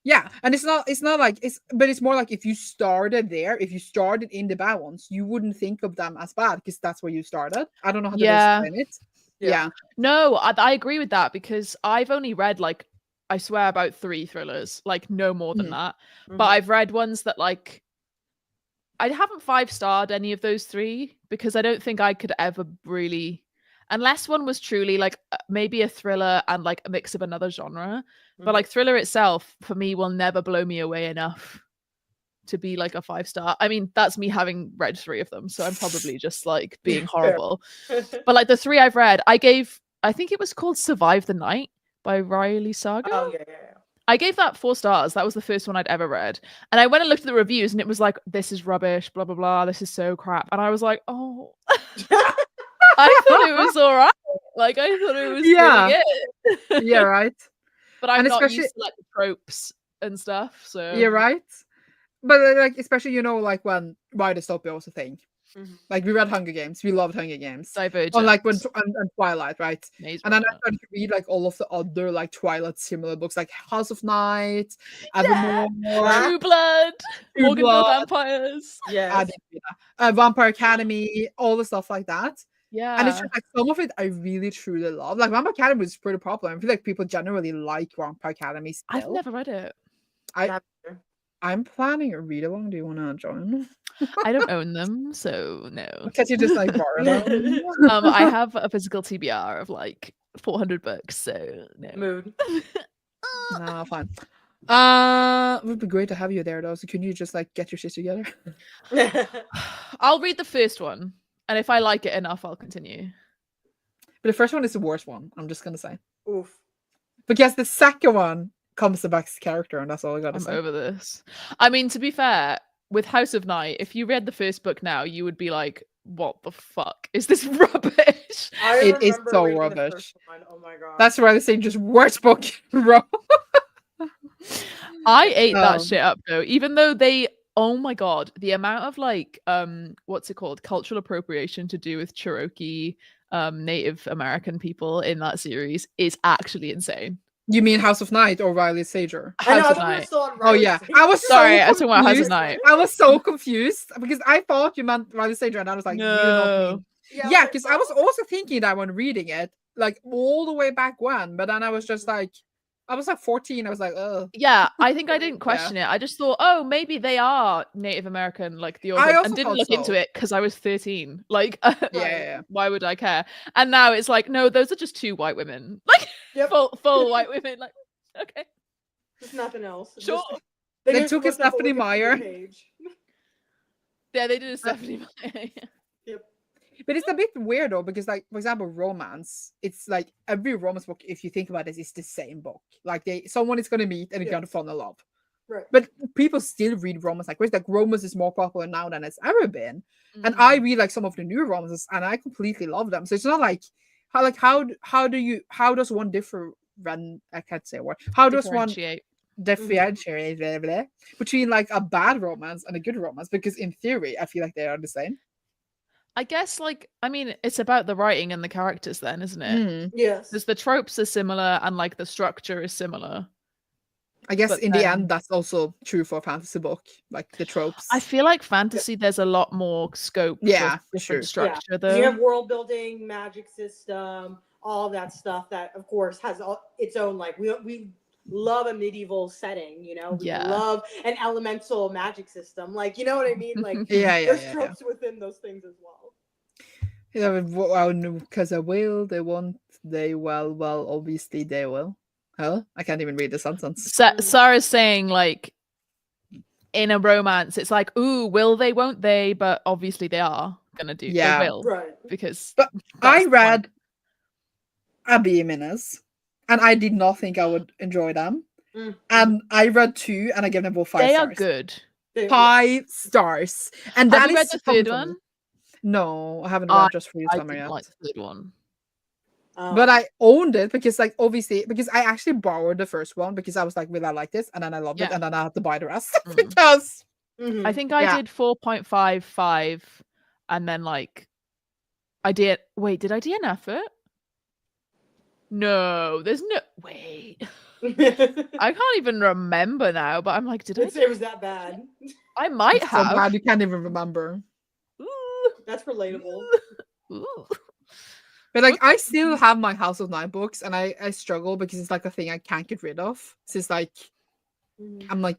and it's not like but it's more like if you started there, if you started in the bad ones, you wouldn't think of them as bad because that's where you started. I don't know how to explain it. No, I agree with that, because I've only read like, I swear, about 3 thrillers, like no more than that. But I've read ones that like, I haven't 5-starred any of those 3 because I don't think I could ever really, unless one was truly like maybe a thriller and like a mix of another genre. But like thriller itself for me will never blow me away enough to be like a 5-star. I mean, that's me having read 3 of them, so I'm probably just like being horrible. But like the 3 I've read, I think it was called Survive the Night by Riley Saga. Oh, yeah. I gave that 4 stars. That was the first one I'd ever read. And I went and looked at the reviews and it was like, this is rubbish, blah, blah, blah. This is so crap. And I was like, oh, I thought it was all right. Like, I thought it was Yeah. pretty good. Yeah, right. But I'm And not especially- used to like the tropes and stuff. So Yeah, right. But like, especially, you know, like when why dystopia was a thing. Like we read Hunger Games, we loved Hunger Games. Divergent. Or like when and Twilight, right? Maze And then I Runner. started to read like all of the other like Twilight similar books, like House of Night, Evermore, True Blood, True Morganville Blood. Vampires. I Yes. didn't read that. Vampire Academy, all the stuff like that. Yeah. And it's just like some of it I really truly love. Like Vampire Academy is pretty popular. I feel like people generally like Vampire Academy still. I've never read it. I'm planning a read along. Do you want to join? I don't own them, so no. Can't you just like borrow them? I have a physical TBR of like 400 books, so no. Mood. No, fine. It would be great to have you there though. So can you just like get your shit together? I'll read the first one, and if I like it enough, I'll continue. But the first one is the worst one. I'm just gonna say Oof. because the second one comes the best character, and that's all I gotta I'm say. over this. I mean, to be fair, with House of Night, if you read the first book now, you would be like, "What the fuck is this rubbish?" It is remember so reading the rubbish. first one. Oh my god. That's why they say just worst book in a row. I ate that Oh. shit up though, even though they. Oh my god, the amount of like, what's it called, cultural appropriation to do with Cherokee, Native American people in that series is actually insane. You mean House of Night or Riley Sager? I know. House I of thought we were Night. still on Oh yeah, Riley I was so Sorry, I was talking about House of confused. Night. I was so confused because I thought you meant Riley Sager, and I was like, you do not No. mean. Yeah, Yeah, because I was also thinking that when reading it, like all the way back when, but then I was just like, I was like 14. I was like, oh. Yeah, I think I didn't Yeah. question it. I just thought, oh, maybe they are Native American, like the I authors, also and didn't thought look into so. it because I was 13. Like, Yeah. why would I care? And now it's like, no, those are just 2 white women, like Yep. full white women. Like, okay, There's nothing else. sure. They They just took a looked up Stephanie Wikipedia Meyer. page. Yeah, they did a Stephanie Meyer. Yep. But it's a bit weird though, because like, for example, romance, it's like every romance book, if you think about it, is the same book. Like someone is gonna meet and they're gonna fall in love. Right. But people still read romance like romance is more popular now than it's ever been. And I read like some of the new romances and I completely love them. So it's not like how does one differ when I can't say a word. How does one differentiate. differentiate blah, blah, between like a bad romance and a good romance? Because in theory, I feel like they are the same. I guess, like, I mean, it's about the writing and the characters, then, isn't it? Mm. Yes. Because the tropes are similar and like the structure is similar. I guess But in the then- end, that's also true for a fantasy book, like the tropes. I feel like fantasy, there's a lot more scope Yeah, for sure. different structure, You though. have world building, magic system, all that stuff that, of course, has its own. Like we love a medieval setting, you know. We Yeah. love an elemental magic system, like, you know what I mean. Like yeah, there's yeah. tropes within those things as well. Yeah, because I will, they won't, they well, obviously they will. Huh? I can't even read the sentence. Sarah's saying, like, in a romance, it's like, ooh, will they, won't they? But obviously they are gonna do. Yeah. They will. Right. Because But that's I the read point. Abby Jimenez, and I did not think I would enjoy them. Mm. And I read 2, and I gave them both 5 They stars. are good. 5 stars. And Have that you read is the coming third from me. one? No, I haven't I- read Just for You I Summer didn't yet. like the third one. But I owned it because, like, obviously, because I actually borrowed the first one because I was like, will I like this? And then I loved it, Yeah. and then I had to buy the rest Mm. because Mhm. I think I Yeah. did 4.55, and then like I did. Wait, did I DNF it? No, there's no wait. I can't even remember now. But I'm like, did I? it was that bad. I might it's so have. bad you can't even remember. Ooh, That's relatable. ooh. But like, I still have my House of Nine books, and I struggle because it's like a thing I can't get rid of. Since like Mhm. I'm like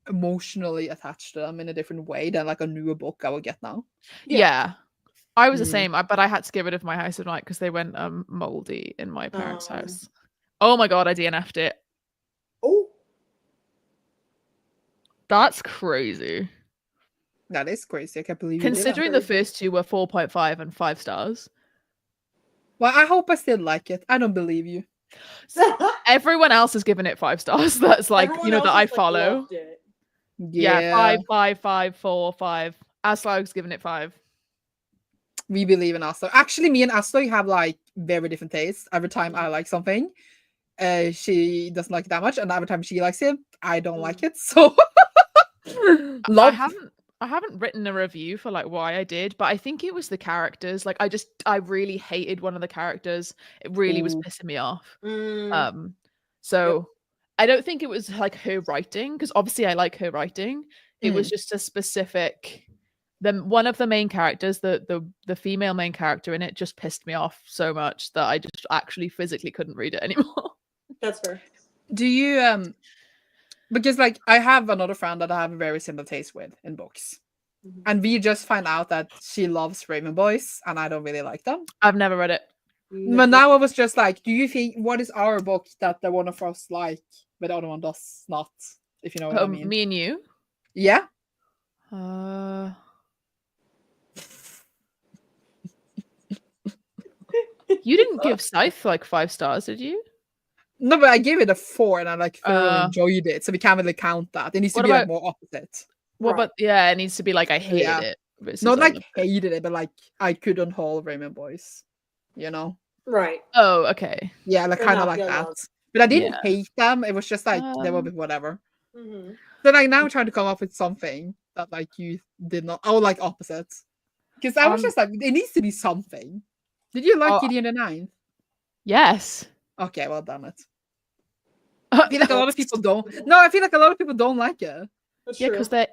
emotionally attached to them in a different way than like a newer book I will get now. Yeah. I was the Mm. same, but I had to get rid of my House of Night because they went moldy in my parents' Oh. house. Oh my god, I DNF'd it. Oh, That's crazy. That is crazy. I can't believe you did that. Considering the first 2 were 4.5 and 5 stars. Well, I hope I still like it. I don't believe you. Everyone else has given it 5 stars. That's like, Everyone you know, else that I just, like, follow. loved it. Yeah, 5, 5, 5, 4, 5. Aslog's given it 5. We believe in Aslog. Actually, me and Aslog have like very different tastes. Every time I like something, she doesn't like it that much, and every time she likes it, I don't like it. So I haven't written a review for like why I did, but I think it was the characters. Like I really hated one of the characters. It really was pissing me off. So I don't think it was like her writing, because obviously I like her writing. It was just a specific one of the main characters, the female main character in it, just pissed me off so much that I just actually physically couldn't read it anymore. That's fair. Do you because like I have another friend that I have a very similar taste with in books. And we just find out that she loves Raven Boys and I don't really like them. I've never read it. But now I was just like, do you think what is our book that the one of us like but the other one does not? If you know what I mean. Me and you? Yeah. You didn't give Scythe like 5 stars, did you? No, but I gave it a 4 and I like thoroughly enjoyed it. So we can't really count that. It needs to be like more opposite. What about it needs to be like I hated it. Not like hated it, but like I couldn't hold Raymond Boys. You know? Right. Oh, okay. Yeah, like kind of like that. But I didn't hate them. It was just like they were whatever. Then like now I'm trying to come up with something that like you did not. Oh, like opposites. Because I was just like, it needs to be something. Did you like Gideon the Ninth? Yes. Okay, well damn it. I feel like a lot of people don't. No, I feel like a lot of people don't like it. That's yeah, because they're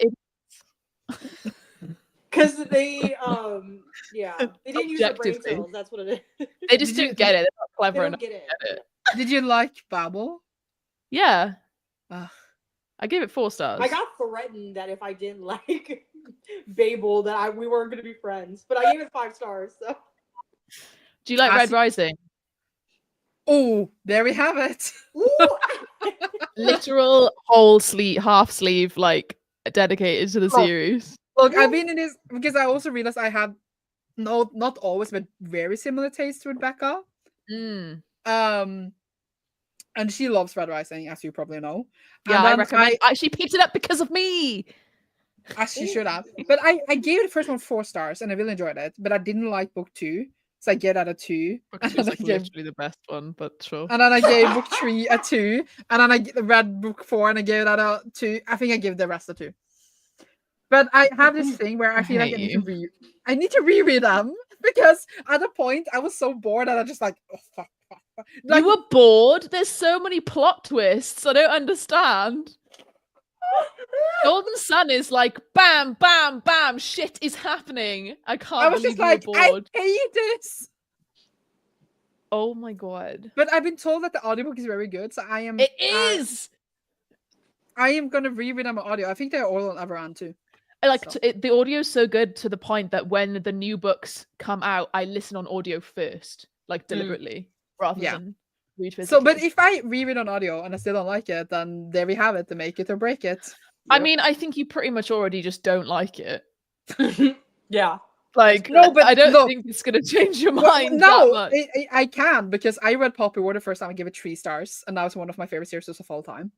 because they they didn't use their brain cells. That's what it is. They just didn't get it. They're not clever enough. Get it. Did you like Babel? Yeah. I gave it 4 stars. I got threatened that if I didn't like Babel that we weren't gonna be friends. But I gave it 5 stars, so. Do you like Red Rising? Oh, there we have it. Literal whole sleeve, half sleeve, like dedicated to the series. Look, I've been in this because I also realized I had not always, but very similar taste with Becca. And she loves Red Rising, as you probably know. Yeah, I recommend. She picked it up because of me. As she should have. But I gave the first one 4 stars, and I really enjoyed it. But I didn't like book 2, so I gave that a 2. Book 2 is like literally the best one, but sure. And then I gave book 3 a 2, and then I read book 4, and I gave that a 2. I think I gave the rest a 2. But I have this thing where I feel like I need to reread them because at a point I was so bored that I just like, oh fuck. Like, you were bored? There's so many plot twists. I don't understand. Golden Sun is like bam, bam, bam. Shit is happening. I can't believe you were bored. I hate this. Oh my god. But I've been told that the audiobook is very good, so I am. It is. I am gonna reread them on audio. I think they're all on Everand too. The audio is so good to the point that when the new books come out, I listen on audio first, like deliberately, rather than read physically. So, but if I reread on audio and I still don't like it, then there we have it, to make it or break it. I mean, I think you pretty much already just don't like it. Yeah. Like, no, but I don't think it's going to change your mind. No, I can, because I read Poppy War the first time. I gave it 3 stars, and that was one of my favorite series of all time.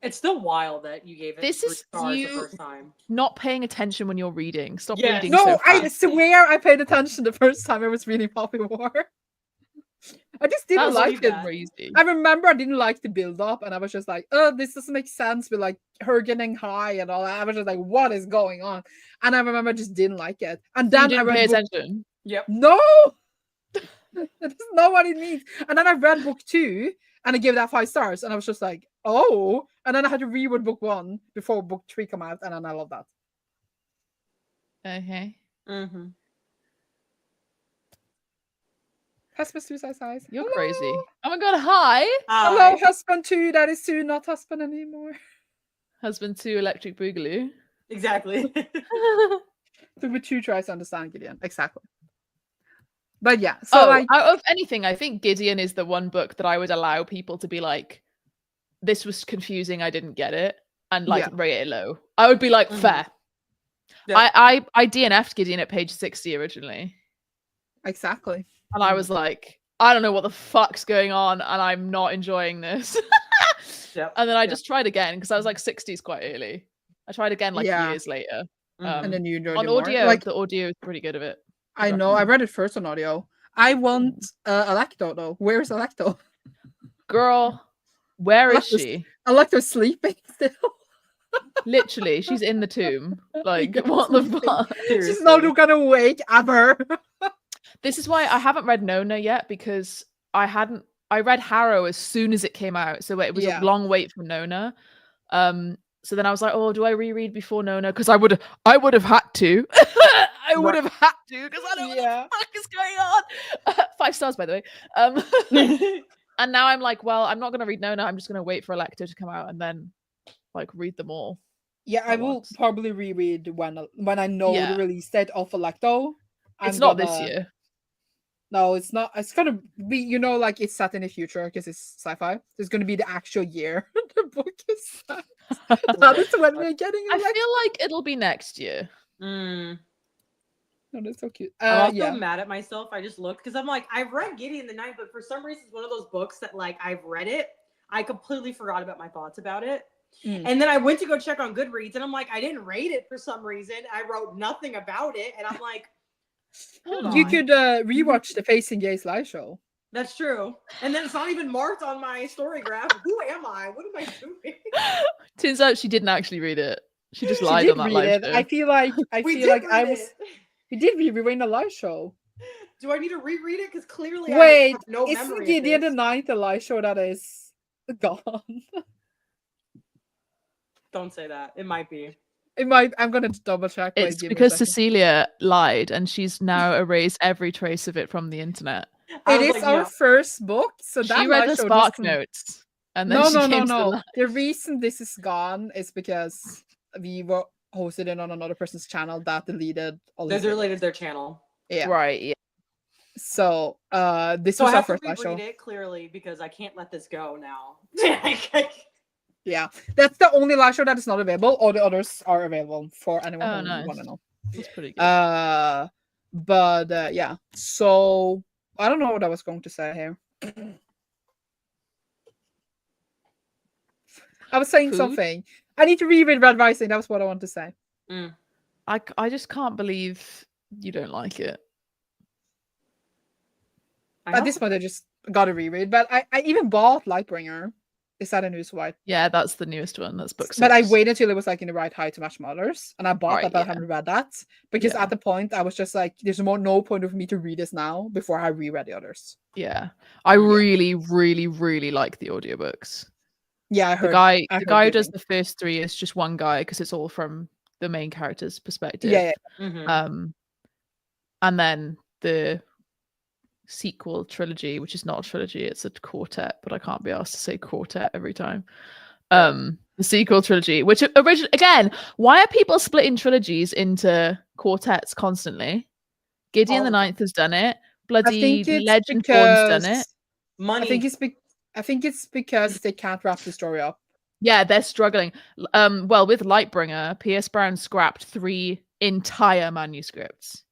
It's still wild that you gave it 3 stars the first time. Not paying attention when you're reading. Stop reading. No, so I swear I paid attention the first time I was reading Poppy War. I just didn't like it. Crazy. I remember I didn't like the build up, and I was just like, oh, this doesn't make sense with like her getting high and all that. I was just like, what is going on? And I remember I just didn't like it. And then I read pay attention. Yep. No, that's not what it means. And then I read book 2 and I gave that 5 stars, and I was just like, oh. And then I had to reread book 1 before book 3 come out, and then I love that. Okay. Mm-hmm. Husband Suicide Size. You're crazy. Oh my god, hi. Hello, Husband 2. That is 2, not husband anymore. Husband 2, Electric Boogaloo. Exactly. With 2 tries to understand Gideon. Exactly. But yeah, so out of anything, I think Gideon is the one book that I would allow people to be like, this was confusing, I didn't get it, and like rate it low. I would be like, fair. Yeah. I DNF'd Gideon at page 60 originally. Exactly. And I was like, I don't know what the fuck's going on, and I'm not enjoying this. Yep. And then I just tried again because I was like 60s quite early. I tried again like years later. And then you enjoyed On it more. audio, Like, the audio is pretty good of it. I know. I read it first on audio. I want Alecto though. Where's Alecto? Girl, where is she? Alecto's sleeping still. Literally, she's in the tomb. Like, what the fuck? She's not gonna wake ever. This is why I haven't read Nona yet, because I read Harrow as soon as it came out, so it was a long wait for Nona. So then I was like, oh, do I reread before Nona? Because I would have had to. I would have had to, because I don't know what the fuck is going on. 5 stars, by the way. And now I'm like, well, I'm not gonna read Nona. I'm just gonna wait for Alecto to come out and then like read them all. Yeah, I will probably reread when I know the release date of Alecto. It's not this year. No, it's not. It's gonna be, like it's set in the future because it's sci-fi. There's gonna be the actual year the book is set. That is when we're getting I feel like it'll be next year. Oh, that's so cute. I'm also mad at myself. I just looked because I'm like, I've read Gideon the Ninth, but for some reason it's one of those books that like I've read it. I completely forgot about my thoughts about it. And then I went to go check on Goodreads and I'm like, I didn't rate it for some reason. I wrote nothing about it. And I'm like, you could rewatch the Facing Gay slideshow. That's true. And then it's not even marked on my story graph. Who am I? What am I doing? Turns out she didn't actually read it. She just lied on that live show. I feel like we did reread the live show. Do I need to reread it? Because clearly I have no memory isn't Gideon the Ninth the live show that is gone? Don't say that. It might be. It might. I'm gonna double check. It's because Cecilia lied and she's now erased every trace of it from the internet. It is our first book, so that she read the Spark Notes, and then no. The reason this is gone is because we were hosted it on another person's channel that deleted all. They deleted their channel. Yeah. Right. Yeah. So this was our first live show. It clearly because I can't let this go now. Yeah, that's the only live show that is not available. All the others are available for anyone who want to know. That's pretty good. But yeah. So I don't know what I was going to say here. I was saying something. I need to reread Red Rising. That was what I want to say. I just can't believe you don't like it. At this point, I just got to reread. But I even bought Lightbringer. Is that a newest white? Yeah, that's the newest one. That's book 6. But I waited until it was like in the right height to match my others, and I bought that, but I haven't read that because at the point I was just like, "There's no point of me to read this now before I reread the others." Yeah, I really, really, really like the audiobooks. Yeah, I heard the guy who does the first 3 is just one guy because it's all from the main character's perspective. Yeah. And then the sequel trilogy, which is not a trilogy, it's a quartet, but I can't be asked to say quartet every time. The sequel trilogy, which again, why are people splitting trilogies into quartets constantly? Gideon the Ninth has done it. Bloody Legend Born's done it. Money. I think it's because they can't wrap the story up. Yeah, they're struggling. Well, with Lightbringer, P.S. Brown scrapped 3 entire manuscripts,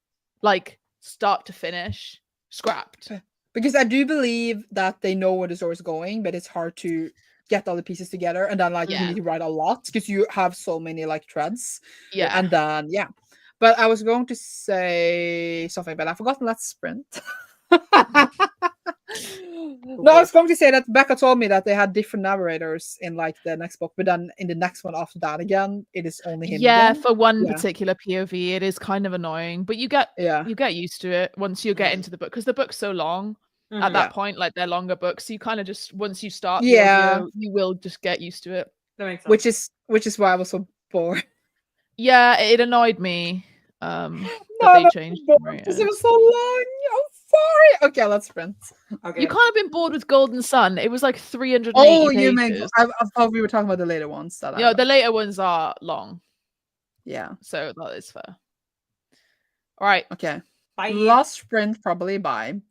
like start to finish. Scrapped. Because I do believe that they know where the story is going, but it's hard to get all the pieces together, and then you need to write a lot because you have so many threads. Yeah. And then but I was going to say something, but I've forgotten. Let's sprint. No, I was going to say that Becca told me that they had different narrators in the next book, but then in the next one after that again, it is only him. Yeah, again. for one particular POV, it is kind of annoying, but you get used to it once you get into the book because the book's so long. At that point, they're longer books, so you kind of just once you start, the audio, you will just get used to it. That makes sense. Which is why I was so bored. Yeah, it annoyed me. But they changed because it was so long. Sorry. Okay, let's sprint. Okay. You can't have been bored with Golden Sun. It was 380 pages. You meant I thought we were talking about the later ones. The later ones are long. Yeah. So that is fair. All right. Okay. Bye. Last sprint, probably. Bye.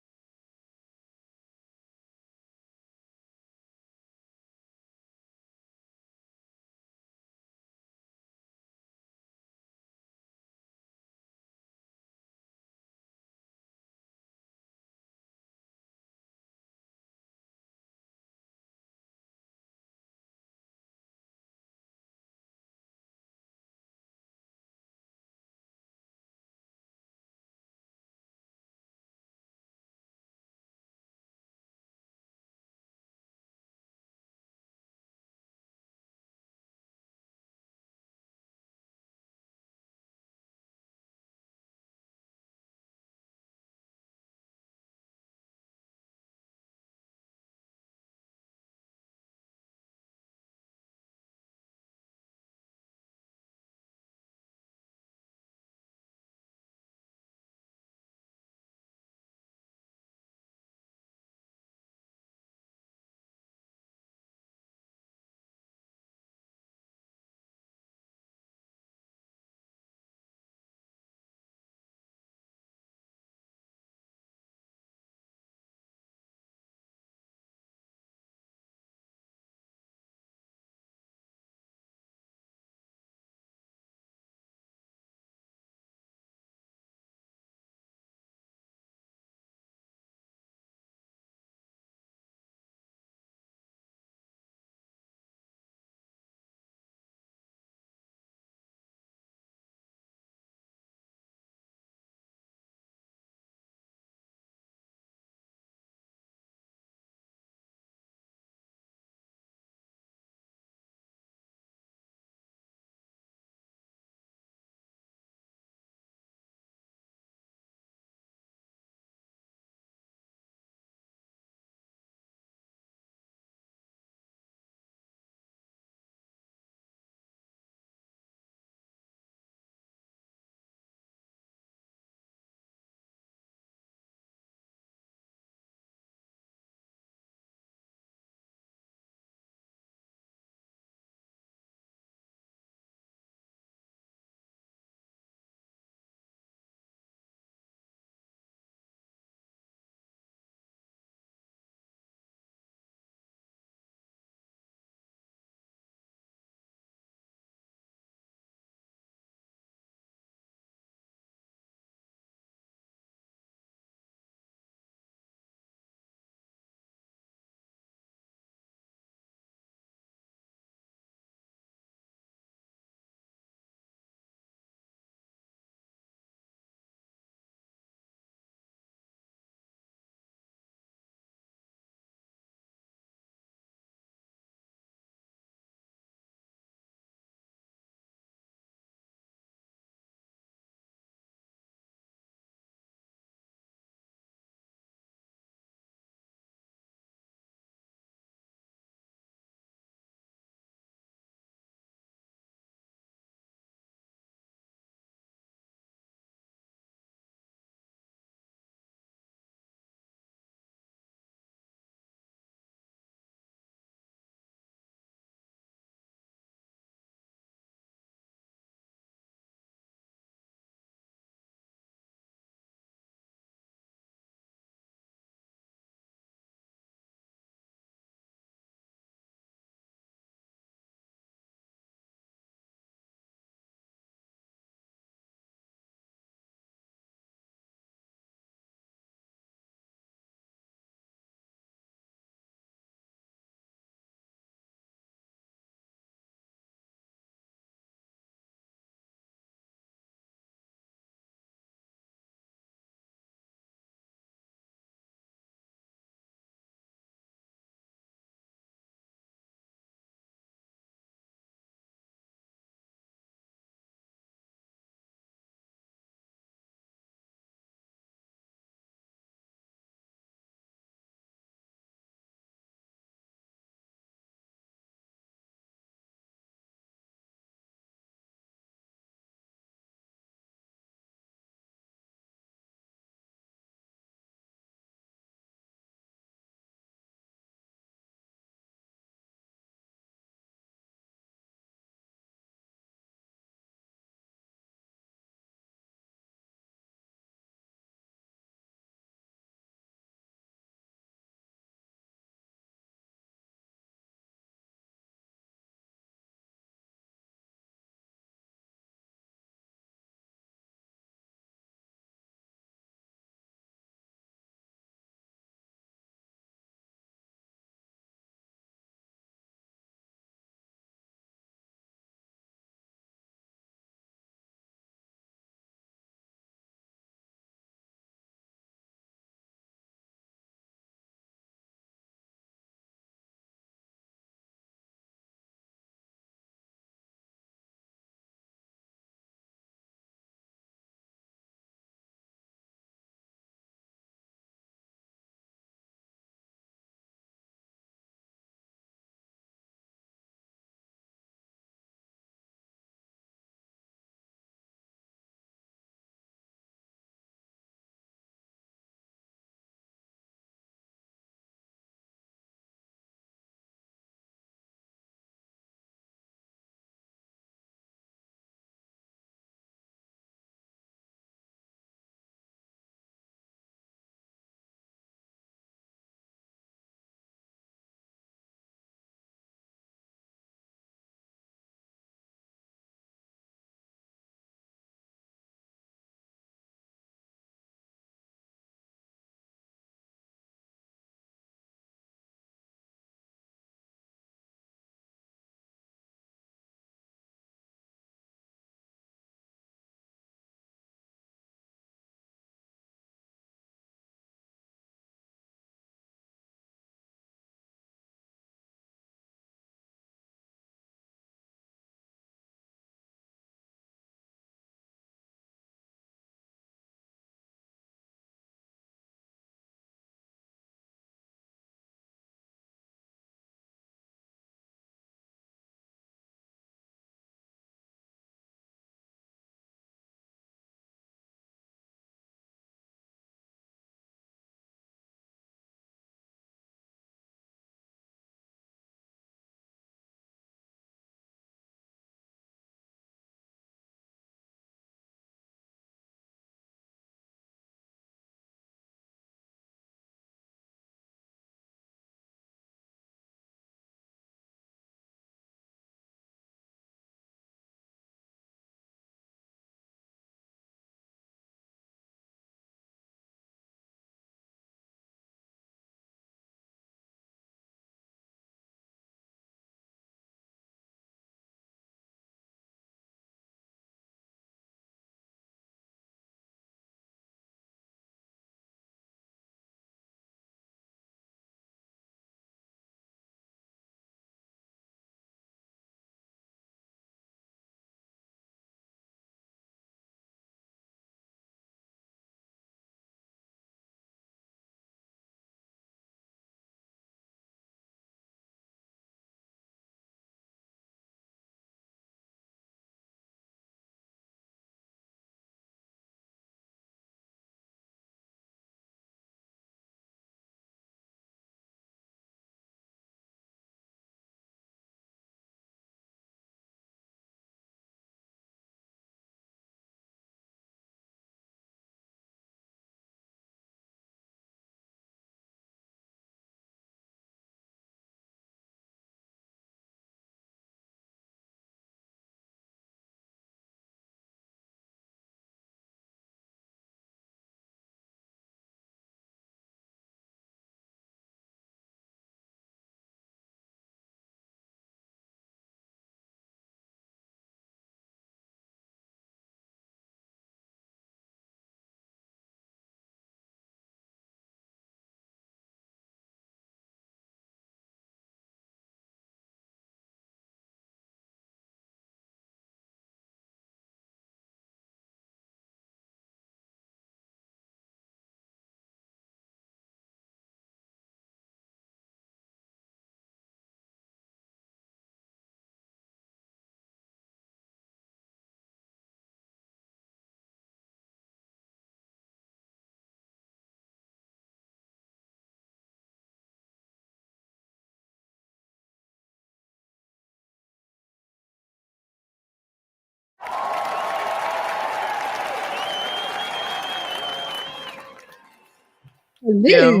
Hello.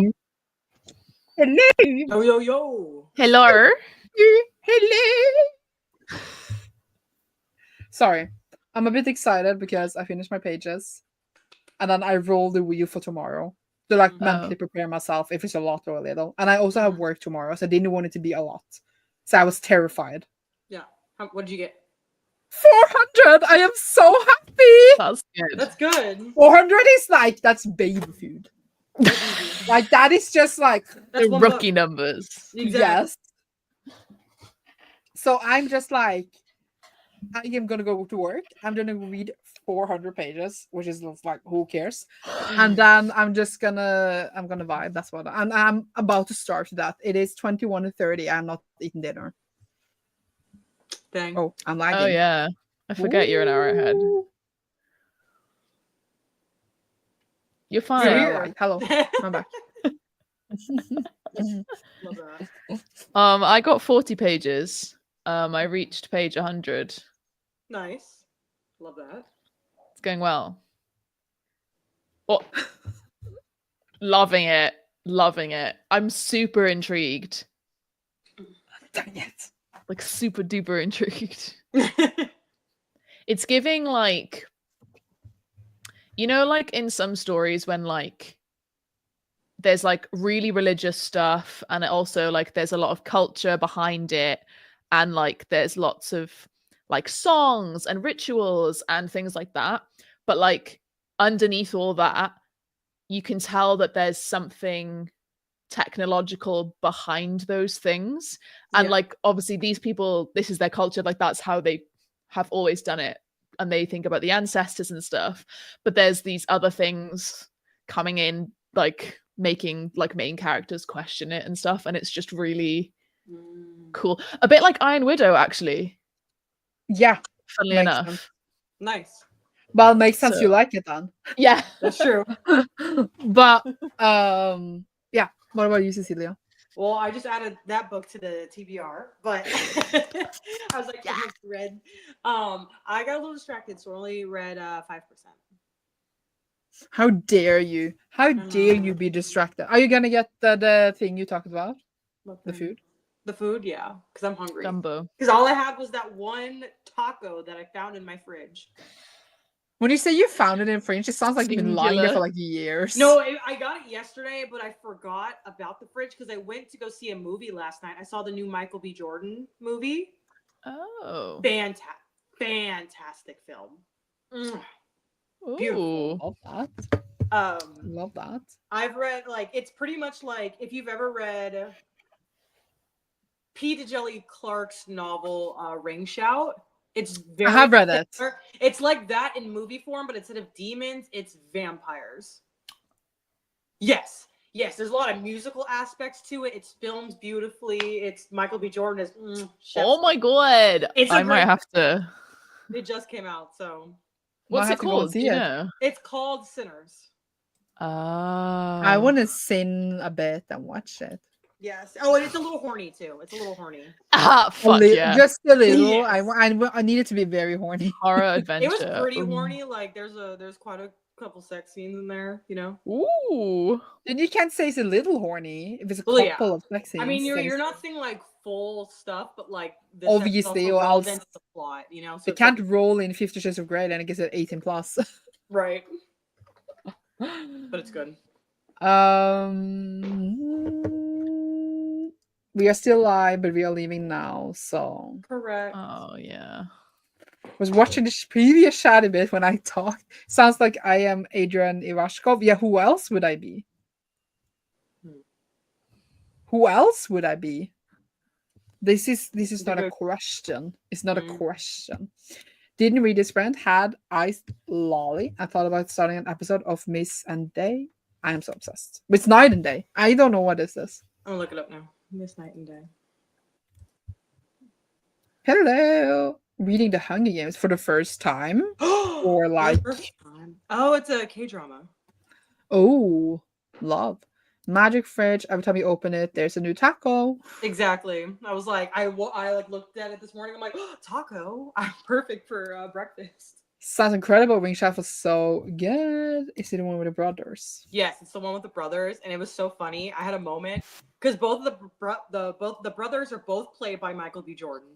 Hello. Yo, yo, yo. Hello. Hello. Sorry. I'm a bit excited because I finished my pages. And then I roll the wheel for tomorrow. To like mentally prepare myself if it's a lot or a little. And I also have work tomorrow, so I didn't want it to be a lot. So I was terrified. Yeah. What did you get? 400! I am so happy! That's good. That's good. 400 is like, that's baby food. Like, that is just like... That's The one rookie book. numbers. Exactly. Yes. So I'm just like, I am gonna go to work. I'm gonna read 400 pages, which is like, who cares? And then I'm gonna vibe. That's what I'm about to start that. It is 21:30. I'm not eating dinner. Dang. Oh, I'm lagging. Oh yeah. I forget you're an hour ahead. Ooh. You're So fine. you're right. Hello. I'm back. Love that. I got 40 pages. I reached page 100. Nice. Love that. It's going well. Oh, loving it. Loving it. I'm super intrigued. Dang it. Like super duper intrigued. It's giving like, you know, like in some stories when like there's like really religious stuff and it also like there's a lot of culture behind it and like there's lots of like songs and rituals and things like that, but like underneath all that you can tell that there's something technological behind those things. And like obviously these people, this is their culture, like that's how they have always done it and they think about the ancestors and stuff, but there's these other things coming in, like making like main characters question it and stuff, and it's just really cool. A bit like Iron Widow, actually. Yeah. Funnily Makes enough. sense. Nice. Well, it makes sense So- you like it then. Yeah. That's true. But yeah. What about you, Cecilia? Well, I just added that book to the TBR, but I was like, yeah, read. I got a little distracted, so I only read 5%. How dare you? How dare you be distracted? Are you gonna get the thing you talked about? The food? The food, yeah, because I'm hungry. Gumbo. Because all I had was that one taco that I found in my fridge. When you say you found it in French, it sounds like you've been lying there for Singular. like years. No, I got it yesterday, but I forgot about the fridge because I went to go see a movie last night. I saw the new Michael B. Jordan movie. Oh. Fantastic film. Ooh. Love that. Love that. I've read like it's pretty much like if you've ever read P. Djeli Clark's novel Ring Shout. It's very I have read it. It's like that in movie form, but instead of demons, it's vampires. Yes. There's a lot of musical aspects to it. It's filmed beautifully. It's Michael B. Jordan as Oh my god. I might have to. It just came out, so What's have it to go and called? Do see you it. know? it's called Sinners. I want to sin a bit and watch it. Yes. Oh, and it's a little horny too. It's a little horny. Fuck yeah. Just a little. Yes. I need it to be very horny. Horror adventure. It was pretty horny. Like there's quite a couple sex scenes in there, you know. Ooh. And you can't say it's a little horny if it's a Well, couple yeah. of sex scenes. I mean, you're not seeing like full stuff, but like the Obviously, sex is or also else relevant to the plot, you know. So you it's can't like, roll in 50 Shades of Grey and it gets at 18 plus. right, but it's good. We are still live, but we are leaving now. So Correct. Oh yeah. I was watching this previous chat a bit when I talked. Sounds like I am Adrian Ivashkov. Yeah, who else would I be? Who else would I be? This is not a question. It's not a question. Didn't read this friend had iced lolly. I thought about starting an episode of Miss and Day. I am so obsessed. It's Night and Day. I don't know what is this. I'm gonna look it up now. Miss Night and Day. Hello. Reading the Hunger Games for the first time. Or like First time. Oh, it's a K-drama. Oh, love. Magic fridge. Every time you open it, there's a new taco. Exactly. I was like, I like looked at it this morning. I'm like, oh, taco. I'm perfect for breakfast. Sounds incredible. Wing Chef was so good. Is it the one with the brothers? Yes, it's the one with the brothers, and it was so funny. I had a moment because both of the brothers are both played by Michael B. Jordan.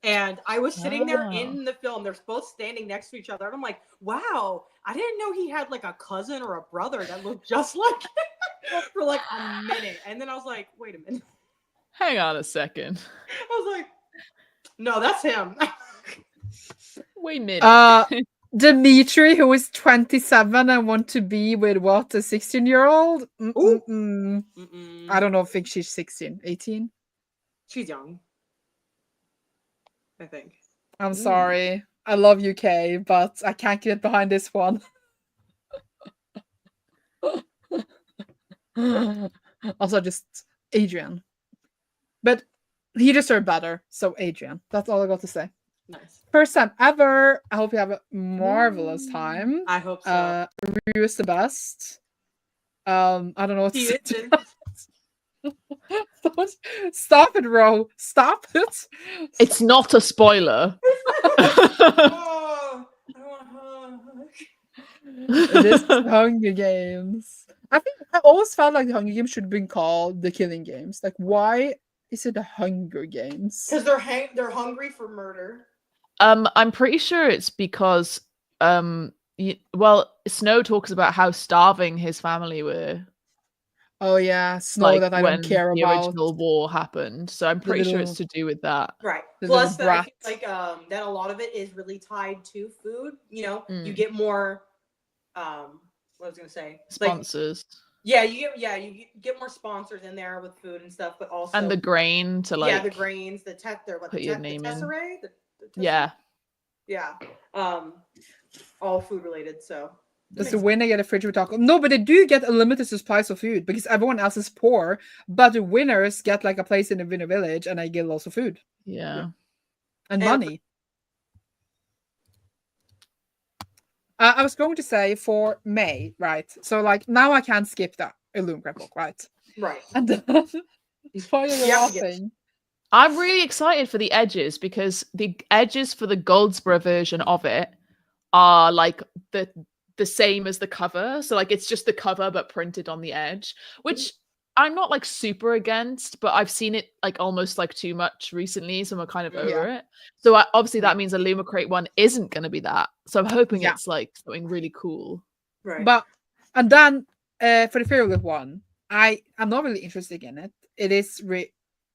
And I was sitting there in the film. They're both standing next to each other. And I'm like, wow, I didn't know he had like a cousin or a brother that looked just like him for like a minute. And then I was like, wait a minute. Hang on a second. I was like, no, that's him. Wait a minute. Dimitri, who is 27 and want to be with what, a 16-year-old? I don't know. I think she's 16, 18. She's young, I think. I'm sorry. I love UK, but I can't get behind this one. Also, just Adrian. But he deserved better. So, Adrian. That's all I got to say. Nice. First time ever. I hope you have a marvelous time. I hope so. Ryu is the best. I don't know what to say. Stop it, Ro. Stop it. It's not a spoiler. Oh, I want a hug. It is Hunger Games. I always felt like the Hunger Games should have been called the Killing Games. Like, why is it the Hunger Games? Because they're hungry for murder. I'm pretty sure it's because Snow talks about how starving his family were. Oh yeah, Snow, like, that I don't care the about. original war happened, so I'm pretty sure it's to do with that. Right. The Plus, little I feel brat. like that a lot of it is really tied to food. You know, you get more. What I was gonna say, Sponsors. Like, you get more sponsors in there with food and stuff, but also and the grain to like the grains, the tesserae, yeah. All food related. So does the winner get a fridge with taco? No, but they do get a limited supplies of food because everyone else is poor. But the winners get like a place in the winner village, and they get lots of food. Yeah. And money. I was going to say for May, right? So like now I can't skip that Illumicrate book, right? Right. And then why are you laughing? I'm really excited for the edges because the edges for the Goldsboro version of it are like the same as the cover. So like it's just the cover but printed on the edge, which I'm not like super against, but I've seen it like almost like too much recently, so I'm kind of over it. So obviously that means a Illumicrate one isn't going to be that. So I'm hoping it's like something really cool. Right. But and then for the Fairyloot one, I'm not really interested in it. It is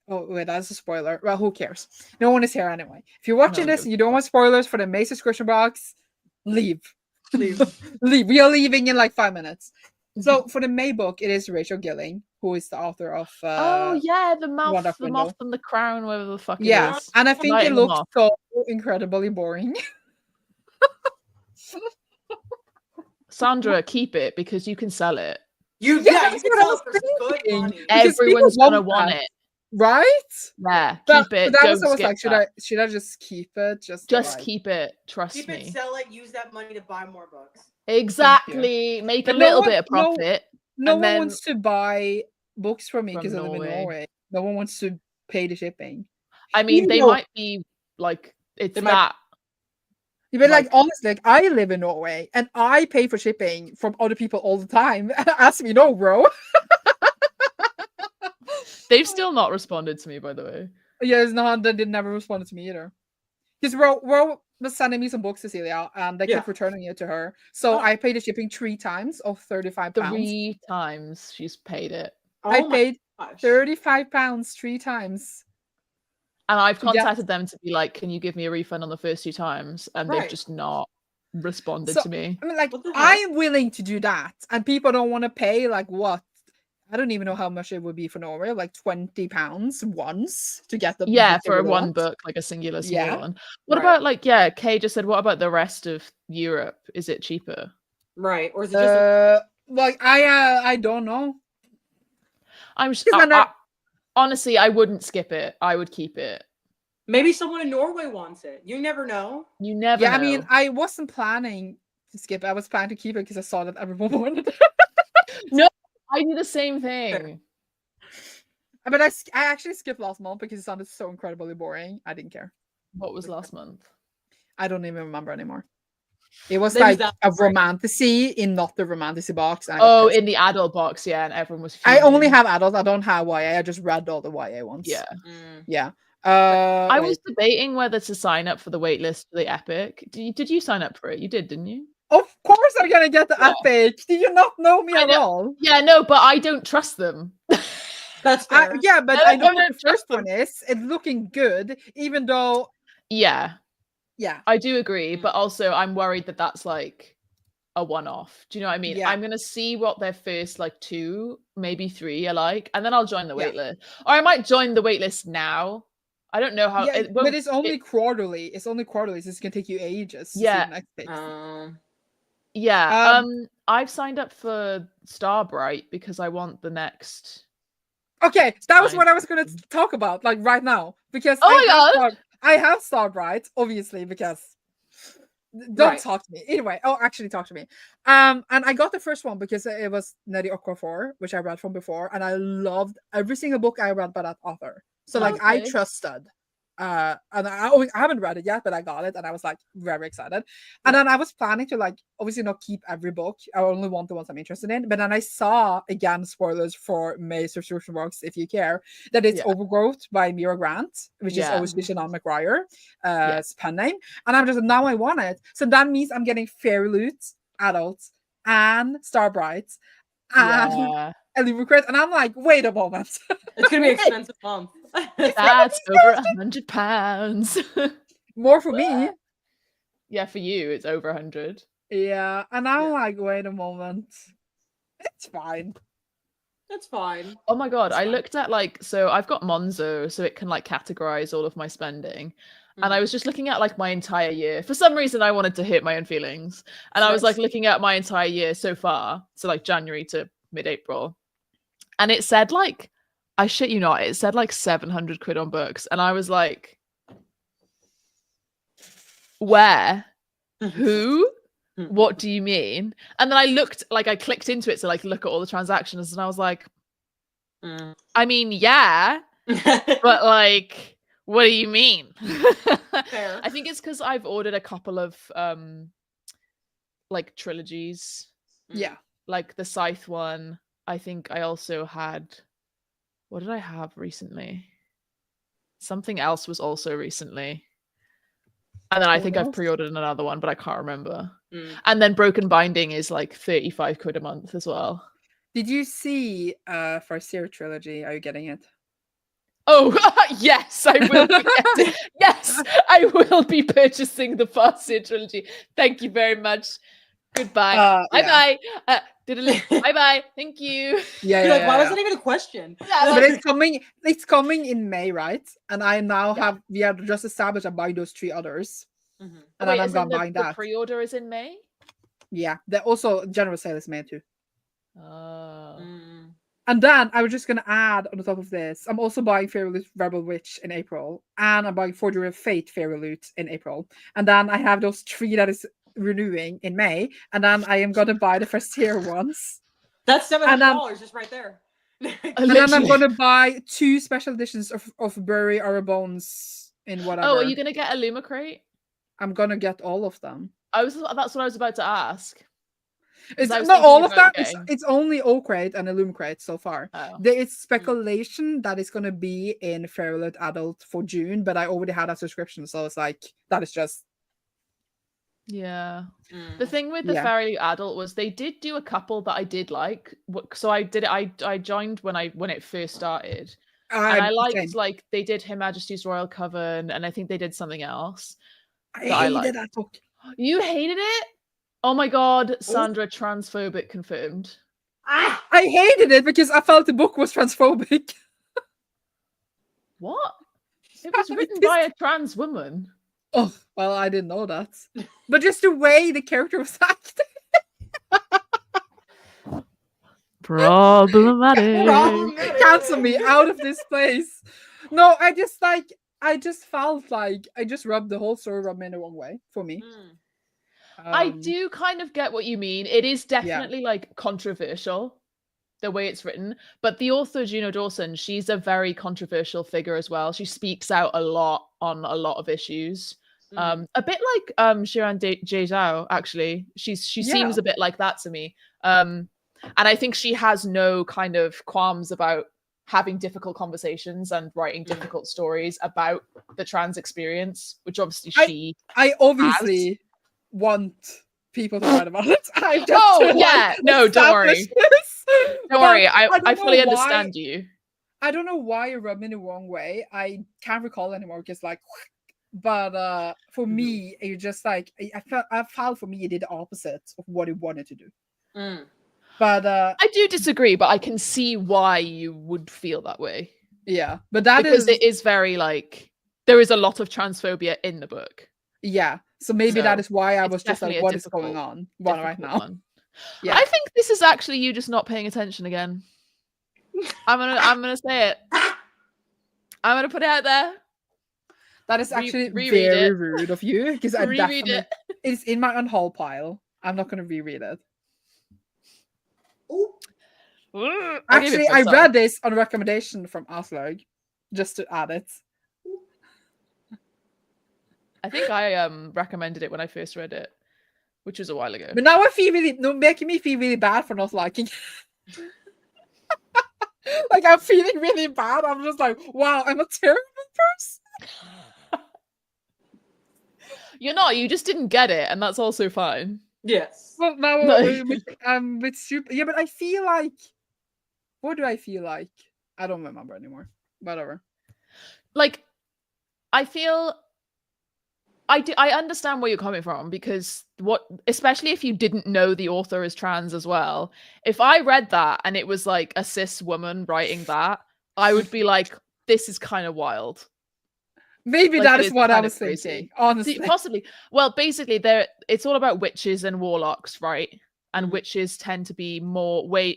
oh wait, that's a spoiler. Well, who cares? No one is here anyway. If you're watching this and you don't want spoilers for the May subscription box, leave. Leave. We are leaving in like 5 minutes. So for the May book, it is Rachel Gilling, who is the author of the Moth and the Crown, whatever the fuck it is. And I think it looks so incredibly boring. Sandra, keep it because you can sell it. You can sell it for good money. Everyone's gonna want it. Right? Yeah, keep it. But that was always like, should I just keep it? Just keep it. Trust me. Keep it, sell it, use that money to buy more books. Exactly. Make a little bit of profit. No one wants to buy books from me because I live in Norway. No one wants to pay the shipping. I mean, they might be like, it's that. But like honestly, like I live in Norway and I pay for shipping from other people all the time. As we know, bro. They've still not responded to me, by the way. Yeah, it's not. They never responded to me either. Because Ro was sending me some books, Cecilia, and they kept returning it to her. So I paid the shipping 3 times of £35. 3 times she's paid it. I paid £35 3 times. And I've contacted them to be like, can you give me a refund on the first 2 times? And they've just not responded to me. I mean, like, I'm willing to do that. And people don't want to pay, like, what? I don't even know how much it would be for Norway, like £20 once to get the for one book, like a singular small one. What about like Kay just said, what about the rest of Europe? Is it cheaper? Right. Or is it just like I don't know. Honestly, I wouldn't skip it. I would keep it. Maybe someone in Norway wants it. You never know. You never know. I mean, I wasn't planning to skip it. I was planning to keep it because I saw that everyone wanted it. No. I do the same thing. But I actually skipped last month because it sounded so incredibly boring. I didn't care. What was last month? I don't even remember anymore. It was There was like that a one, right? romantasy in not the romantasy box. And I got Oh, pissed. in the adult box, yeah, and everyone was I fuming. only have adults. I don't have YA. I just read all the YA ones. Yeah. Yeah. I Wait. was debating whether to sign up for the waitlist for the Epic. Did you sign up for it? You did, didn't you? Of course I'm gonna get the Yeah. Epic. Do you not know me I at know. all? Yeah, no, but I don't trust them. That's fair. Yeah, but I I know don't what the first trust them. one is. It's looking good, even though. Yeah, Yeah. I do agree, but also I'm worried that that's like a one-off. Do you know what I mean? Yeah. I'm gonna see what their first like 2, maybe 3 are like, and then I'll join the Yeah. waitlist. Or I might join the waitlist now. I don't know how Yeah, it but won't. it's only quarterly. It's only quarterly, so it's gonna take you ages to see Yeah. the next page. Yeah. I've signed up for Starbright because I want the next. Okay, that was Fine. what I was gonna talk about, like right now, because Oh my God. I have Starbright, obviously, because don't Right. talk to me anyway. Oh, actually, talk to me. And I got the first one because it was Neri Okafor, which I read from before, and I loved every single book I read by that author. So like I Okay. trusted. And I haven't read it yet, but I got it and I was like very excited. And then I was planning to like obviously not keep every book. I only want the ones I'm interested in. But then I saw again spoilers for May's subscription box, if you care, that it's Yeah. Overgrowth by Mira Grant, which is Yeah. obviously Shannon McGuire's pen name. And I'm just now I want it. So that means I'm getting Fairy Loot, Adults, and Starbright, and Yeah. Illumicrate. And I'm like, wait a moment. It's gonna be an expensive month. That's over £100. More for me. Yeah, for you, it's over 100. Yeah, and I'm Yeah. like, wait a moment. It's fine. That's fine. Oh my God, It's I fine. looked at like, so I've got Monzo, so it can like categorize all of my spending. And I was just looking at like my entire year. For some reason, I wanted to hit my own feelings. And I was like looking at my entire year so far. So like January to mid-April. And it said like, I shit you not, it said like 700 quid on books. And I was like, where? Who? What do you mean? And then I looked, like I clicked into it to like look at all the transactions and I was like, I mean, yeah, but like, what do you mean? Fair. I think it's because I've ordered a couple of like trilogies. Yeah. Like the Scythe one. I think I also had, what did I have recently? Something else was also recently. And then I think I've pre-ordered another one, but I can't remember. And then Broken Binding is like 35 quid a month as well. Did you see Farseer trilogy? Are you getting it? Oh, yes, I will be getting. Yes, I will be purchasing the Farseer trilogy. Thank you very much. Goodbye. Bye-bye. Bye-bye. Thank you. Yeah, You're yeah, like, why was that even a question? But it's coming. It's coming in May, right? And I now Yeah. we have just established I'm buying those 3 others, and Wait, then I'm as in gonna buy the that. pre-order is in May? Yeah, they also general sale is May too. Oh. And then I was just gonna add on the top of this, I'm also buying Fairy Loot Rebel Witch in April, and I'm buying Forgery of Fate Fairy Loot in April, and then I have those 3 that is renewing in May, and then I am gonna buy the first tier ones. That's $700 just right there. And then I'm gonna buy 2 special editions of Bury Our Bones in whatever. Oh, are you gonna get a Lumicrate? I'm gonna get all of them. That's what I was about to ask. It's not all of them. It's only Oakrate and Illumicrate so far. There is speculation that it's gonna be in Fairy Loot Adult for June, but I already had a subscription, so it's like that is just. Yeah. The thing with the Fairy Loot Adult was they did do a couple that I did like. So I did it. I joined when it first started, and I liked like they did Her Majesty's Royal Coven, and I think they did something else. I hated that book. You hated it? Oh my God, Sandra, transphobic confirmed. I hated it because I felt the book was transphobic. What? It was written by a trans woman. Oh, well, I didn't know that. But just the way the character was acting. Problematic. Cancel me out of this place. No, I just felt like I just rubbed the whole story rubbed me in the wrong way for me. I do kind of get what you mean. It is definitely like controversial the way it's written, but the author Juno Dawson, she's a very controversial figure as well. She speaks out a lot on a lot of issues. A bit like Shiran Zhao, actually. She seems a bit like that to me. And I think she has no kind of qualms about having difficult conversations and writing difficult stories about the trans experience, which obviously I obviously want people to write about it. I'm just don't worry. Don't worry. I fully understand you. I don't know why it rubbed me the wrong way. I can't recall anymore because but for me, it just like I felt for me it did the opposite of what it wanted to do. But I do disagree, but I can see why you would feel that way. Yeah, but because it is very like there is a lot of transphobia in the book. Yeah, so maybe that is why I was just like, what is going on right now? Yeah, I think this is actually you just not paying attention again. I'm gonna say it. I'm gonna put it out there. That is actually very rude of you because I definitely it's in my unhaul pile. I'm not gonna reread it. Actually, I read this on recommendation from Aslaug, just to add it. I think I recommended it when I first read it, which was a while ago. But now I feel making me feel really bad for not liking. Like I'm feeling really bad. I'm just like, wow, I'm a terrible person. You're not. You just didn't get it, and that's also fine. Yes. Well, now I'm with super. Yeah, but I feel like. What do I feel like? I don't remember anymore. Whatever. Like, I feel. I understand where you're coming from because especially if you didn't know the author is trans as well. If I read that and it was like a cis woman writing that, I would be like, this is kind of wild. Maybe like, that is what I was thinking, honestly. Possibly. Well, basically, it's all about witches and warlocks, right? And witches tend to be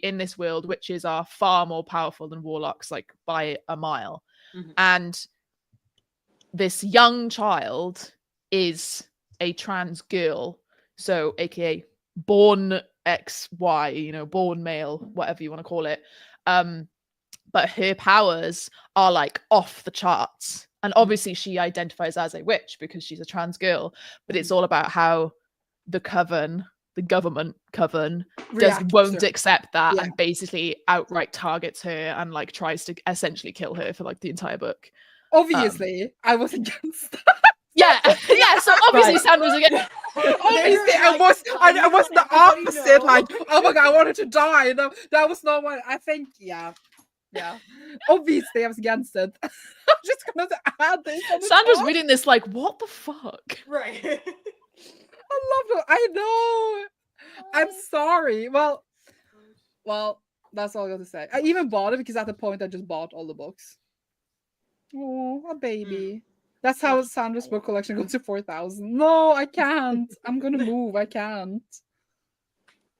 in this world, witches are far more powerful than warlocks, like by a mile. And this young child is a trans girl, so aka born XY, born male, whatever you want to call it. But her powers are like off the charts. And obviously she identifies as a witch because she's a trans girl, but it's all about how the government coven won't accept that and basically outright targets her and like tries to essentially kill her for like the entire book. Obviously, I was against that. Yeah. So obviously Sandra's against. Obviously, I was the opposite. Like, oh my god, I wanted to die. No, that was not what I think. Yeah. Obviously, I was against it. I'm just gonna add this. Sandra's reading this like, what the fuck? Right. I love it. I know. I'm sorry. Well, that's all I got to say. I even bought it because at the point I just bought all the books. Oh, a baby. That's how Sandra's book collection goes to 4,000. No, I can't. I'm gonna move. I can't.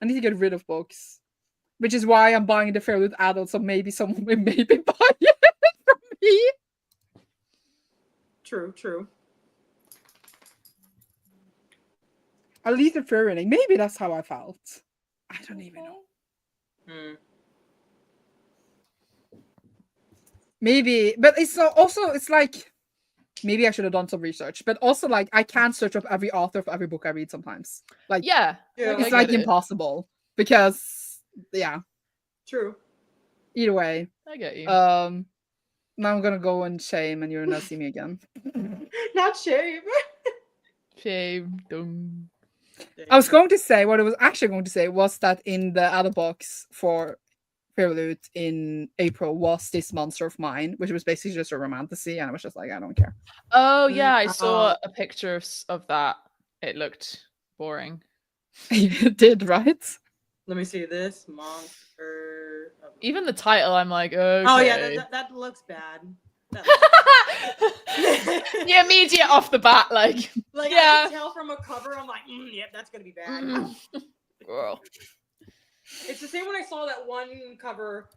I need to get rid of books, which is why I'm buying the Fairwood Adult. So maybe someone will maybe buy it from me. True. At least the fair reading. Maybe that's how I felt. I don't even know. Maybe, but it's also it's like maybe I should have done some research, but also like I can't search up every author for every book I read sometimes. Like it's like impossible because True. Either way, I get you. Now I'm gonna go and shame, and you're gonna see me again. Not shame. Shame. Dumb. I was going to say what I was actually going to say was that in the other box for Prelude in April was this Monster of Mine, which was basically just a romantasy, and I was just like, I don't care. Oh yeah, I saw a picture of that. It looked boring. It did, right? Let me see this Monster. Even the title, I'm like, okay. Oh yeah, that looks bad. The immediate off the bat, like I can tell from a cover. I'm like, yep, that's gonna be bad. Girl. It's the same when I saw that one cover,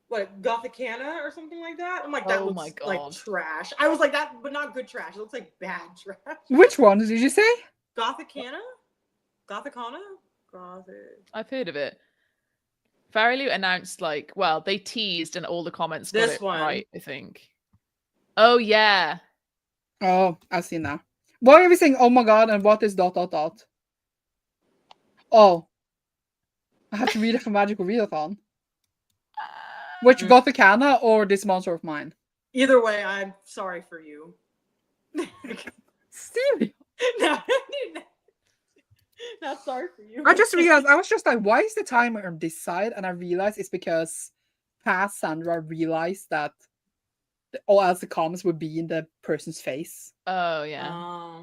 what, Gothicana or something like that. I'm like, that looks like trash. I was like that, but not good trash. It looks like bad trash. Which one did you say? Gothicana? I've heard of it. Fairyloot announced they teased and all the comments got this it one. right, I think. Oh yeah. Oh, I've seen that. Why are we saying, oh my god, and what is ... Oh. I have to read it for Magical Readathon. Which Gothicana or This Monster of Mine? Either way, I'm sorry for you. Stevie. No, not sorry for you. I just realized, I was just like, why is the timer on this side? And I realized it's because past Sandra realized that all else the comments would be in the person's face. Oh yeah.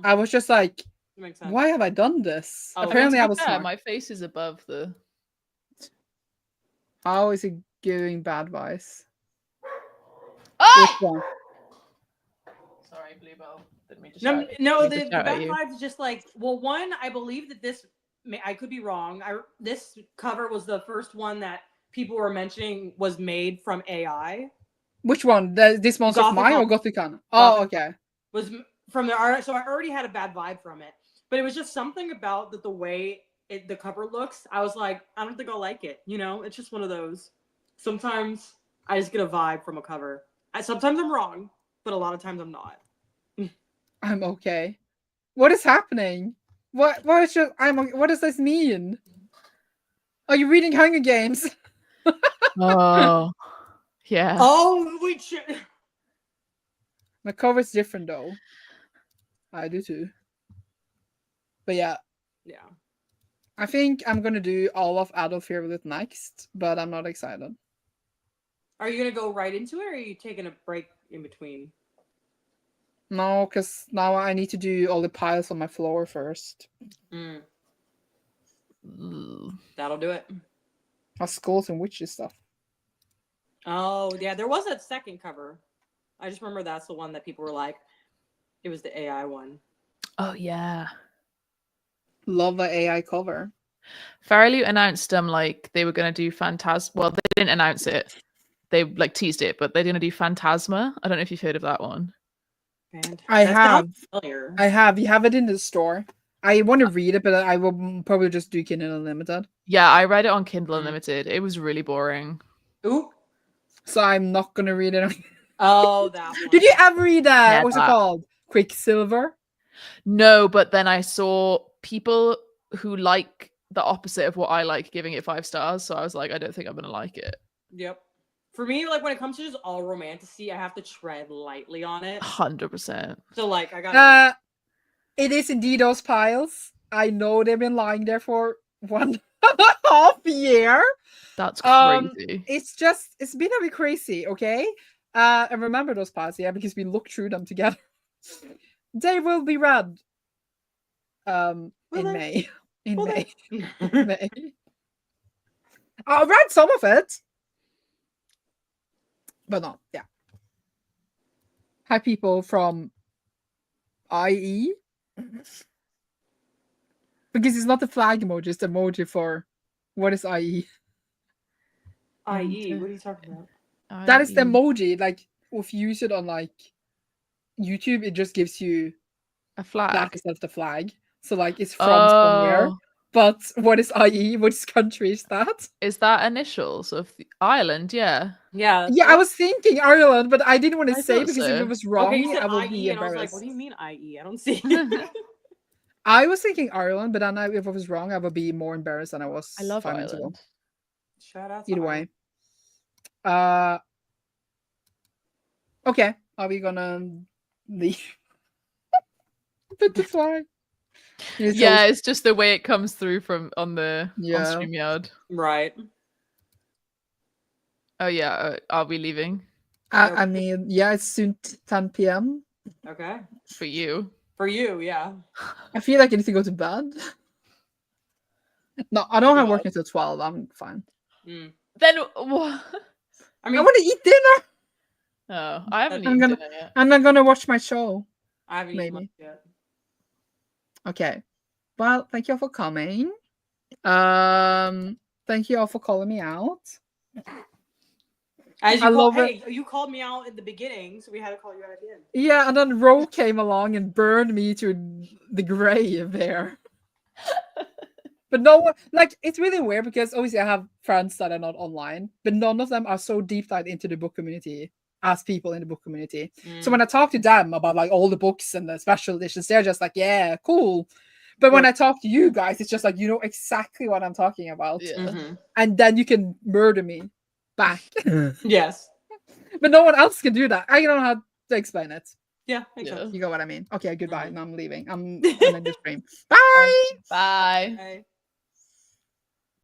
I was just like, Makes sense. why have I done this? Oh, Apparently To I be was fair, smart. my face is above the. How is he giving bad advice? Oh! Which one? Sorry, Bluebell. Didn't mean to No, shout. no, Didn't mean the to shout at bad you. vibes is just like, well, one, I believe that this, I could be wrong. This cover was the first one that people were mentioning was made from AI. Which one? This Monster of Mine or Gothicana? Oh, okay. Was from the art, so I already had a bad vibe from it. But it was just something about the way the cover looks. I was like, I don't think I'll like it. You know, it's just one of those. Sometimes I just get a vibe from a cover. Sometimes I'm wrong, but a lot of times I'm not. I'm okay. What is happening? What is your, what does this mean? Are you reading Hunger Games? Oh, yeah. Oh, we should. The cover's different though. I do too. But yeah. Yeah. I think I'm gonna do all of Adolf Favorite next, but I'm not excited. Are you gonna go right into it, or are you taking a break in between? No, because now I need to do all the piles on my floor first. That'll do it. Skulls and witches stuff. Oh, yeah, there was a second cover. I just remember that's the one that people were like, it was the AI one. Oh, yeah. Love the AI cover. Farrelly announced like they were going to do Phantasma. Well, they didn't announce it. They like teased it, but they're going to do Phantasma. I don't know if you've heard of that one. I have. You have it in the store. I want to read it, but I will probably just do Kindle Unlimited. Yeah, I read it on Kindle Unlimited. It was really boring. Ooh. So I'm not going to read it. Oh, that one. Did you ever read that? What's it called? Quicksilver? No, but then I saw people who like the opposite of what I like giving it 5 stars. So I was like, I don't think I'm going to like it. Yep. For me, like when it comes to just all romantasy, I have to tread lightly on it. 100%. So like I got it is indeed those piles. I know they've been lying there for 1.5 years. That's crazy. It's been a bit crazy, okay? And remember those piles, yeah, because we looked through them together. They will be read in May. In May. May. I read some of it. But no, yeah. Hi, people from IE. Because it's not the flag emoji, it's the emoji for what is IE? IE, what are you talking about? That is the emoji. Like, if you use it on like YouTube, it just gives you a flag. That instead of the flag. So like it's from somewhere. But what is IE? Which country is that? Is that initials of Ireland? Yeah. Yeah. Yeah, I was thinking Ireland, but I didn't want to say because if it was wrong, okay, you said I would IE, be and I was embarrassed. like, what do you mean IE? I don't see. I was thinking Ireland, but then if I was wrong, I would be more embarrassed than I was. I love 5 minutes ago. Shout out to Either way. Okay. Are we gonna leave? Put the flag. Yeah, it's just the way it comes through from on StreamYard. Right. Oh yeah, are we leaving? I mean, yeah, it's soon 10 p.m. Okay. For you. For you, yeah. I feel like I need to go to bed. No, I don't have work until 12. I'm fine. Then what? I want to eat dinner. Oh, I haven't eaten dinner yet. I'm not gonna watch my show. I haven't eaten much yet. Okay. Well, thank you all for coming. Thank you all for calling me out. As you you called me out in the beginning, so we had to call you out at the end. Yeah, and then Ro came along and burned me to the grave there. But no one, like, it's really weird because obviously I have friends that are not online, but none of them are so deep dived into the book community as people in the book community. So when I talk to them about like all the books and the special editions, they're just like, yeah, cool. But when I talk to you guys, it's just like, you know exactly what I'm talking about. Yeah. And then you can murder me back. Yes. But no one else can do that. I don't know how to explain it. Yeah, makes sense. You got what I mean. Okay, goodbye. Now I'm leaving. I'm gonna do stream. Bye. Bye. Bye.